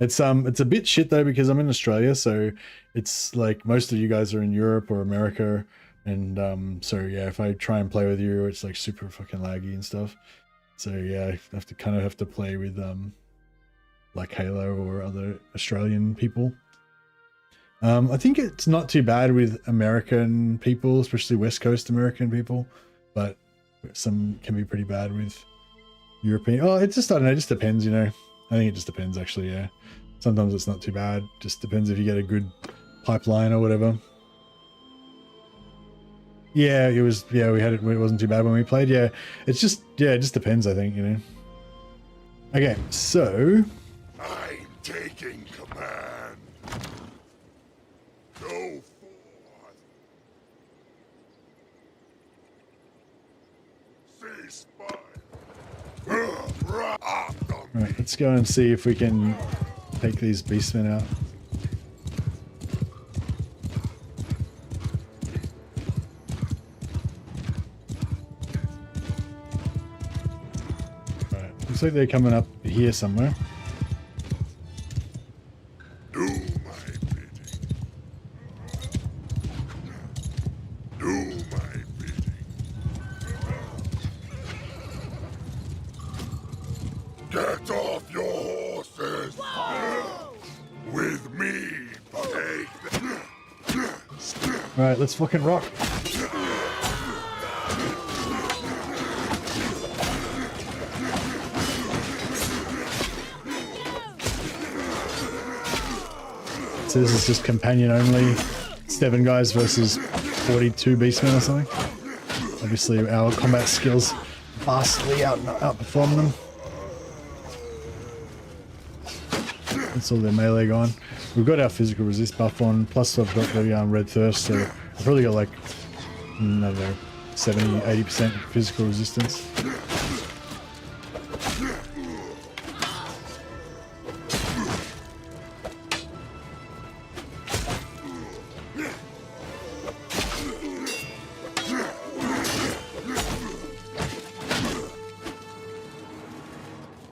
It's a bit shit though because I'm in Australia, so it's like most of you guys are in Europe or America, and so yeah, if I try and play with you, it's like super fucking laggy and stuff. So yeah, I have to play with like Halo or other Australian people. I think it's not too bad with American people, especially West Coast American people, but some can be pretty bad with European. Oh, it just, I don't know, it just depends, you know. I think it just depends actually, yeah. Sometimes it's not too bad. Just depends if you get a good pipeline or whatever. Yeah, it was, yeah, we had it, it wasn't too bad when we played. Yeah, it's just, yeah, it just depends, I think, you know. Okay, so I'm taking command. Go forth. Ceasefire. right, let's go and see if we can take these beastmen out. Alright, looks like they're coming up here somewhere. Do my bidding. Do my bidding. Get off your horses. With me, take them. Alright, let's fucking rock. So this is just companion only. 7 guys versus 42 beastmen or something. Obviously our combat skills vastly outperform them. That's all their melee gone. We've got our physical resist buff on, plus I've got the red thirst, so I've probably got like, I don't know, 70-80% physical resistance.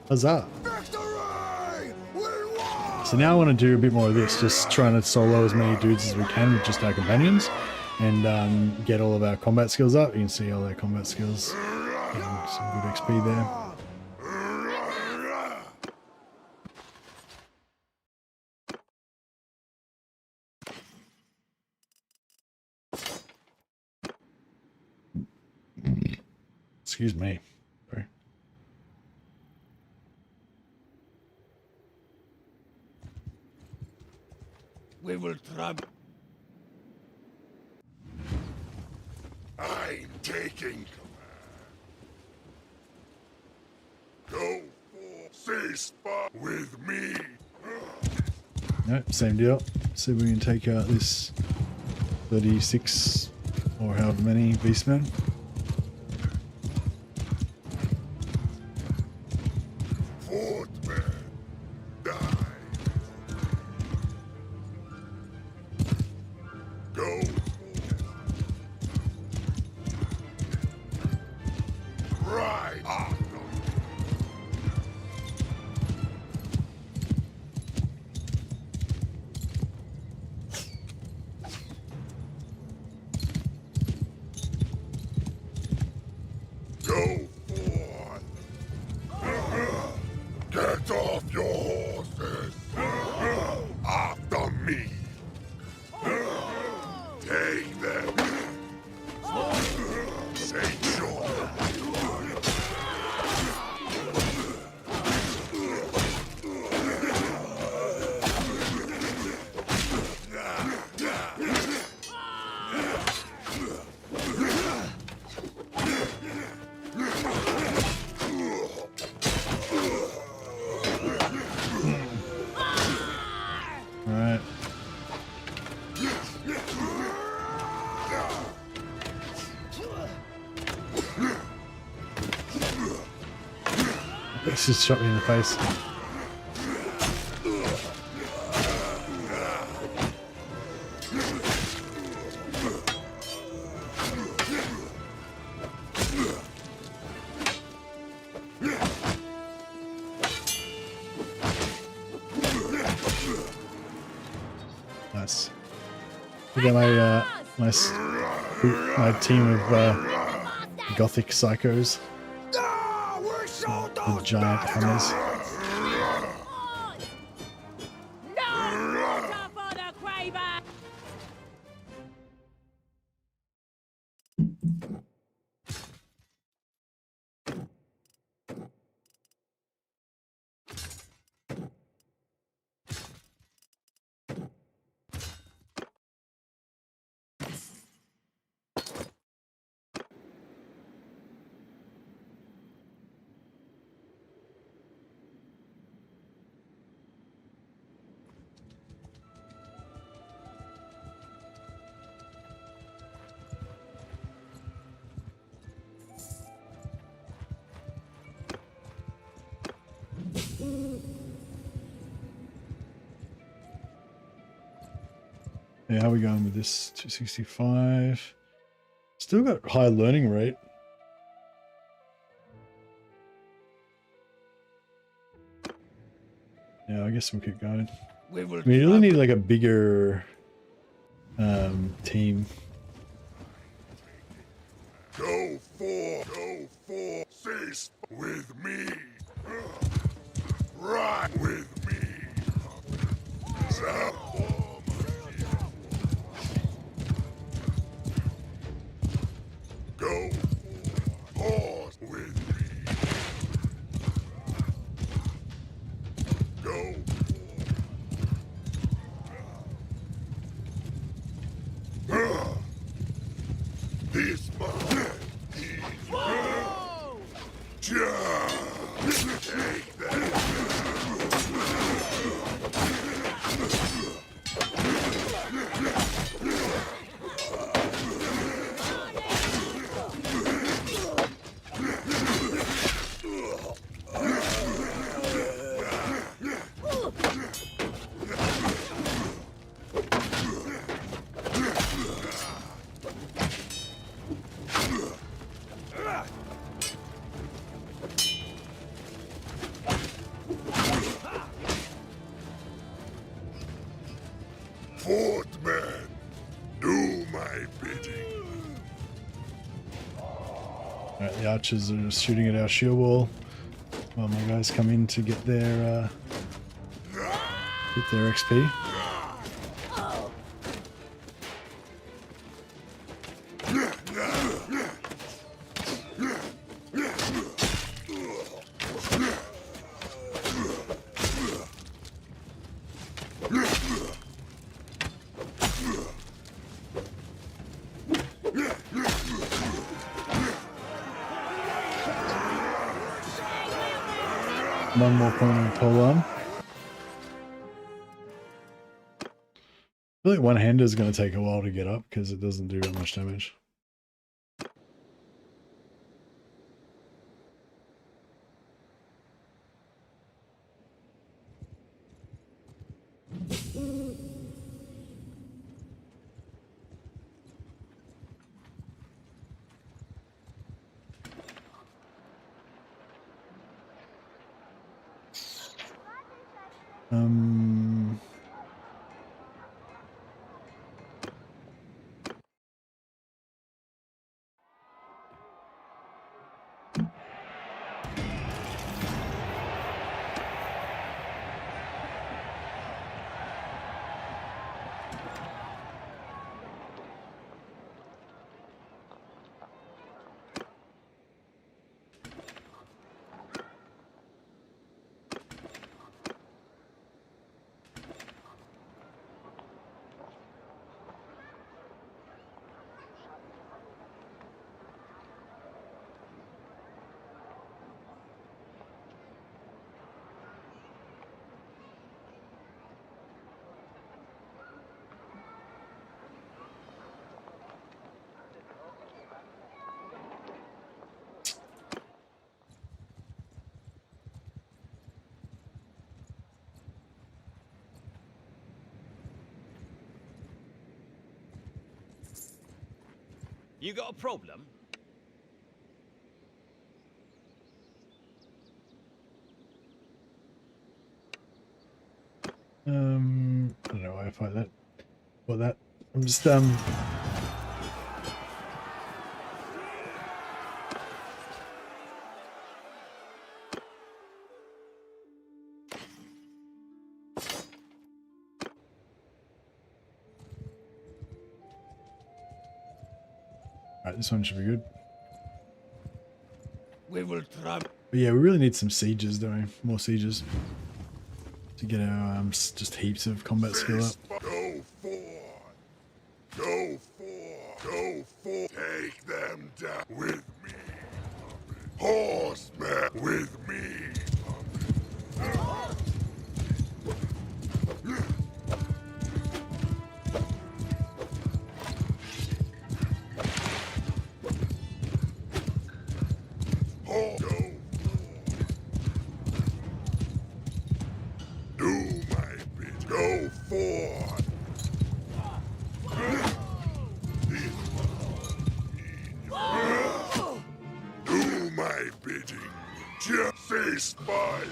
Huzzah! So now I want to do a bit more of this, just trying to solo as many dudes as we can with just our companions, and get all of our combat skills up. You can see all our combat skills, and some good XP there. Excuse me. Sorry. We will trample. I'm taking command. Go for ceasefire with me. Nope, same deal. See if we can take out this 36 or however many beastmen. Footmen, die. Go. Right after. Go forth. Get off your horses. After me. Take them. Saint John. Alright. This just shot me in the face. Nice. Look at my team of gothic psychos with giant hammers. Yeah, how are we going with this? 265. Still got high learning rate. Yeah, I guess we'll keep going. We will We really need like a bigger team. Go for, cease with me. Right with me. Go for, horse with me. Go for. This man. Take that. Footmen, do my bidding. Alright, the archers are just shooting at our shield wall while my guys come in to get their XP. One more point on polearm. I feel like one-hander is going to take a while to get up because it doesn't do that much damage. You got a problem? I don't know why I find that. Well, that I'm just Alright, this one should be good. We will try. But yeah, we really need some sieges, don't we? More sieges to get our just heaps of combat skill up. Go forward. Go forward. Go forward. Take them down with me. Horseman with me. Go forward. Do my bidding. Just face fire.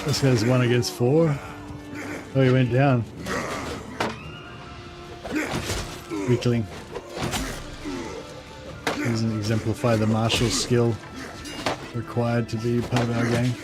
This guy's 1 against 4. Oh, he went down. Weakling. He doesn't exemplify the martial skill required to be part of our game.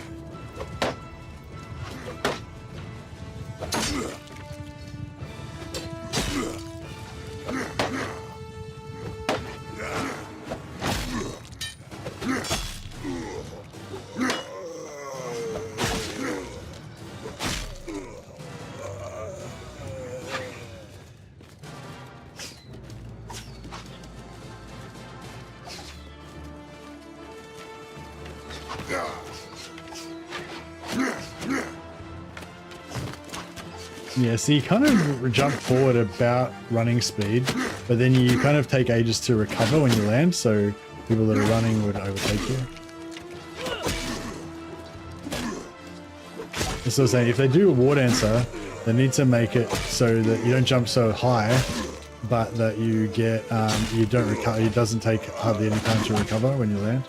Yeah, so you kind of jump forward about running speed, but then you kind of take ages to recover when you land, so people that are running would overtake you. That's what I'm saying. If they do a war dancer, they need to make it so that you don't jump so high, but that you get you don't recover. It doesn't take hardly any time to recover when you land.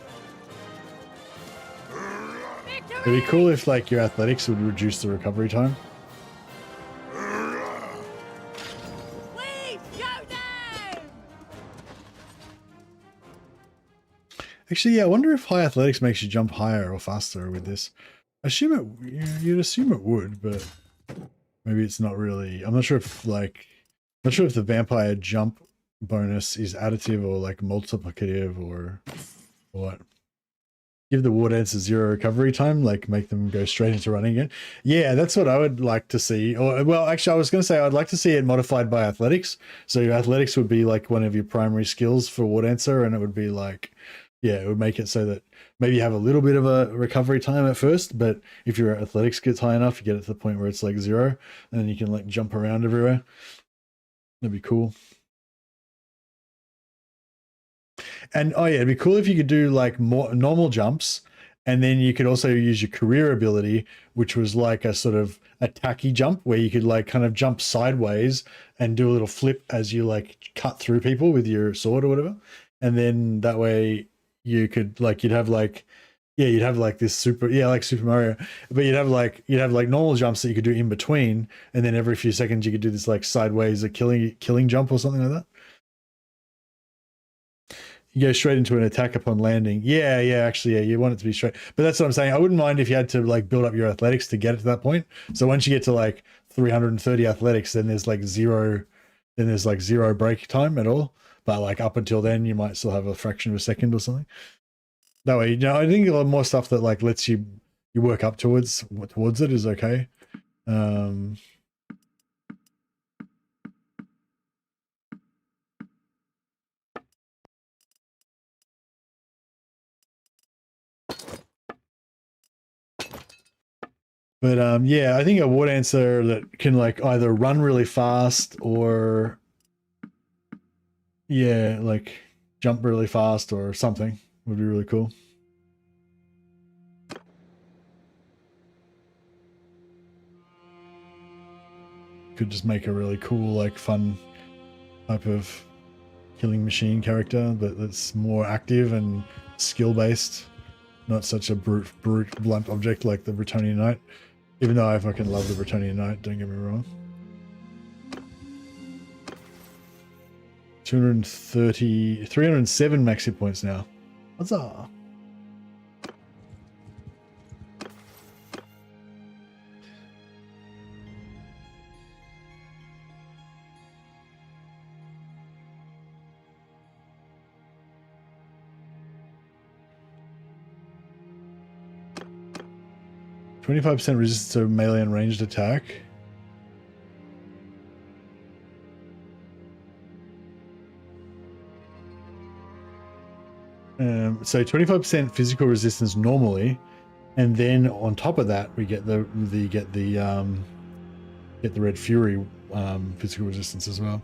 It'd be cool if like your athletics would reduce the recovery time. Actually, yeah, I wonder if high athletics makes you jump higher or faster with this. assume it. You'd assume it would, but maybe it's not really. I'm not sure if the vampire jump bonus is additive or like multiplicative or what. Give the war dancer 0 recovery time, like make them go straight into running again. Yeah, that's what I would like to see. Or, well, actually, I was going to say I'd like to see it modified by athletics. So your athletics would be like one of your primary skills for war dancer, and it would be like, yeah, it would make it so that maybe you have a little bit of a recovery time at first, but if your athletics gets high enough, you get it to the point where it's like 0, and then you can like jump around everywhere. That'd be cool. And oh yeah, it'd be cool if you could do like more normal jumps, and then you could also use your career ability, which was like a sort of a tacky jump where you could like kind of jump sideways and do a little flip as you like cut through people with your sword or whatever. And then that way you could like you'd have like this super like Super Mario, but you'd have like normal jumps that you could do in between, and then every few seconds you could do this like sideways a killing jump or something like that. You go straight into an attack upon landing. Yeah, actually, yeah, you want it to be straight. But that's what I'm saying. I wouldn't mind if you had to like build up your athletics to get it to that point. So once you get to like 330 athletics, then there's like zero break time at all. But like up until then, you might still have a fraction of a second or something. That way, I think a lot more stuff that like lets you work up towards it is okay. But yeah, I think a war dancer that can like either run really fast or like jump really fast or something would be really cool. Could just make a really cool, like fun type of killing machine character, but that's more active and skill based, not such a brute blunt object like the Bretonnian Knight. Even though I fucking love the Bretonnian Knight, don't get me wrong. 307 maxi points now. What's up? %25 resistance to melee and ranged attack. So 25% physical resistance normally, and then on top of that we get the Red Fury physical resistance as well.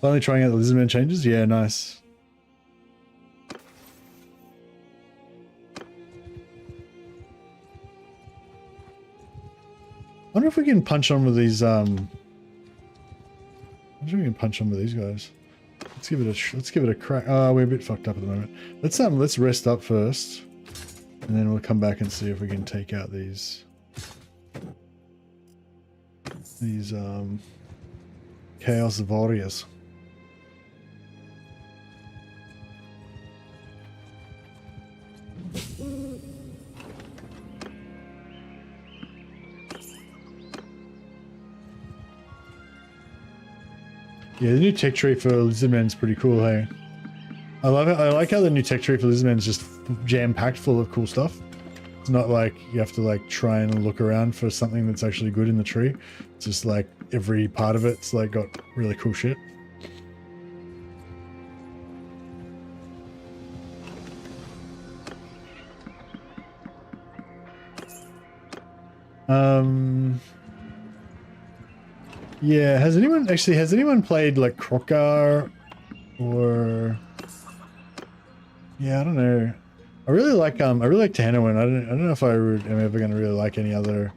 Finally trying out the Lizardman changes. Yeah, nice. I wonder if we can punch on with these. I wonder if we can punch on with these guys. Let's give it a crack. Oh, we're a bit fucked up at the moment. Let's rest up first, and then we'll come back and see if we can take out these Chaos Warriors. Yeah, the new tech tree for Lizardman is pretty cool, hey? I love it. I like how the new tech tree for Lizardman is just jam-packed full of cool stuff. It's not like you have to like try and look around for something that's actually good in the tree. It's just like every part of it's like got really cool shit. Yeah, has anyone played like Krokar or I don't know. I really like Tahanoan. I don't know if I am ever going to really like any other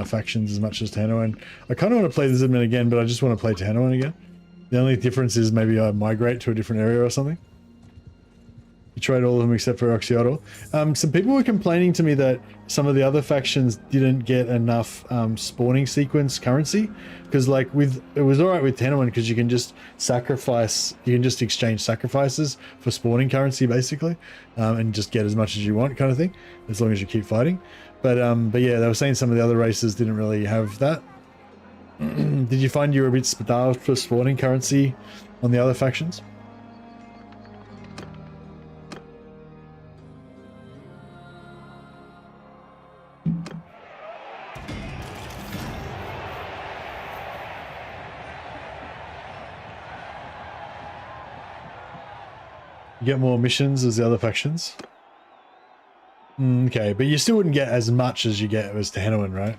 factions as much as Tahanoan. I kind of want to play the Lizardman again, but I just want to play Tahanoan again. The only difference is maybe I migrate to a different area or something. You tried all of them except for Oxyotl. Some people were complaining to me that some of the other factions didn't get enough spawning sequence currency, because like it was all right with Tenorman because you can just exchange sacrifices for spawning currency basically, and just get as much as you want kind of thing, as long as you keep fighting. But yeah, they were saying some of the other races didn't really have that. Did you find you were a bit starved for spawning currency on the other factions? You get more missions as the other factions. Okay, but you still wouldn't get as much as you get as Tehenowan, right?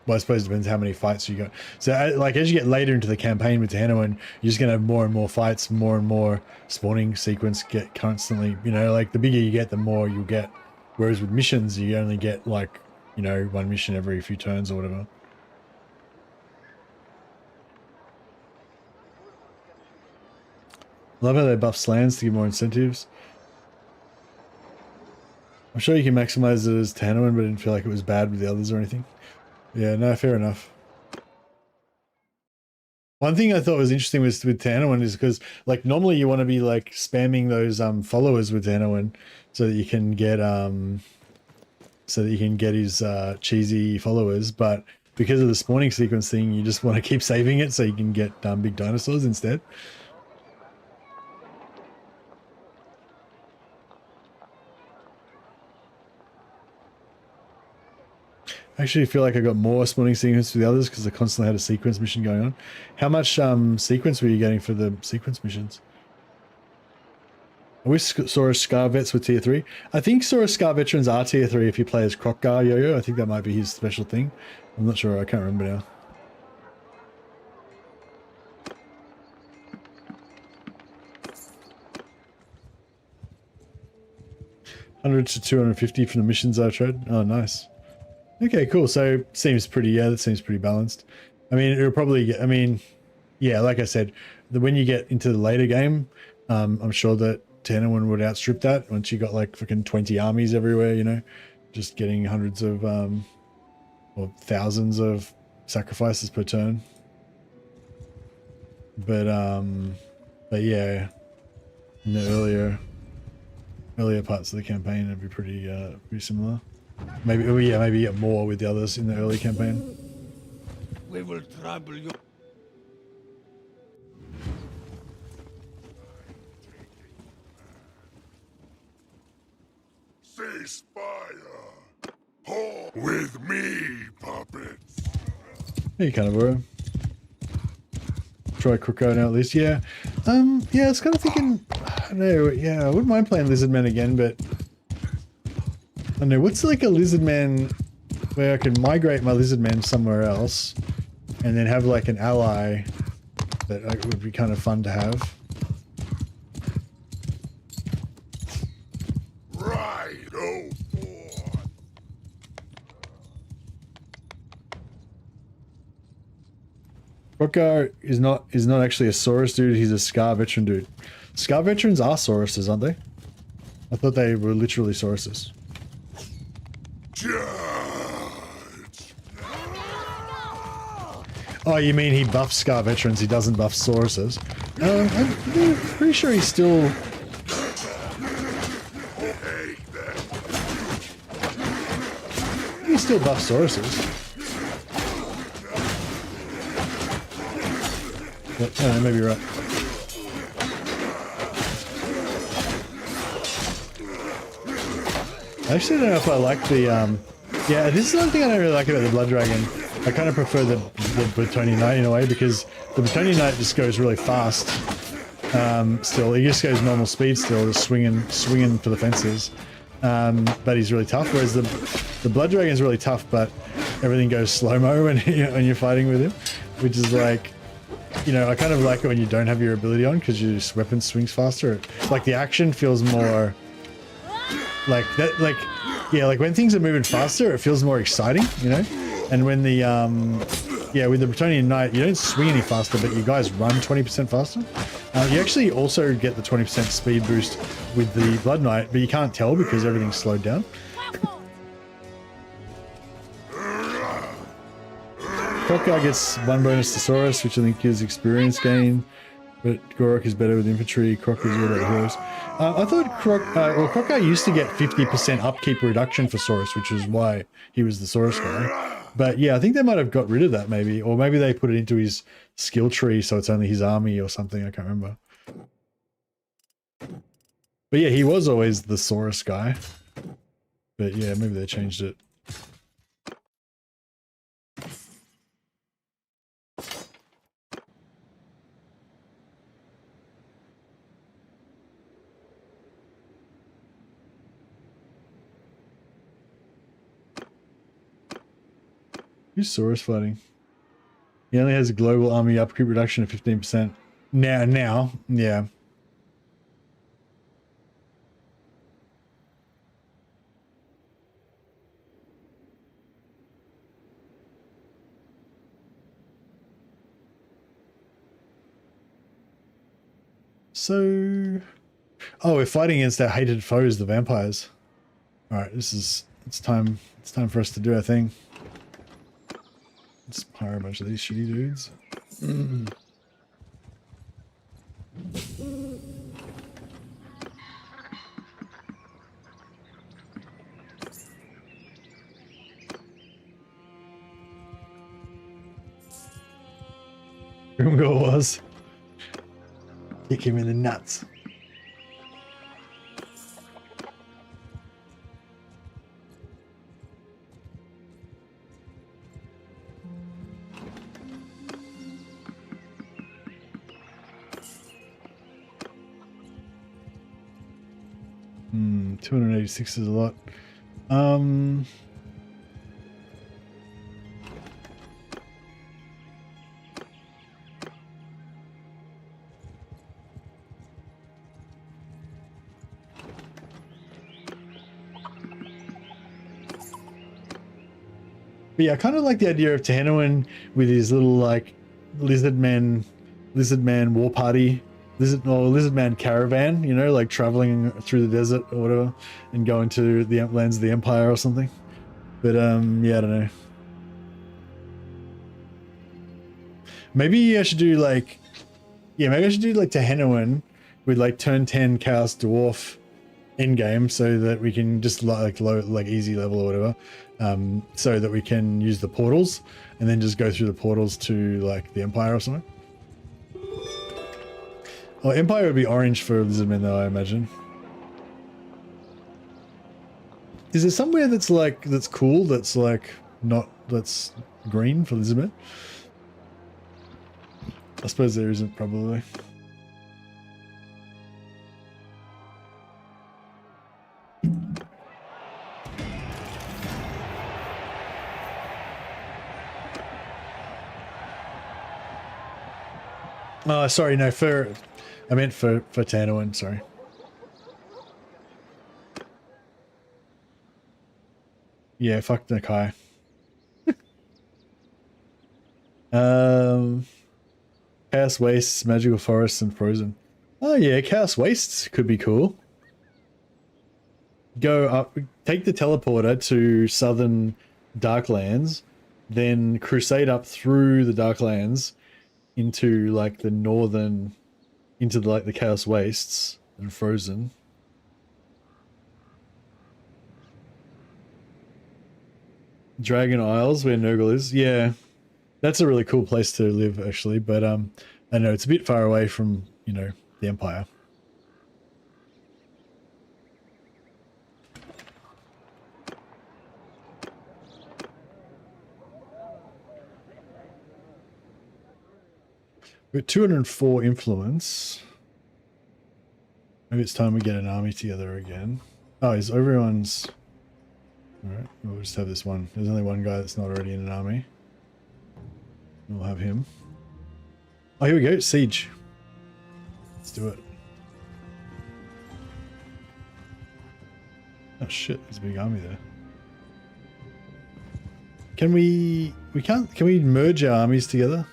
Well, I suppose it depends how many fights you got. So, like, as you get later into the campaign with Tehenowan, you're just going to have more and more fights, more and more spawning sequence get constantly, you know, like, the bigger you get, the more you'll get. Whereas with missions, you only get, like, you know, one mission every few turns or whatever. Love how they buff slams to give more incentives. I'm sure you can maximize it as Tehenowan, but I didn't feel like it was bad with the others or anything. Yeah, no, fair enough. One thing I thought was interesting with Tehenowan is because, like, normally you want to be like spamming those followers with Tehenowan so that you can get his cheesy followers, but because of the spawning sequence thing, you just want to keep saving it so you can get big dinosaurs instead. I actually feel like I got more spawning sequence for the others because I constantly had a sequence mission going on. How much sequence were you getting for the sequence missions? I wish Saurus Scar Vets were tier 3. I think Saurus Scar Veterans are tier 3 if you play as Krokgar Yo-Yo. I think that might be his special thing. I'm not sure, I can't remember now. $100 to $250 for the missions I tried. Oh, nice. Okay, cool. So seems pretty, yeah, that seems pretty balanced. I mean, it'll probably get, I mean, yeah, like I said, when you get into the later game, I'm sure that Tehenowan would outstrip that once you got like fucking 20 armies everywhere, you know, just getting hundreds of, or thousands of sacrifices per turn. But yeah, in the earlier parts of the campaign, it'd be pretty similar. Maybe, oh yeah, maybe get more with the others in the early campaign. We will trouble you. Ceasefire! Hold with me, puppets! Yeah, you kind of were. Try Crooko now at least, yeah. Yeah, I was kind of thinking, I don't know, yeah, I wouldn't mind playing Lizardman again, but I don't know, what's like a Lizardman where I can migrate my Lizardman somewhere else and then have like an ally that would be kind of fun to have. Right, go forth! Krokgar is not actually a Saurus dude, he's a Scar Veteran dude. Scar Veterans are Sauruses, aren't they? I thought they were literally Sauruses. Judge! Oh, you mean he buffs Scar Veterans, he doesn't buff Sauruses? I'm pretty sure he's still... He still buffs Sauruses. But, I don't know, maybe you're right. I actually don't know if I like the, yeah, this is one thing I don't really like about the Blood Dragon. I kind of prefer the Bretonian Knight in a way, because the Bretonian Knight just goes really fast. Still, he just goes normal speed still, just swinging for the fences. But he's really tough, whereas the Blood Dragon is really tough, but everything goes slow-mo when you're fighting with him, which is like, you know, I kind of like it when you don't have your ability on, because your weapon swings faster. Like, the action feels more... like that, like, yeah, like when things are moving faster, it feels more exciting, you know? And when the, yeah, with the Bretonian Knight, you don't swing any faster, but you guys run 20% faster. You actually also get the 20% speed boost with the Blood Knight, but you can't tell because everything's slowed down. Crockguy gets 1 bonus to Saurus, which I think gives experience gain, but Gorok is better with infantry. Croc is all about heroes. I thought Crockguy used to get 50% upkeep reduction for Saurus, which is why he was the Saurus guy. But yeah, I think they might have got rid of that maybe, or maybe they put it into his skill tree so it's only his army or something. I can't remember. But yeah, he was always the Saurus guy. But yeah, maybe they changed it. Who's Saurus fighting? He only has a global army upkeep reduction of 15%. Now, yeah. So, oh, we're fighting against our hated foes, the vampires. All right, it's time for us to do our thing. Let's hire a bunch of these shitty dudes. Grimgor was. Kick him in the nuts. Hmm, 286 is a lot. But yeah, I kind of like the idea of Tehanoan with his little like lizard man war party, lizard man caravan, you know, like traveling through the desert or whatever, and going to the lands of the Empire or something. But yeah, I don't know. Maybe I should do like, yeah, maybe I should do like Tehanoan with like turn 10 Chaos Dwarf in game, so that we can just like easy level or whatever, so that we can use the portals and then just go through the portals to like the Empire or something. Oh, Empire would be orange for Lizardmen though, I imagine. Is there somewhere that's like that's cool that's like not that's green for Lizardmen? I suppose there isn't, probably. Oh, sorry, no, I meant for Tehanoan, sorry. Yeah, fuck Nakai. Chaos Wastes, Magical Forests, and Frozen. Oh yeah, Chaos Wastes could be cool. Go up, take the teleporter to Southern Darklands, then crusade up through the Darklands into like the northern, into the, like the Chaos Wastes and Frozen. Dragon Isles, where Nurgle is. Yeah, that's a really cool place to live, actually. But I know it's a bit far away from, you know, the Empire. We're at 204 influence. Maybe it's time we get an army together again. Oh, is everyone's... Alright, we'll just have this one. There's only one guy that's not already in an army. We'll have him. Oh, here we go. Siege. Let's do it. Oh shit, there's a big army there. Can we merge our armies together?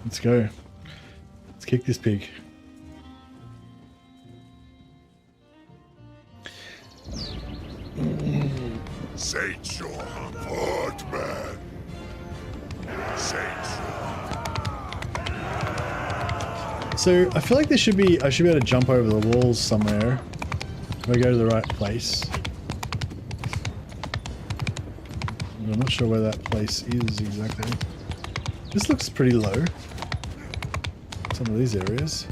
Let's go. Let's kick this pig. Saint your heart, man. Saint. So I feel like I should be able to jump over the walls somewhere if I go to the right place. I'm not sure where that place is exactly. This looks pretty low. Some of these areas.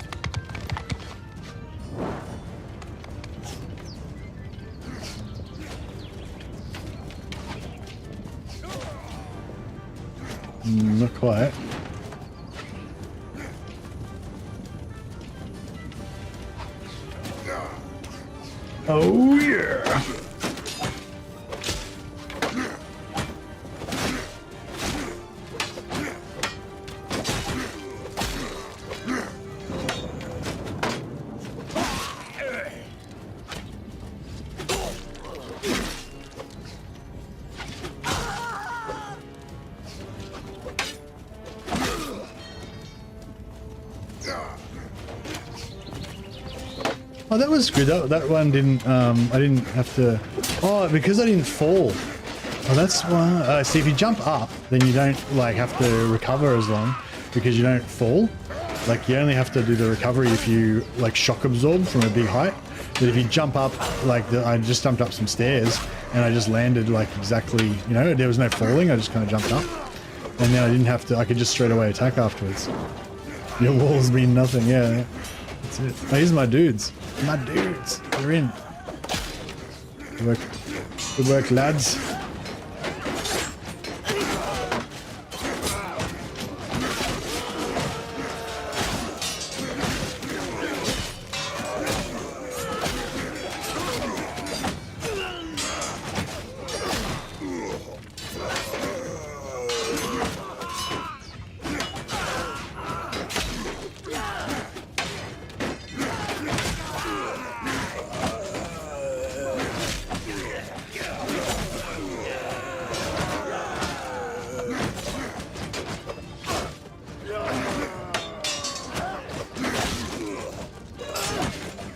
Not quite. Oh yeah! Oh, that was good. That one didn't, I didn't have to... Oh, because I didn't fall. Oh, that's why... see, if you jump up, then you don't, like, have to recover as long because you don't fall. Like, you only have to do the recovery if you, like, shock absorb from a big height. But if you jump up, like, I just jumped up some stairs and I just landed, like, exactly, you know, there was no falling. I just kind of jumped up. And then I didn't have to... I could just straight away attack afterwards. Your walls mean nothing, yeah. That's it. Oh, here's my dudes. My dudes, they're in. Good work. Good work, lads.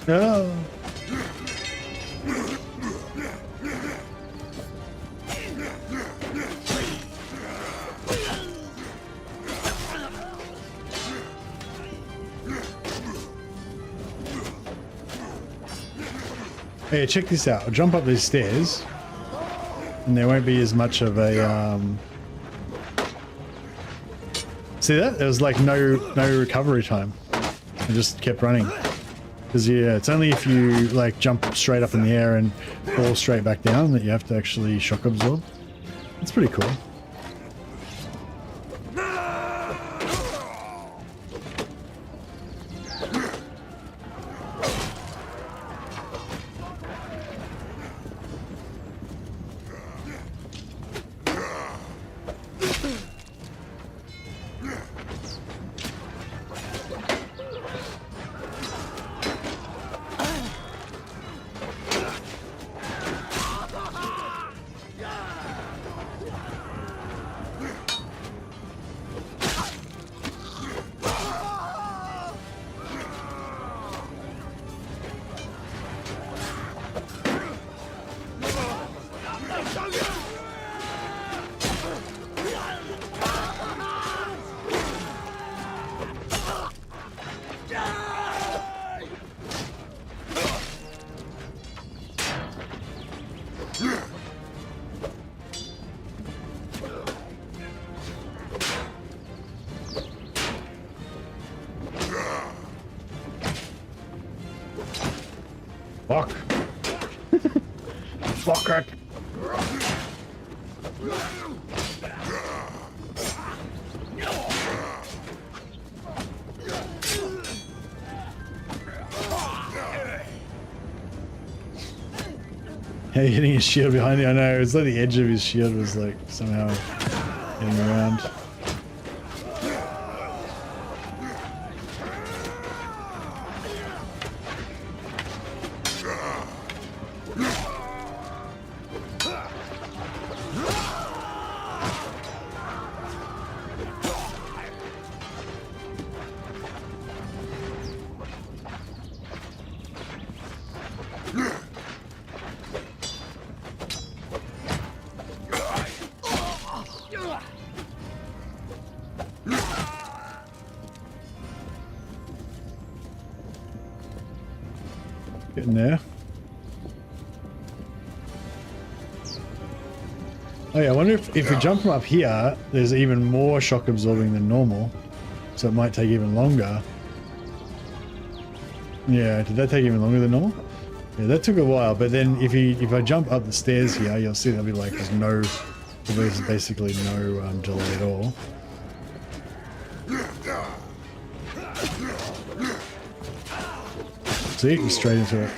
No. Hey, check this out. I'll jump up these stairs and there won't be as much of a see that? There was like no recovery time. I just kept running. Because yeah, it's only if you like jump straight up in the air and fall straight back down that you have to actually shock absorb. It's pretty cool. Fuck. Fuck it. Hey, hitting his shield behind you. I know, it's like the edge of his shield was like somehow getting around. getting there. Oh yeah, I wonder if we jump from up here, there's even more shock absorbing than normal. So it might take even longer. Yeah, did that take even longer than normal? Yeah, that took a while, but then if I jump up the stairs here, you'll see there'll be like there's basically no delay at all. See, straight into it.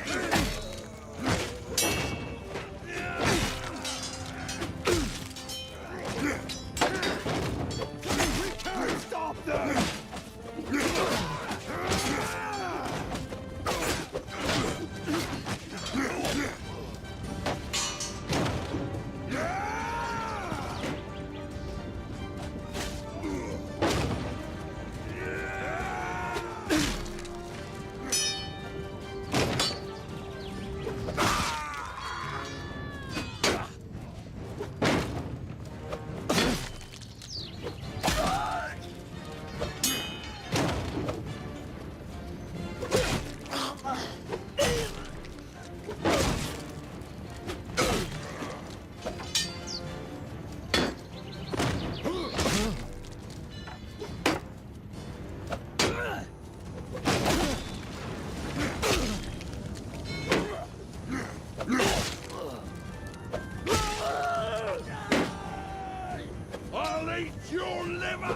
I'll eat your liver!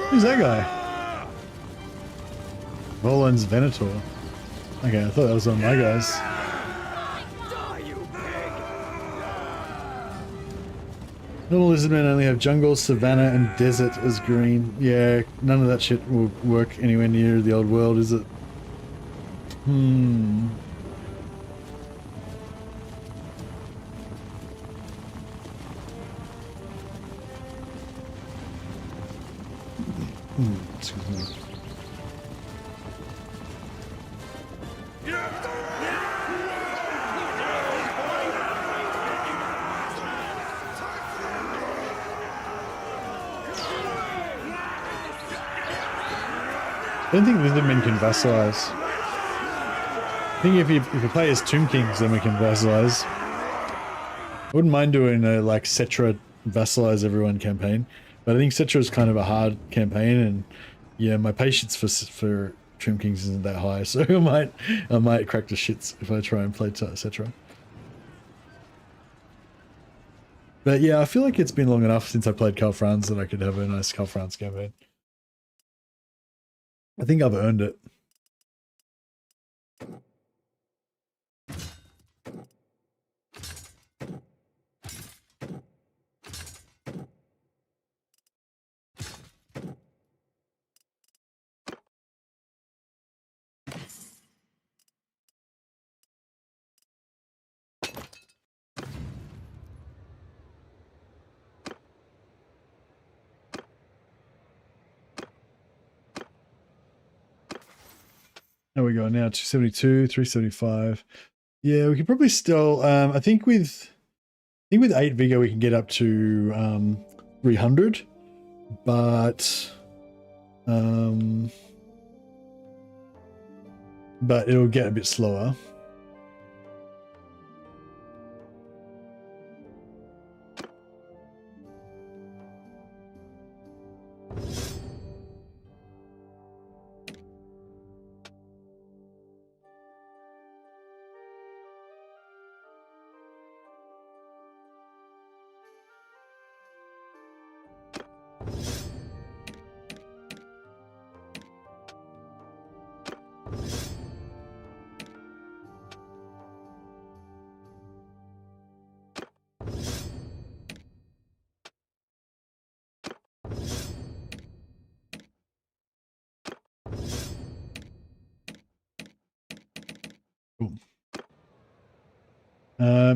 Who's that guy? Roland's Venator. Okay, I thought that was one of my guys. Normal lizardmen only have jungle, savanna, and desert as green. Yeah, none of that shit will work anywhere near the old world, is it? Excuse me. I don't think lizardmen can vassalize. I think if you play as Tomb Kings, then we can vassalize. I wouldn't mind doing a like Cetra vassalize everyone campaign, but I think Cetra is kind of a hard campaign, and yeah, my patience for Tomb Kings isn't that high, so I might crack the shits if I try and play Cetra. But yeah, I feel like it's been long enough since I played Karl Franz that I could have a nice Karl Franz campaign. I think I've earned it. There we go. Now 272, 375. Yeah, we could probably still. I think with 8 vigor we can get up to 300, but it'll get a bit slower.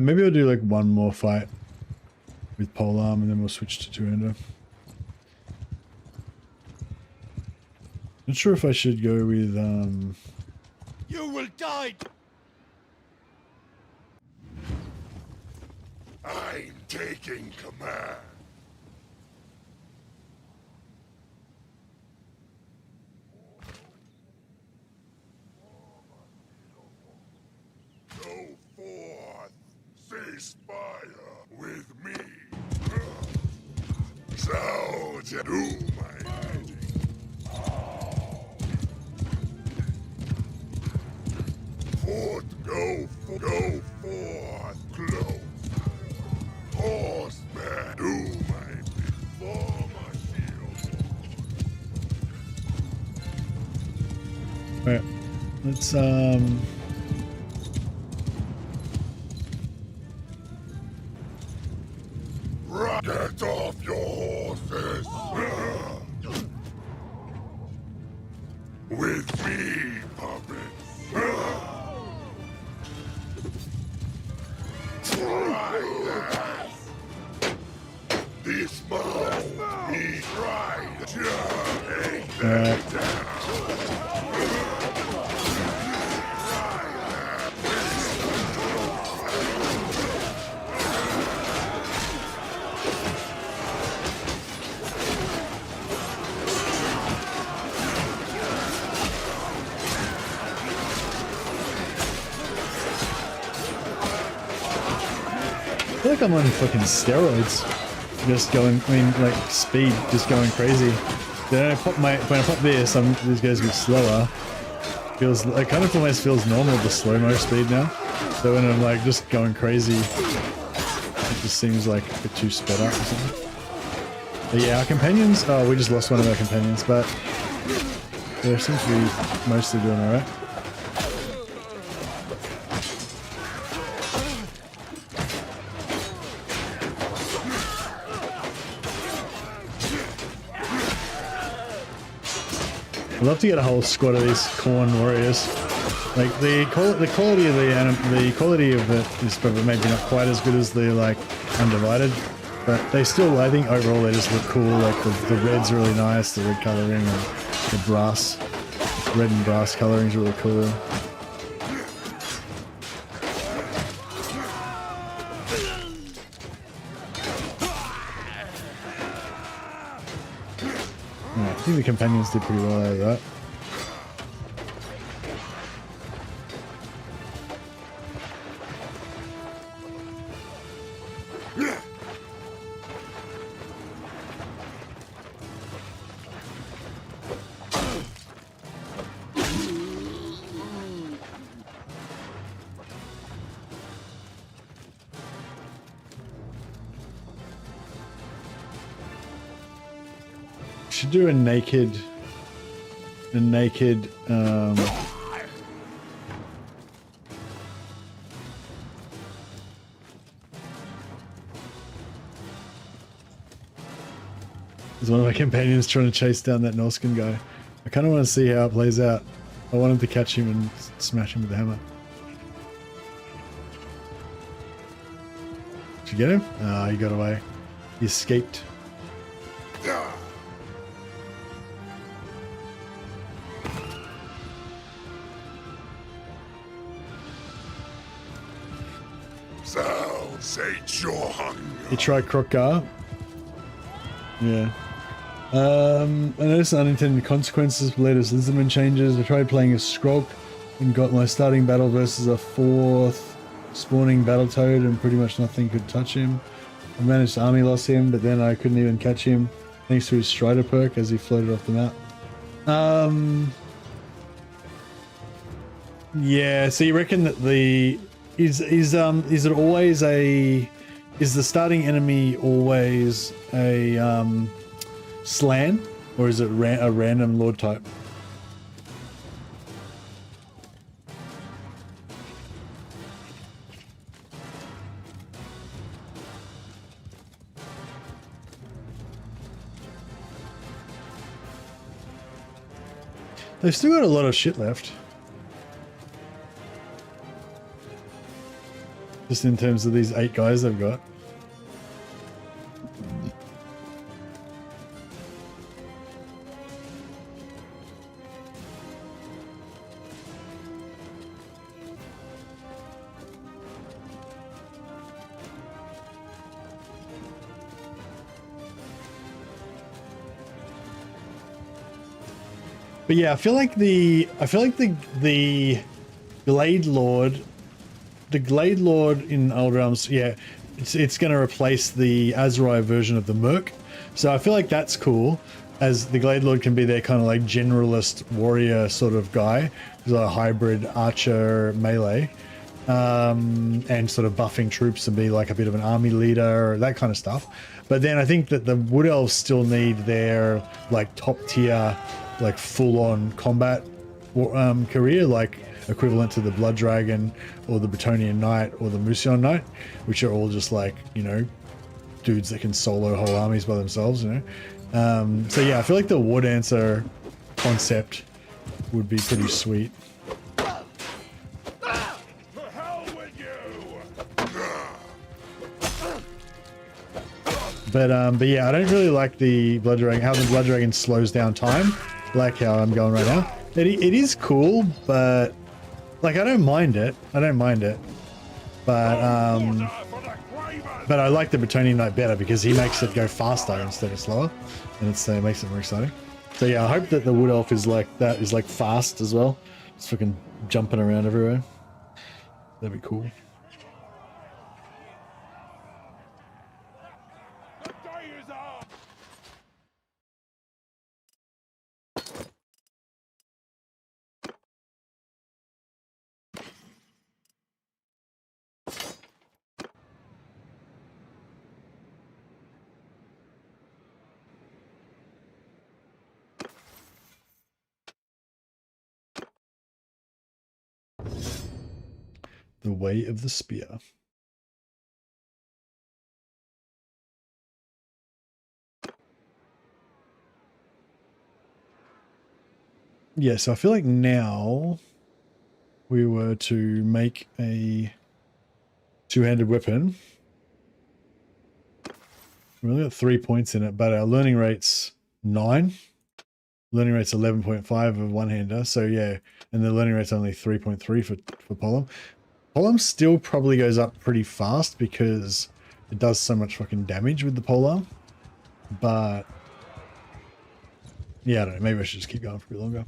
Maybe I'll do like one more fight with polearm and then we'll switch to two-hander. Not sure if I should go with You will die! I'm taking command. Go forth. Cease fire with me. So do my bidding. Go forth, close. Horseman, do my bidding. For my shield. Alright. Let's Get off your horses! With me, puppets! Try that! Dismount! Me try! Take them down! I feel like I'm on fucking steroids. Just going, I mean, like speed, just going crazy. Then when I pop this, this goes a bit slower. Feels, it kind of almost feels normal, the slow-mo speed now. So when I'm like just going crazy, it just seems like a bit too sped up or something. But yeah, our companions, oh, we just lost one of our companions, but they seem to be mostly doing alright. I'd love to get a whole squad of these corn warriors. Like the quality of the quality of it is probably maybe not quite as good as the like Undivided, but they still, I think overall they just look cool. Like the red's really nice, the red coloring and the brass, red and brass coloring is really cool. Yeah, I think the companions did pretty well out of that. Should do a naked there's one of my companions trying to chase down that Norscan guy. I kind of want to see how it plays out. I wanted to catch him and smash him with the hammer. Did you get him? Ah, he got away. He escaped. So, sate your hunger. He tried Krokgar. Yeah. I noticed unintended consequences for latest Lizardman changes. I tried playing a Skrulk and got my starting battle versus a 4th spawning Battletoad and pretty much nothing could touch him. I managed to army loss him, but then I couldn't even catch him thanks to his Strider perk as he floated off the map. Yeah, so you reckon that is it always is the starting enemy always a Slan, or is it a random Lord type? They've still got a lot of shit left. Just in terms of these 8 guys they've got. But yeah, I feel like the Glade Lord, in Old Realms, yeah, it's going to replace the Azerai version of the Merc. So I feel like that's cool, as the Glade Lord can be their kind of like generalist warrior sort of guy, who's a hybrid archer melee, and sort of buffing troops and be like a bit of an army leader, that kind of stuff. But then I think that the Wood Elves still need their like top tier, like full on combat career, like equivalent to the Blood Dragon or the Bretonnian Knight or the Musion Knight, which are all just like, you know, dudes that can solo whole armies by themselves, you know. So yeah, I feel like the War Dancer concept would be pretty sweet. To hell with you! But yeah, I don't really like the Blood Dragon, how the Blood Dragon slows down time, like how I'm going right now. It is cool, but like I don't mind it. But but I like the Bretonnian Knight better because he makes it go faster instead of slower, and it makes it more exciting. So yeah, I hope that the Wood Elf is like fast as well, just fucking jumping around everywhere. That'd be cool. The day is up! The Way of the Spear. Yeah, so I feel like now we were to make a two-handed weapon. We only got 3 points in it, but our learning rate's 9. Learning rate's 11.5 of one-hander, so yeah, and the learning rate's only 3.3 for Polem. Polem still probably goes up pretty fast because it does so much fucking damage with the polearm, but yeah, I don't know, maybe I should just keep going for a bit longer.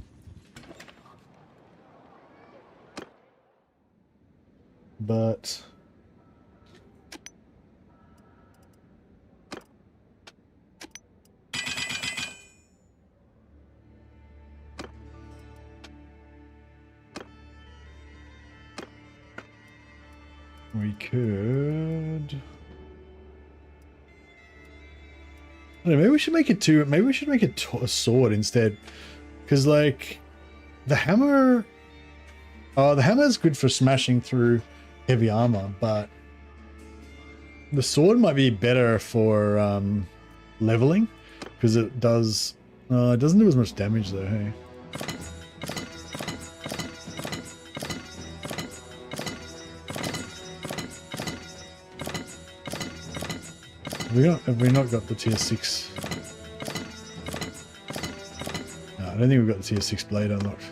But we could, I don't know, maybe we should make it two. Maybe we should make it a sword instead, because like the hammer. Oh, the hammer is good for smashing through heavy armor, but the sword might be better for leveling, because it does. It doesn't do as much damage though. Hey. Have we not got the tier 6? No, I don't think we've got the tier 6 blade unlocked.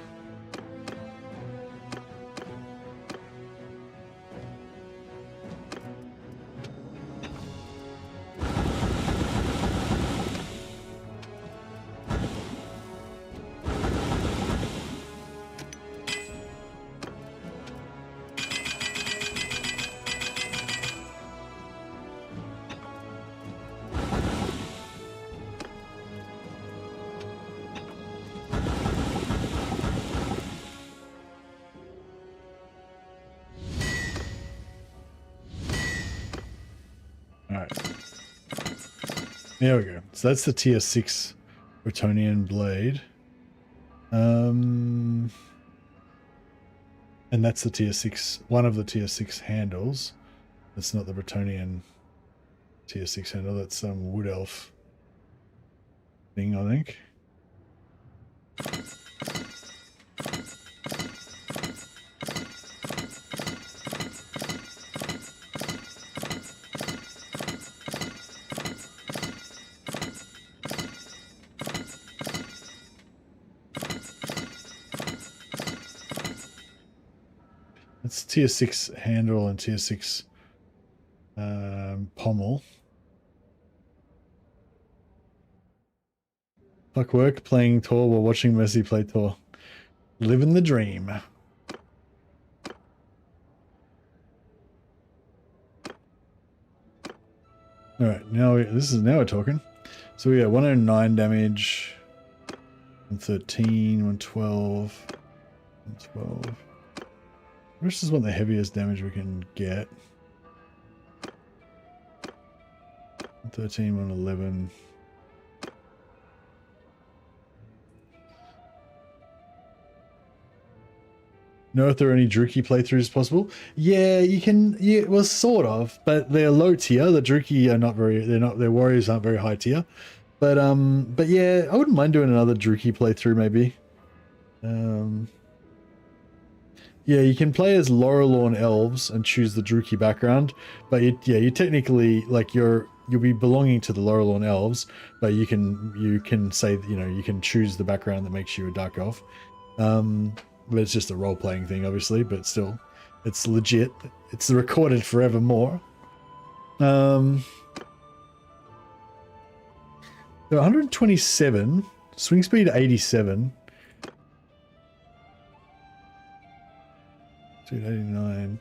There we go. So that's the tier 6 Bretonnian blade. And that's the tier 6, one of the tier 6 handles. That's not the Bretonnian tier 6 handle, that's some Wood Elf thing, I think. It's tier 6 handle and tier 6 pommel. Fuck work, playing Tor while watching Mercy play Tor. Living the dream. Alright, now we're talking. So we got 109 damage, 113, 112, 112. We just want the heaviest damage we can get. 113, 111. Know if there are any Druki playthroughs possible? Yeah, you can. Yeah, well, sort of, but they're low tier. The Druki are not very. Their warriors aren't very high tier. But yeah, I wouldn't mind doing another Druki playthrough maybe. Yeah, you can play as Lorelorn elves and choose the Druki background, but you technically like you'll be belonging to the Lorelorn elves, but you can say you can choose the background that makes you a dark elf. But it's just a role-playing thing, obviously, but still, it's legit. It's recorded forevermore. They're 127, swing speed 87. 289.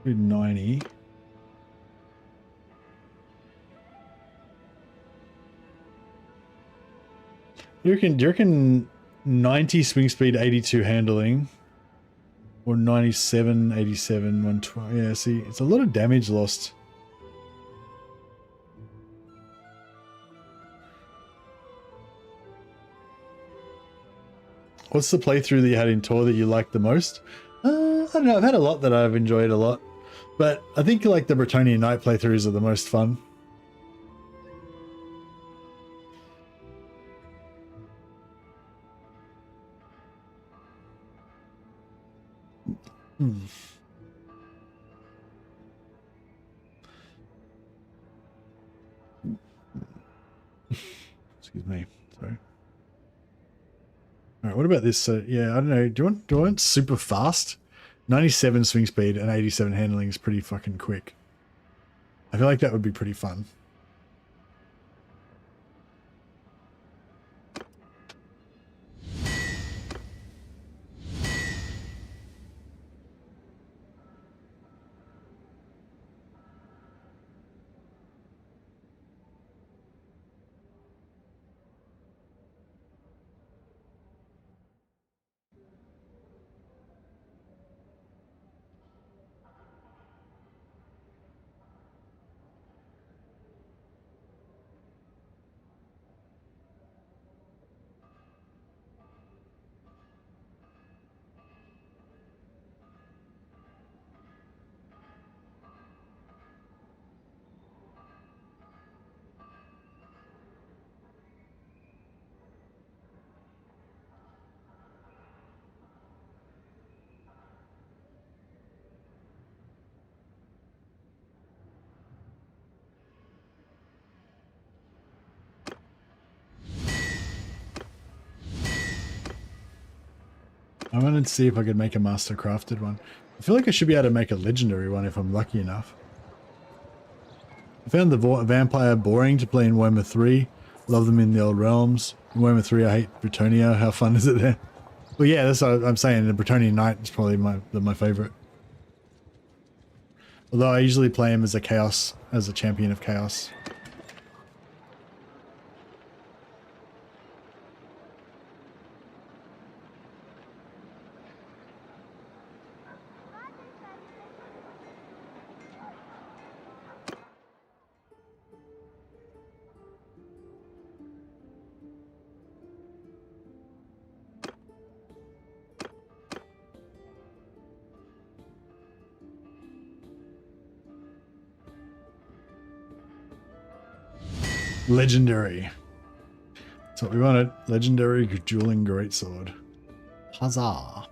Do 90. You reckon 90 swing speed, 82 handling, or 97, 87, 120. Yeah, see, it's a lot of damage lost. What's the playthrough that you had in Tor that you liked the most? I don't know. I've had a lot that I've enjoyed a lot, but I think like the Bretonnian Knight playthroughs are the most fun. Excuse me. Sorry. All right. What about this? Yeah, I don't know. Do you want super fast? 97 swing speed and 87 handling is pretty fucking quick. I feel like that would be pretty fun. I wanted to see if I could make a master crafted one. I feel like I should be able to make a legendary one if I'm lucky enough. I found the vampire boring to play in Warhammer 3. Love them in the old realms. In Warhammer 3 I hate Bretonnia. How fun is it there? Well yeah, that's what I'm saying. The Bretonnian Knight is probably my favourite. Although I usually play him as a chaos, as a champion of chaos. Legendary. That's what we wanted. Legendary dueling greatsword. Huzzah.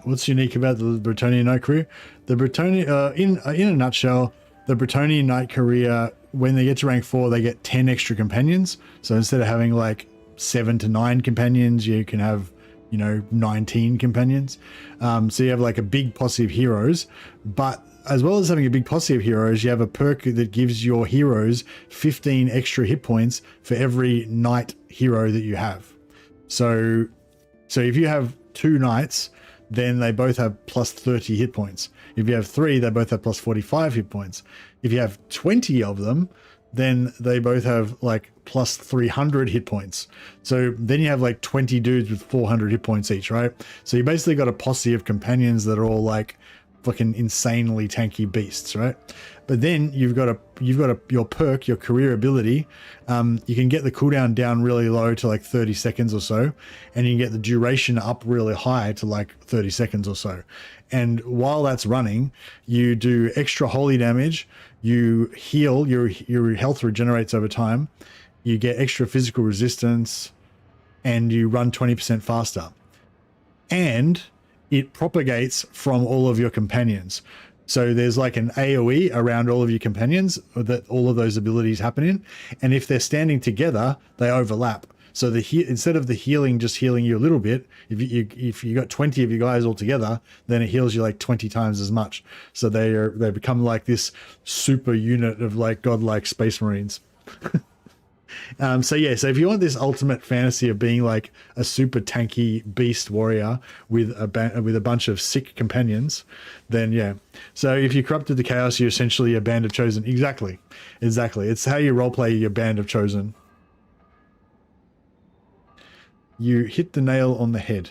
What's unique about the Bretonnian Knight career? The Bretonnian, in a nutshell, the Bretonnian Knight career, when they get to rank 4, they get 10 extra companions. So instead of having like 7 to 9 companions, you can have, you know, 19 companions. So you have like a big posse of heroes, but as well as having a big posse of heroes, you have a perk that gives your heroes 15 extra hit points for every knight hero that you have. So if you have 2 knights, then they both have plus 30 hit points. If you have 3, they both have plus 45 hit points. If you have 20 of them, then they both have like plus 300 hit points. So then you have like 20 dudes with 400 hit points each, right? So you basically got a posse of companions that are all like fucking insanely tanky beasts, right? But then you've got your perk, your career ability. You can get the cooldown down really low to like 30 seconds or so, and you can get the duration up really high to like 30 seconds or so. And while that's running, you do extra holy damage, you heal, your health regenerates over time, you get extra physical resistance, and you run 20% faster. And it propagates from all of your companions. So there's like an AoE around all of your companions that all of those abilities happen in. And if they're standing together, they overlap. So instead of the healing just healing you a little bit, if you got 20 of you guys all together, then it heals you like 20 times as much. So they become like this super unit of like godlike space marines. So if you want this ultimate fantasy of being like a super tanky beast warrior with a bunch of sick companions, then yeah. So if you corrupted the chaos, you're essentially a band of chosen. Exactly. It's how you roleplay your band of chosen. You hit the nail on the head.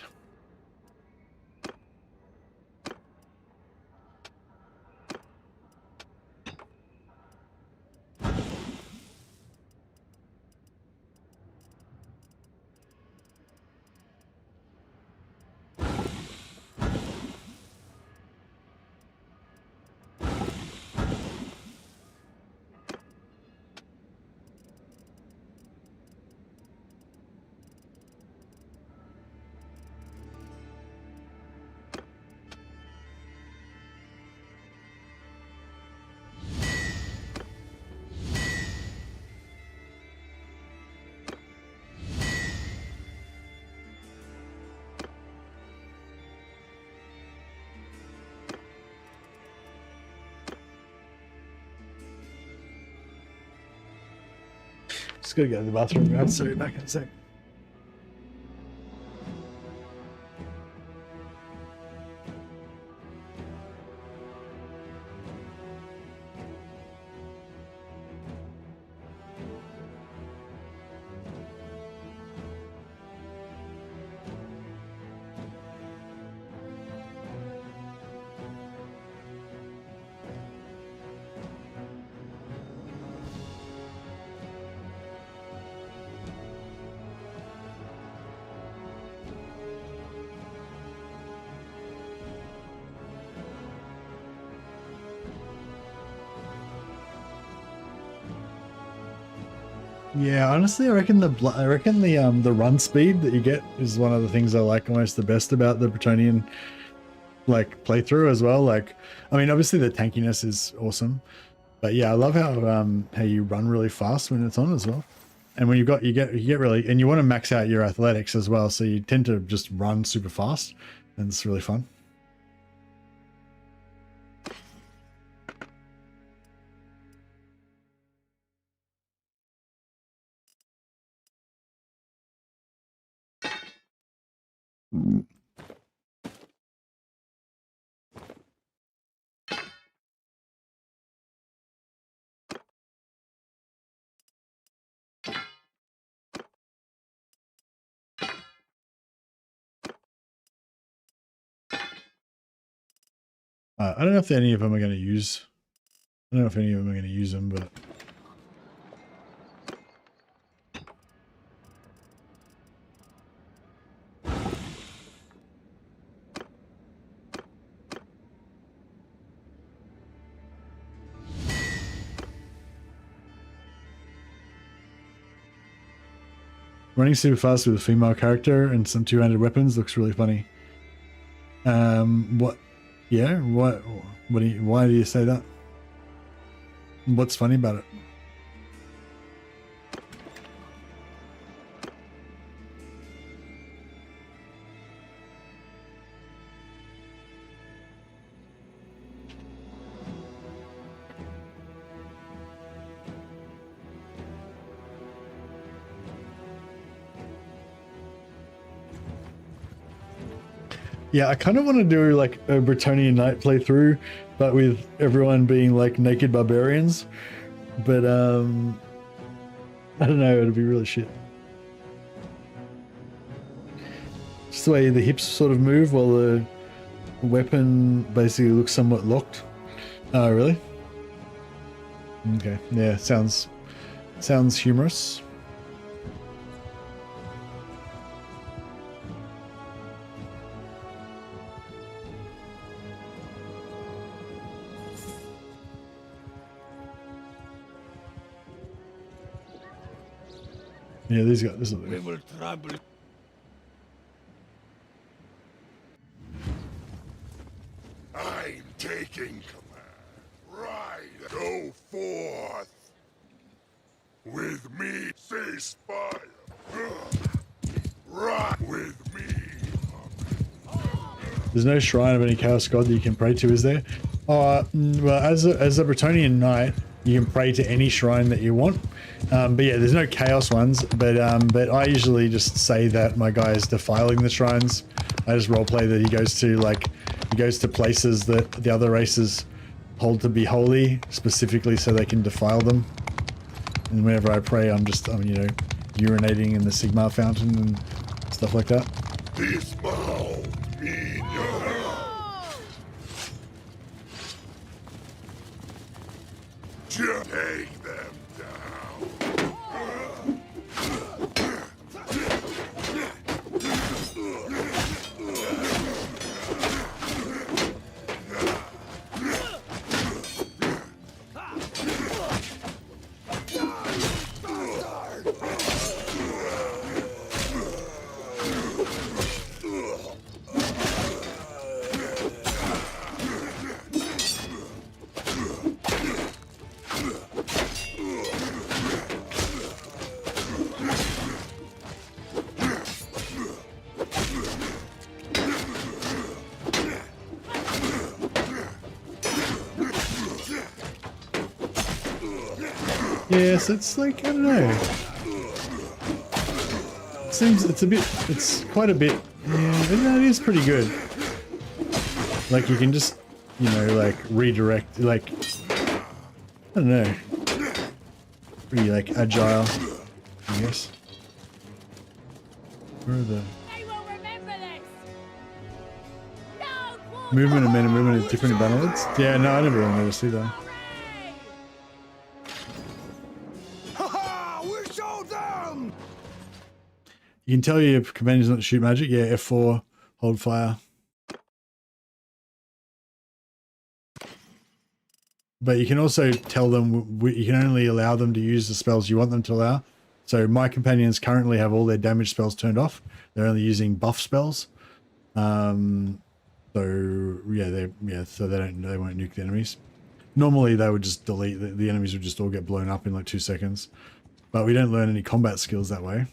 Just gotta go to the bathroom. I'll see you back in a sec. Yeah, honestly, I reckon the run speed that you get is one of the things I like almost the best about the Bretonnian like playthrough as well. Like, I mean, obviously the tankiness is awesome, but yeah, I love how you run really fast when it's on as well. And when you get really, and you want to max out your athletics as well, so you tend to just run super fast, and it's really fun. I don't know if any of them are going to use. I don't know if any of them are going to use them, but. Running super fast with a female character and some two-handed weapons looks really funny. What? Yeah, what? Why do you say that? What's funny about it? Yeah, I kind of want to do like a Bretonnian Knight playthrough, but with everyone being like naked barbarians. But I don't know, it'd be really shit. Just the way the hips sort of move while the weapon basically looks somewhat locked. Oh, really? Okay, yeah, sounds humorous. Yeah, these guys. This is We will trouble. I'm taking command. Right, go forth. With me, ceasefire. Right with me. There's no shrine of any chaos god that you can pray to, is there? Well, as a Bretonnian knight, you can pray to any shrine that you want. But yeah, there's no chaos ones. But I usually just say that my guy is defiling the shrines. I just roleplay that he goes to places that the other races hold to be holy, specifically so they can defile them. And whenever I pray, I'm you know, urinating in the Sigmar fountain and stuff like that. This mouth in your just take them down. Yes, it's like, I don't know. It seems it's quite a bit, yeah, but no, it is pretty good. Like you can just, you know, like redirect, like, I don't know. Pretty like agile, I guess. Where are the... They will remember this. No, Movement and movement is different in Bannerlords? Yeah, no, I never really noticed either. You can tell your companions not to shoot magic. Yeah, F4, hold fire. But you can also tell them, you can only allow them to use the spells you want them to allow. So my companions currently have all their damage spells turned off. They're only using buff spells. So yeah, so they won't nuke the enemies. Normally they would just delete, the enemies would just all get blown up in like 2 seconds. But we don't learn any combat skills that way.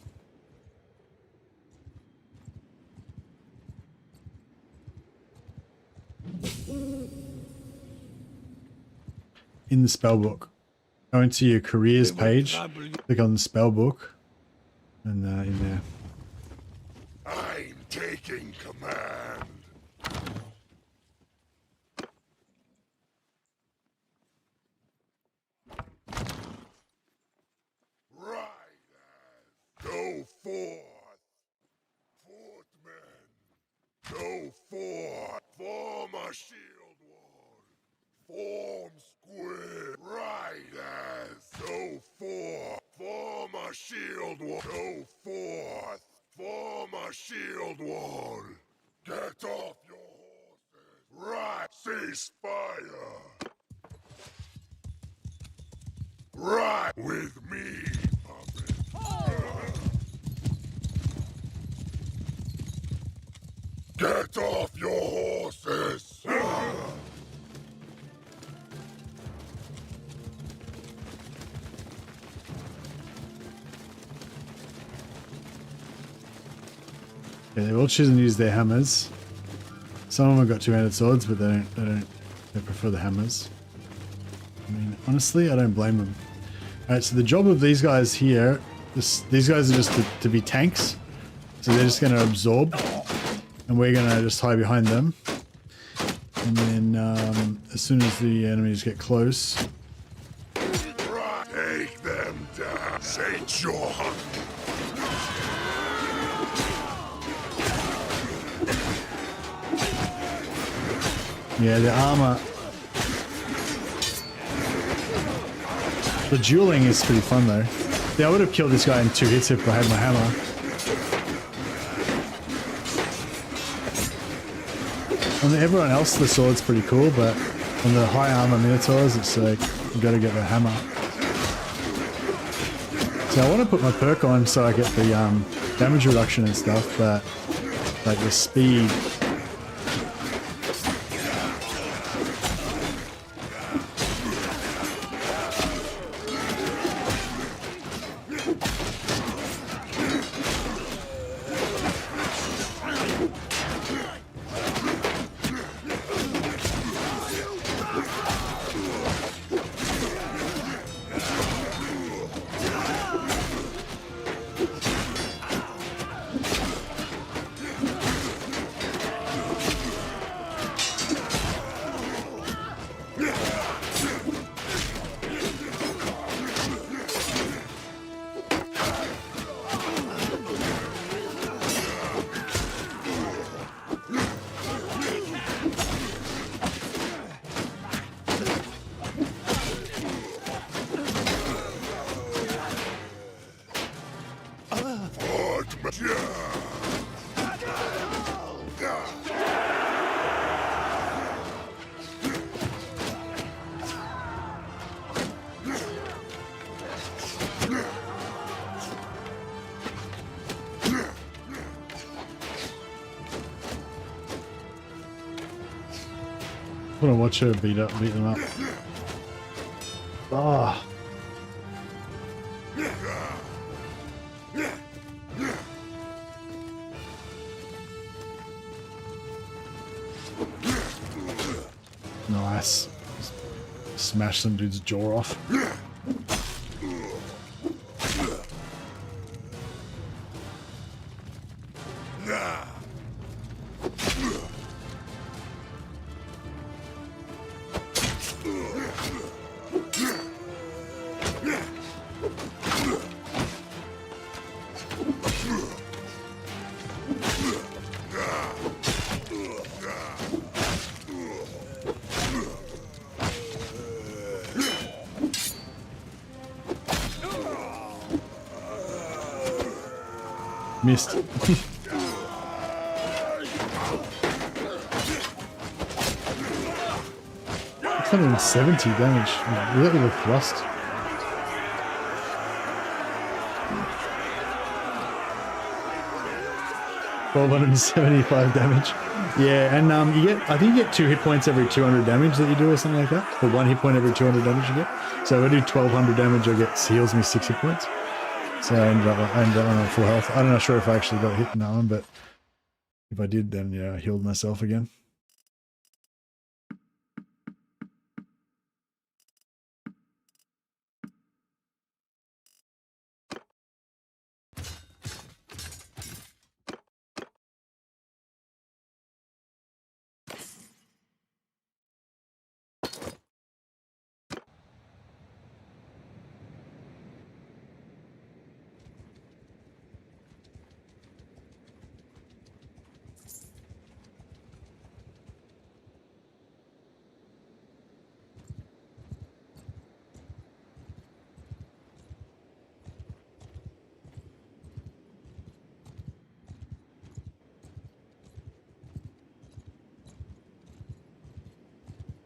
In the spellbook, go into your careers page, click on the spellbook, and in there. I'm taking command. Right, go forth. Footmen, go forth. Form a shield wall. Form square. Right as. Go forth. Form a shield wall. Go forth. Form a shield wall. Get off your horses. Right. Cease fire. Right with me, puppet. Get off your horses! Yeah, they're all choosing to use their hammers. Some of them have got two-handed swords, but they prefer the hammers. I mean, honestly, I don't blame them. Alright, so the job of these guys here, these guys are just to be tanks. So they're just going to absorb, and we're going to just hide behind them. And then as soon as the enemies get close... Take them down. Saint your hunt. Yeah, the armor... The dueling is pretty fun though. Yeah, I would have killed this guy in 2 hits if I had my hammer. On everyone else, the sword's pretty cool, but on the high armor minotaurs, it's like, you gotta get the hammer. So I want to put my perk on so I get the damage reduction and stuff, but like the speed... I want to watch her beat them up. Ah. Nice. Smash some dude's jaw off. Missed. 670 damage. Look at the thrust. $1,275 damage. Yeah, and you get, I think you get 2 hit points every 200 damage that you do or something like that. Or 1 hit point every 200 damage you get. So if I do 1200 damage, heals me 6 hit points. So I ended up on full health. I'm not sure if I actually got hit in that one, but if I did, then yeah, I healed myself again.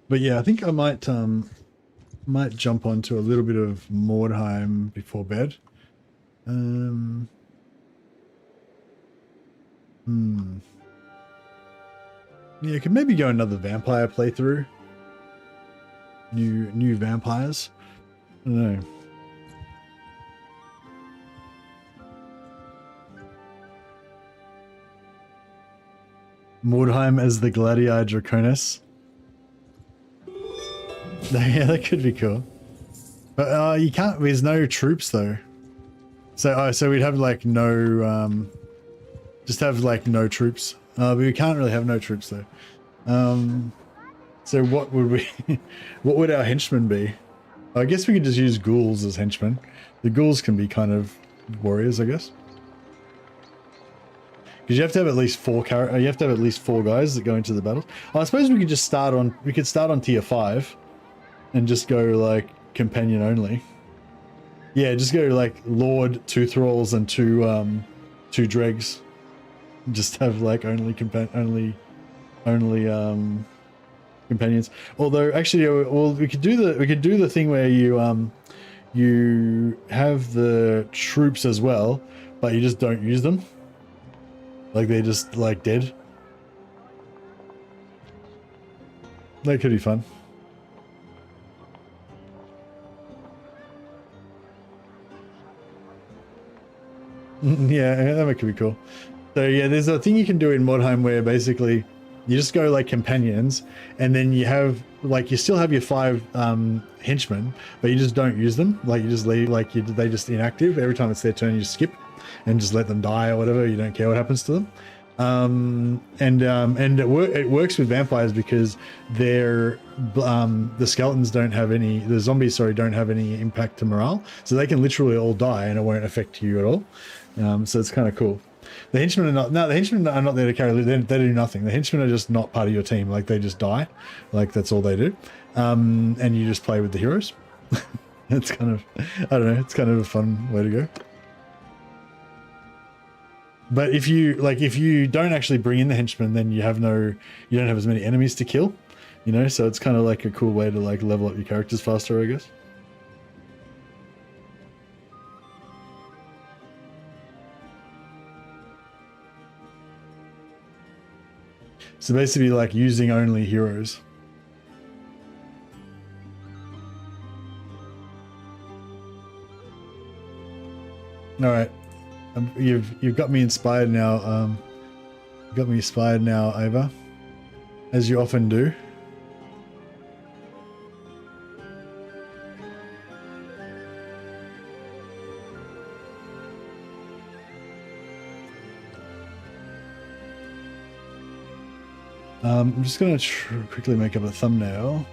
But yeah, I think I might jump onto a little bit of Mordheim before bed. Yeah, could maybe go another vampire playthrough. New vampires. I don't know. Mordheim as the Gladiator Draconis. Yeah, that could be cool. But you can't. There's no troops though. So we'd have like no. Just have like no troops. But we can't really have no troops though. So what would we? What would our henchmen be? I guess we could just use ghouls as henchmen. The ghouls can be kind of warriors, I guess. Because you have to have at least you have to have at least 4 guys that go into the battles. I suppose we could just start on. We could start on tier 5, and just go like companion only. Yeah, just go like Lord, 2 thralls, and 2 dregs. Just have like only companions. Although actually, well, we could do the thing where you you have the troops as well, but you just don't use them. Like they're just like dead. That could be fun. Yeah, that could be cool. So yeah, there's a thing you can do in Mordheim where basically you just go like companions, and then you have like you still have your 5 henchmen, but you just don't use them. Like you just leave, like they just inactive every time it's their turn. You just skip and just let them die or whatever. You don't care what happens to them. And it works with vampires because they're the skeletons don't have any, the zombies don't have any impact to morale, so they can literally all die and it won't affect you at all. So it's kind of cool. The henchmen are not. No, the henchmen are not there to carry loot. They do nothing. The henchmen are just not part of your team. Like they just die. Like that's all they do. And you just play with the heroes. It's kind of, I don't know. It's kind of a fun way to go. But if you don't actually bring in the henchmen, then you don't have as many enemies to kill. You know, so it's kind of like a cool way to like level up your characters faster, I guess. So basically like using only heroes. All right. You've got me inspired now. You got me inspired now, Ava, as you often do. I'm just gonna quickly make up a thumbnail.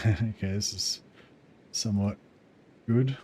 Okay, this is somewhat good.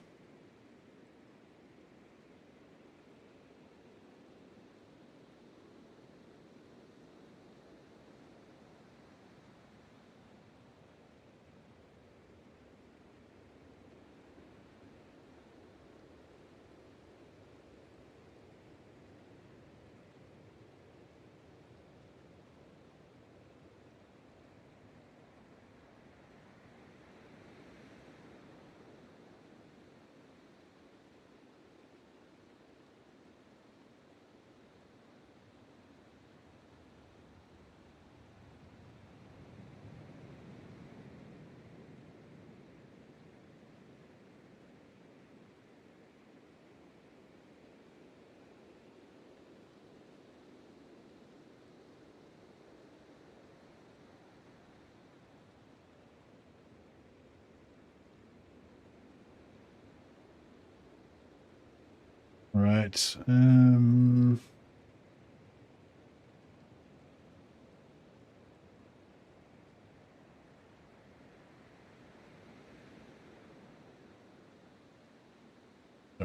Right.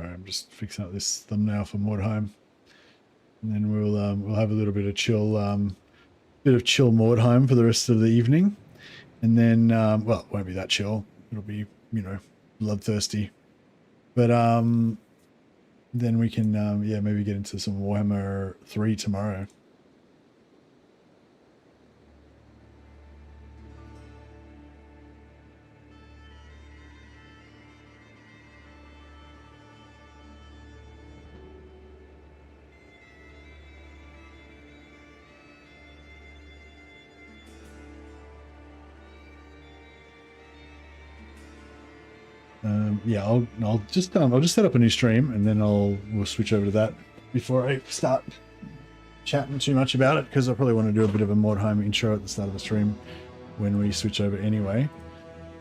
Sorry, I'm just fixing up this thumbnail for Mordheim, and then we'll have a little bit of chill Mordheim for the rest of the evening, and then well, it won't be that chill. It'll be, you know, bloodthirsty, but then we can yeah, maybe get into some Warhammer 3 tomorrow. Yeah, I'll just set up a new stream, and then we'll switch over to that before I start chatting too much about it, because I probably want to do a bit of a Mordheim intro at the start of the stream when we switch over anyway.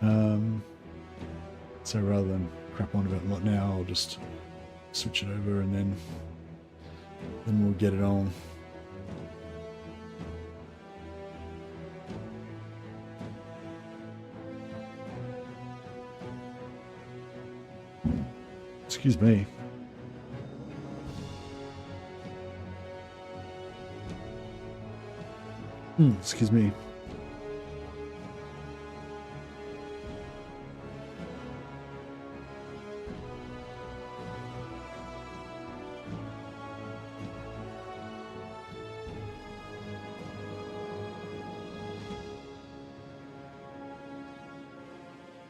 So rather than crap on about a lot now, I'll just switch it over, and then we'll get it on. Excuse me. Excuse me.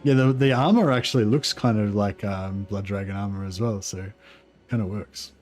Yeah, the armor actually looks kind of like Blood Dragon armor as well, so kind of works.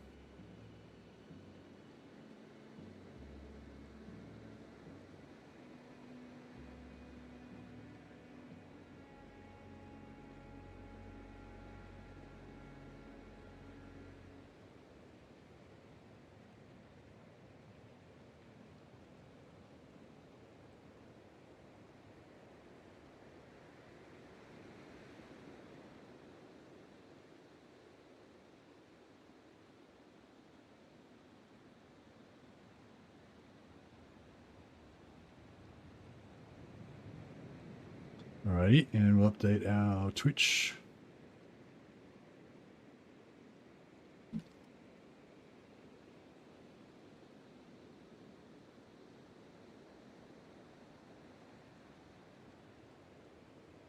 Alrighty, and we'll update our Twitch.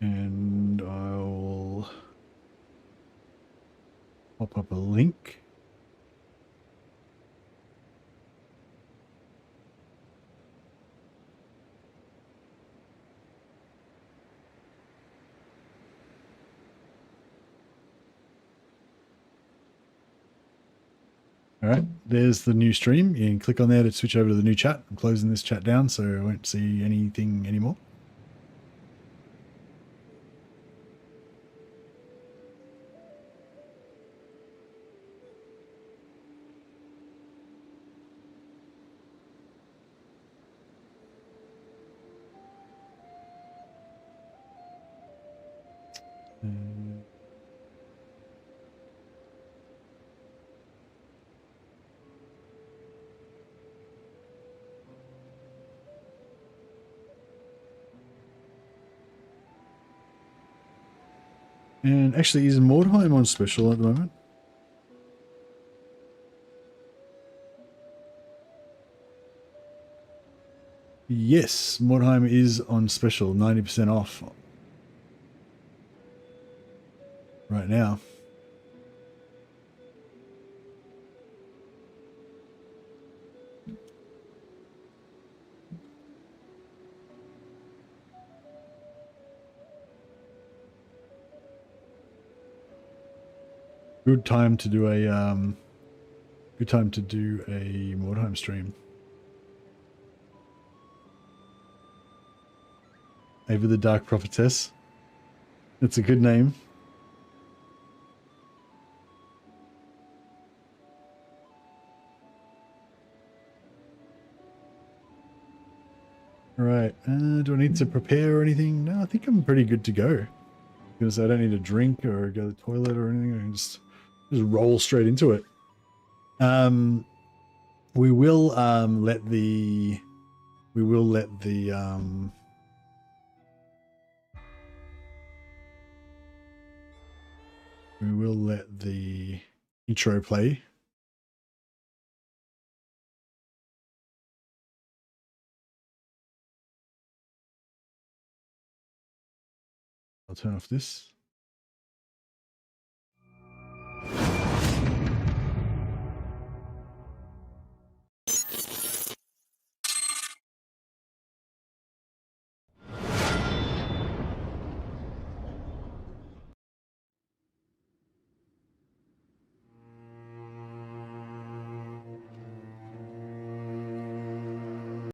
And I'll pop up a link. All right, there's the new stream. You can click on there to switch over to the new chat. I'm closing this chat down so I won't see anything anymore. And actually, is Mordheim on special at the moment? Yes, Mordheim is on special, 90% off right now. Good time to do a Mordheim stream. Ava the Dark Prophetess. It's a good name. All right. Do I need to prepare or anything? No, I think I'm pretty good to go. Because I don't need a drink or go to the toilet or anything. I can just roll straight into it. We will let the intro play. I'll turn off this.